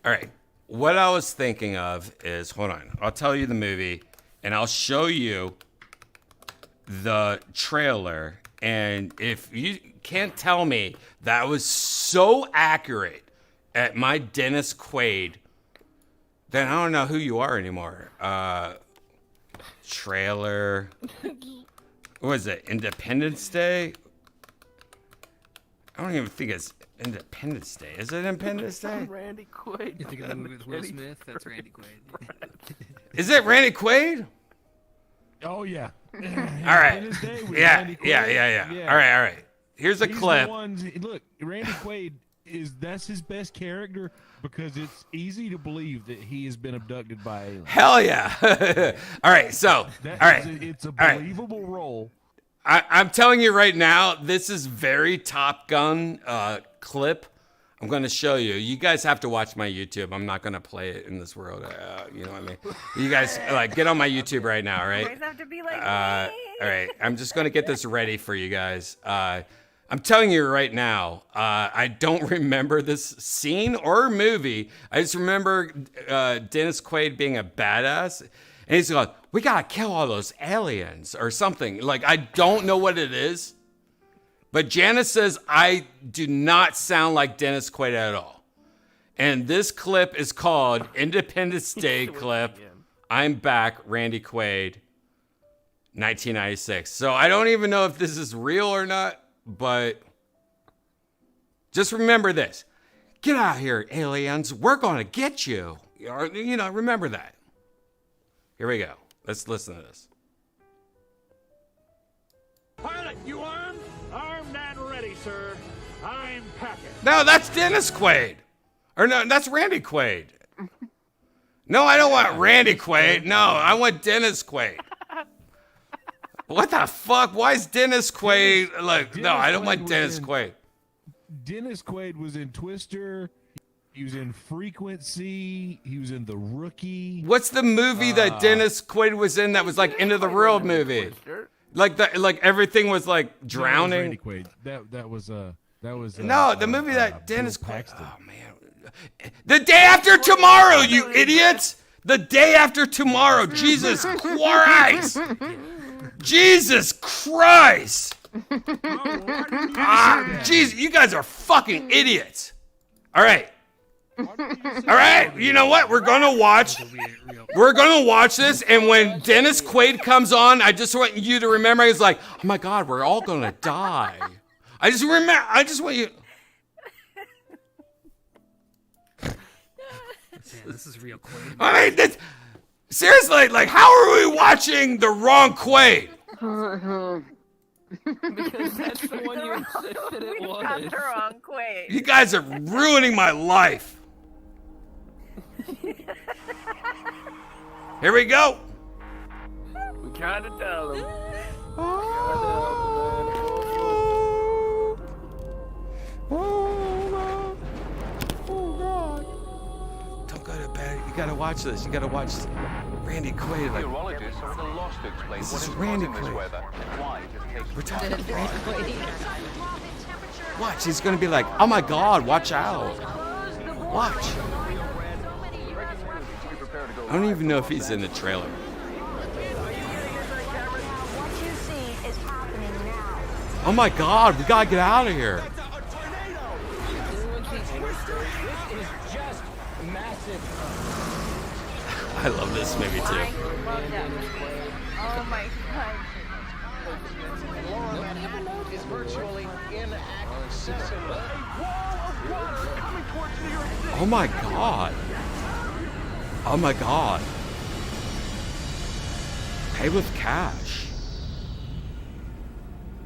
Speaker 1: All right. What I was thinking of is, hold on. I'll tell you the movie, and I'll show you the trailer. And if you can't tell me that was so accurate at my Dennis Quaid, then I don't know who you are anymore. Trailer. What is it? Independence Day? I don't even think it's Independence Day. Is it Independence Day?
Speaker 15: Randy Quaid.
Speaker 16: You think of the movie with Will Smith? That's Randy Quaid.
Speaker 1: Is it Randy Quaid?
Speaker 21: Oh yeah.
Speaker 1: All right. Yeah. All right. Here's a clip.
Speaker 21: Look, Randy Quaid that's his best character because it's easy to believe that he has been abducted by aliens.
Speaker 1: Hell yeah. All right. So,
Speaker 21: it's a believable role.
Speaker 1: I'm telling you right now, this is very Top Gun clip. I'm going to show you. You guys have to watch my YouTube. I'm not going to play it in this world. You know what I mean? You guys, like, get on my YouTube right now, all right?
Speaker 22: You guys have to be like
Speaker 1: All right. I'm just going to get this ready for you guys. I'm telling you right now, I don't remember this scene or movie. I just remember Dennis Quaid being a badass. And he's like, we got to kill all those aliens or something. Like, I don't know what it is. But Janice says, I do not sound like Dennis Quaid at all. And this clip is called Independence Day clip. I'm back, Randy Quaid, 1996. So I don't even know if this is real or not, but just remember this. Get out of here, aliens. We're going to get you. Or, you know, remember that. Here we go. Let's listen to this.
Speaker 4: Pilot, you armed? Armed and ready, sir. I'm packing.
Speaker 1: No, that's Dennis Quaid. Or no, that's Randy Quaid. No, I don't want Randy Quaid. No, I want Dennis Quaid. What the fuck? Why is Dennis Quaid like? No, I don't want Dennis Quaid.
Speaker 21: Dennis Quaid was in Twister. He was in Frequency. He was in The Rookie.
Speaker 1: What's the movie that Dennis Quaid was in that was like End of the World movie? Like that, like everything was like drowning.
Speaker 21: Randy Quaid. That was
Speaker 1: no, the movie that Dennis Quaid. Oh man, The Day After Tomorrow, you idiots! The Day After Tomorrow. Jesus Christ! Jesus Christ! Jeez, you guys are fucking idiots. All right. All right, you know what? We're gonna watch this, and when Dennis Quaid comes on, I just want you to remember. He's like, "Oh my God, we're all gonna die." I just want you.
Speaker 16: This is real Quaid.
Speaker 1: I mean, seriously, like, how are we watching the wrong Quaid?
Speaker 15: Because that's the one you insisted it was.
Speaker 22: Got the wrong Quaid.
Speaker 1: You guys are ruining my life. Here we go.
Speaker 15: We tried to tell him.
Speaker 1: Don't go to bed. You gotta watch this. You gotta watch this. Randy Quaid. Like,
Speaker 6: Meteorologists are at a loss to explain
Speaker 1: this
Speaker 6: what
Speaker 1: is
Speaker 6: is
Speaker 1: Randy
Speaker 6: causing this
Speaker 1: Quaid.
Speaker 6: weather and why it just takes
Speaker 1: We're talking. Watch. He's gonna be like, "Oh my God, watch out." Watch. I don't even know if he's in the trailer. Oh my God, we gotta get out of here. I love this movie too.
Speaker 22: Oh my God.
Speaker 4: Is virtually inaccessible.
Speaker 1: Oh my God. Oh my God. Pay with cash.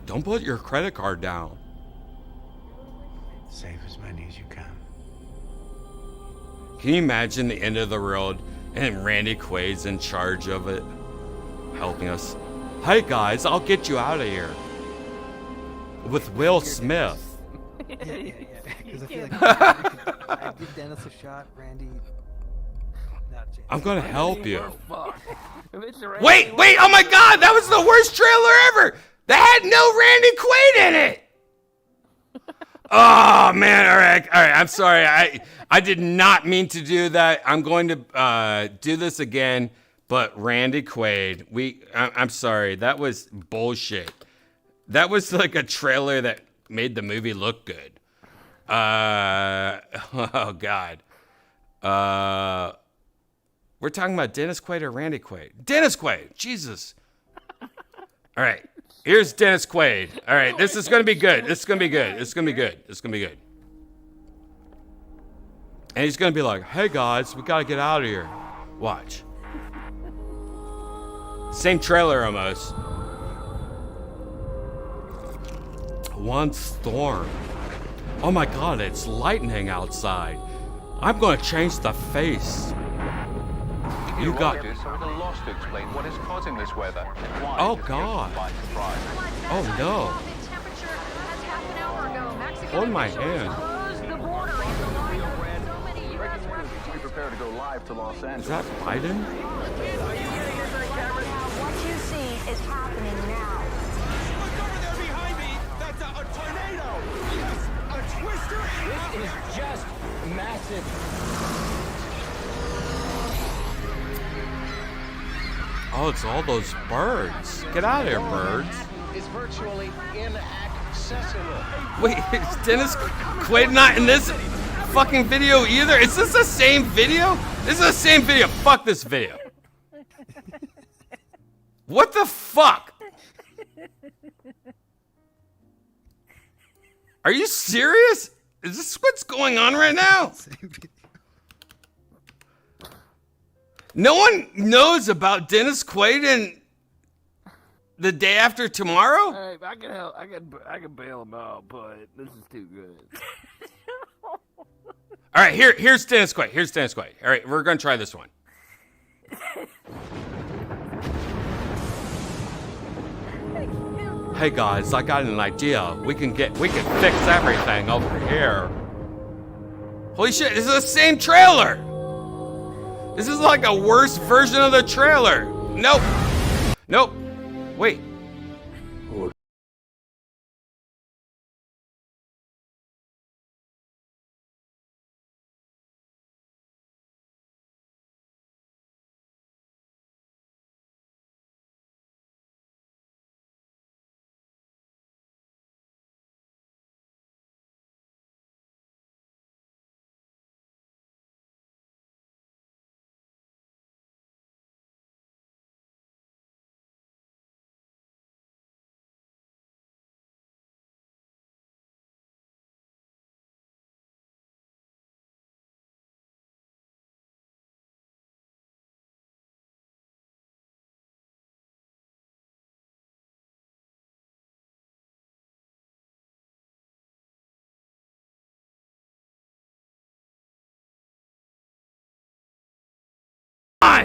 Speaker 1: Don't put your credit card down.
Speaker 8: Save as many as you can.
Speaker 1: Can you imagine the end of the world and Randy Quaid's in charge of it, helping us? Hey guys, I'll get you out of here. With Will Smith.
Speaker 10: Yeah. Because I feel like I'd give Dennis a shot, Randy.
Speaker 1: I'm gonna help you.
Speaker 15: Wait,
Speaker 1: oh my God, that was the worst trailer ever. That had no Randy Quaid in it. Oh man, all right, I'm sorry. I did not mean to do that. I'm going to do this again, but Randy Quaid, I'm sorry. That was bullshit. That was like a trailer that made the movie look good. Oh God. We're talking about Dennis Quaid or Randy Quaid? Dennis Quaid. Jesus. All right. Here's Dennis Quaid. All right. This is going to be good. This is going to be good. This is going to be good. This is going to be good. And he's going to be like, "Hey guys, we got to get out of here." Watch. Same trailer almost. One storm. Oh my God, it's lightning outside. I'm going to change the face. You got.
Speaker 6: Meteorologists are at a loss to explain what is causing this weather and why
Speaker 1: Oh
Speaker 6: it just
Speaker 1: God.
Speaker 6: takes them by surprise.
Speaker 1: Oh no. Hold my hand.
Speaker 11: go live to Los Angeles.
Speaker 1: Is that Biden?
Speaker 5: What you see is happening now.
Speaker 4: What's over there behind me? That's a tornado! Yes, a twister!
Speaker 5: This is just massive.
Speaker 1: Oh, it's all those birds. Get out of here, birds.
Speaker 5: Is virtually inaccessible.
Speaker 1: Wait, is Dennis Quaid not in this fucking video either? Is this the same video? This is the same video. Fuck this video. What the fuck? Are you serious? Is this what's going on right now? No one knows about Dennis Quaid and The Day After Tomorrow?
Speaker 15: Hey, I can help. I can bail him out, but this is too good.
Speaker 1: All right, here's Dennis Quaid. Here's Dennis Quaid. All right, we're gonna try this one. Hey guys, I got an idea. We can fix everything over here. Holy shit, this is the same trailer. This is like a worse version of the trailer. Nope. Nope. Wait.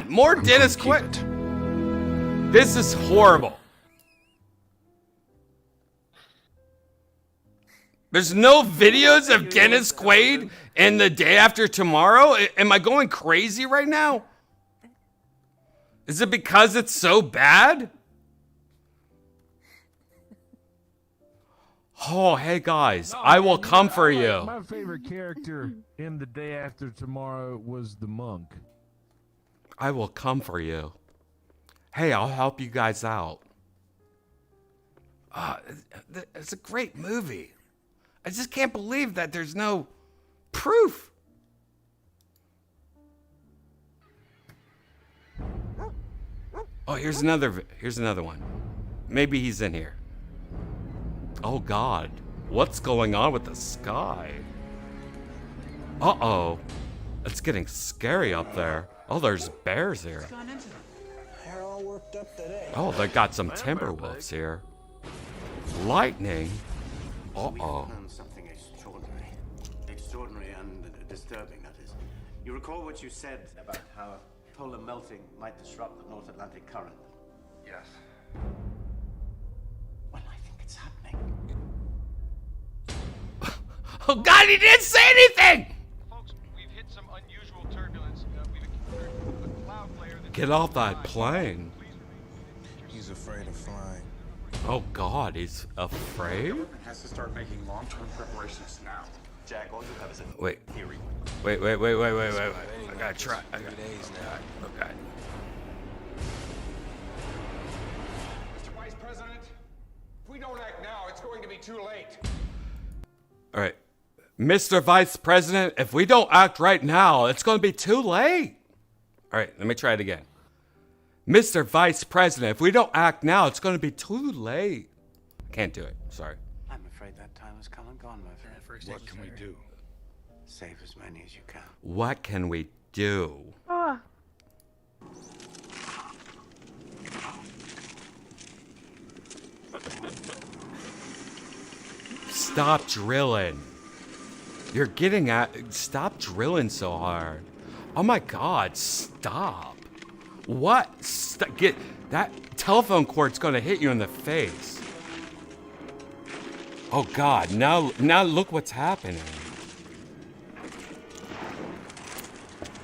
Speaker 1: More Dennis Quaid. This is horrible. There's no videos of Dennis Quaid and The Day After Tomorrow? Am I going crazy right now? Is it because it's so bad? Oh, hey guys, I will come for you.
Speaker 21: My favorite character in The Day After Tomorrow was the monk.
Speaker 1: I will come for you. Hey, I'll help you guys out. It's a great movie. I just can't believe that there's no proof. Oh, here's another one. Maybe he's in here. Oh God, what's going on with the sky? Uh-oh, it's getting scary up there. Oh, there's bears here.
Speaker 11: They're all worked up today.
Speaker 1: Oh, they got some timber wolves here. Lightning. Uh-oh.
Speaker 11: We found something extraordinary. Extraordinary and disturbing, that is. You recall what you said about how polar melting might disrupt the North Atlantic current? Yes. Well, I think it's happening.
Speaker 1: Oh God, he didn't say anything! Get off that plane.
Speaker 3: He's afraid of flying.
Speaker 1: Oh God, he's afraid?
Speaker 12: Has to start making long-term preparations now. Jack, all you have is a
Speaker 1: Wait.
Speaker 12: theory.
Speaker 1: Wait. I gotta try. Okay.
Speaker 12: Mr. Vice President, if we don't act now, it's going to be too late.
Speaker 1: All right. Mr. Vice President, if we don't act right now, it's going to be too late. All right, let me try it again. Mr. Vice President, if we don't act now, it's going to be too late. I can't do it. Sorry.
Speaker 11: I'm afraid that time has come and gone, my friend.
Speaker 3: What can we do?
Speaker 11: Save as many as you can.
Speaker 1: What can we do? Stop drilling. You're getting at. Stop drilling so hard. Oh my God, stop. What? Get that telephone cord's gonna hit you in the face. Oh God, now look what's happening.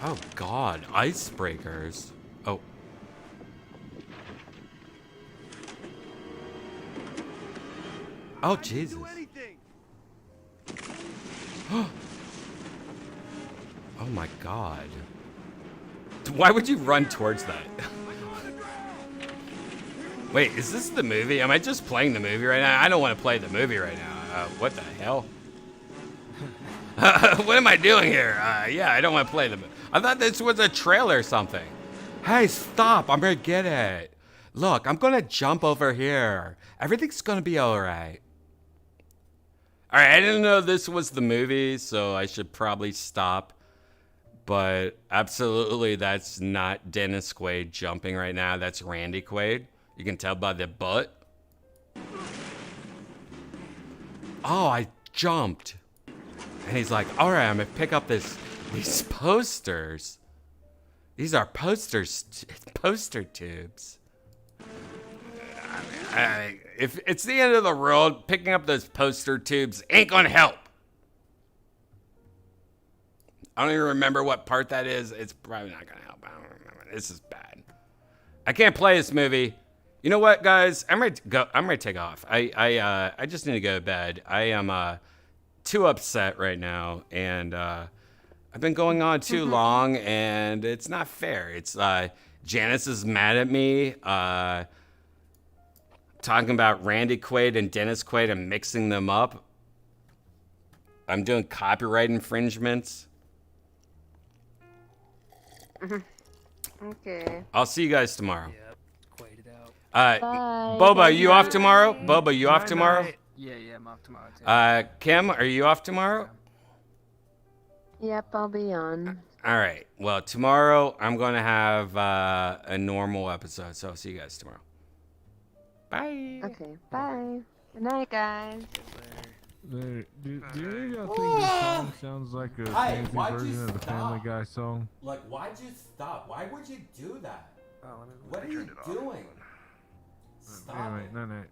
Speaker 1: Oh God, icebreakers. Oh. Oh Jesus. Oh my God. Why would you run towards that? Wait, is this the movie? Am I just playing the movie right now? I don't want to play the movie right now. What the hell? What am I doing here? Yeah, I don't want to play the movie. I thought this was a trailer or something. Hey, stop. I'm going to get it. Look, I'm going to jump over here. Everything's going to be all right. All right, I didn't know this was the movie, so I should probably stop. But absolutely, that's not Dennis Quaid jumping right now. That's Randy Quaid. You can tell by the butt. Oh, I jumped. And he's like, all right, I'm going to pick up these posters. These are poster tubes. If it's the end of the world, picking up those poster tubes ain't going to help. I don't even remember what part that is. It's probably not going to help. I don't remember. This is bad. I can't play this movie. You know what, guys? I'm ready to go. I'm ready to take off. I just need to go to bed. I am too upset right now, and I've been going on too long, and it's not fair. It's Janice is mad at me. Talking about Randy Quaid and Dennis Quaid and mixing them up. I'm doing copyright infringements.
Speaker 13: Okay.
Speaker 1: I'll see you guys tomorrow.
Speaker 16: Yep. Quaid it out.
Speaker 13: Bye.
Speaker 1: Boba, you off tomorrow? Boba, you off tomorrow?
Speaker 15: Yeah, I'm off tomorrow too.
Speaker 1: Kim, are you off tomorrow?
Speaker 13: Yep, I'll be on.
Speaker 1: All right. Well, tomorrow I'm going to have a normal episode, so I'll see you guys tomorrow. Bye.
Speaker 13: Okay, bye. Good night, guys.
Speaker 21: Do any of y'all think this song sounds like a fancy version of the Family Guy song?
Speaker 1: Like, why'd you stop? Why would you do that?
Speaker 21: Oh,
Speaker 1: What are you doing?
Speaker 21: Stop. Anyway, no.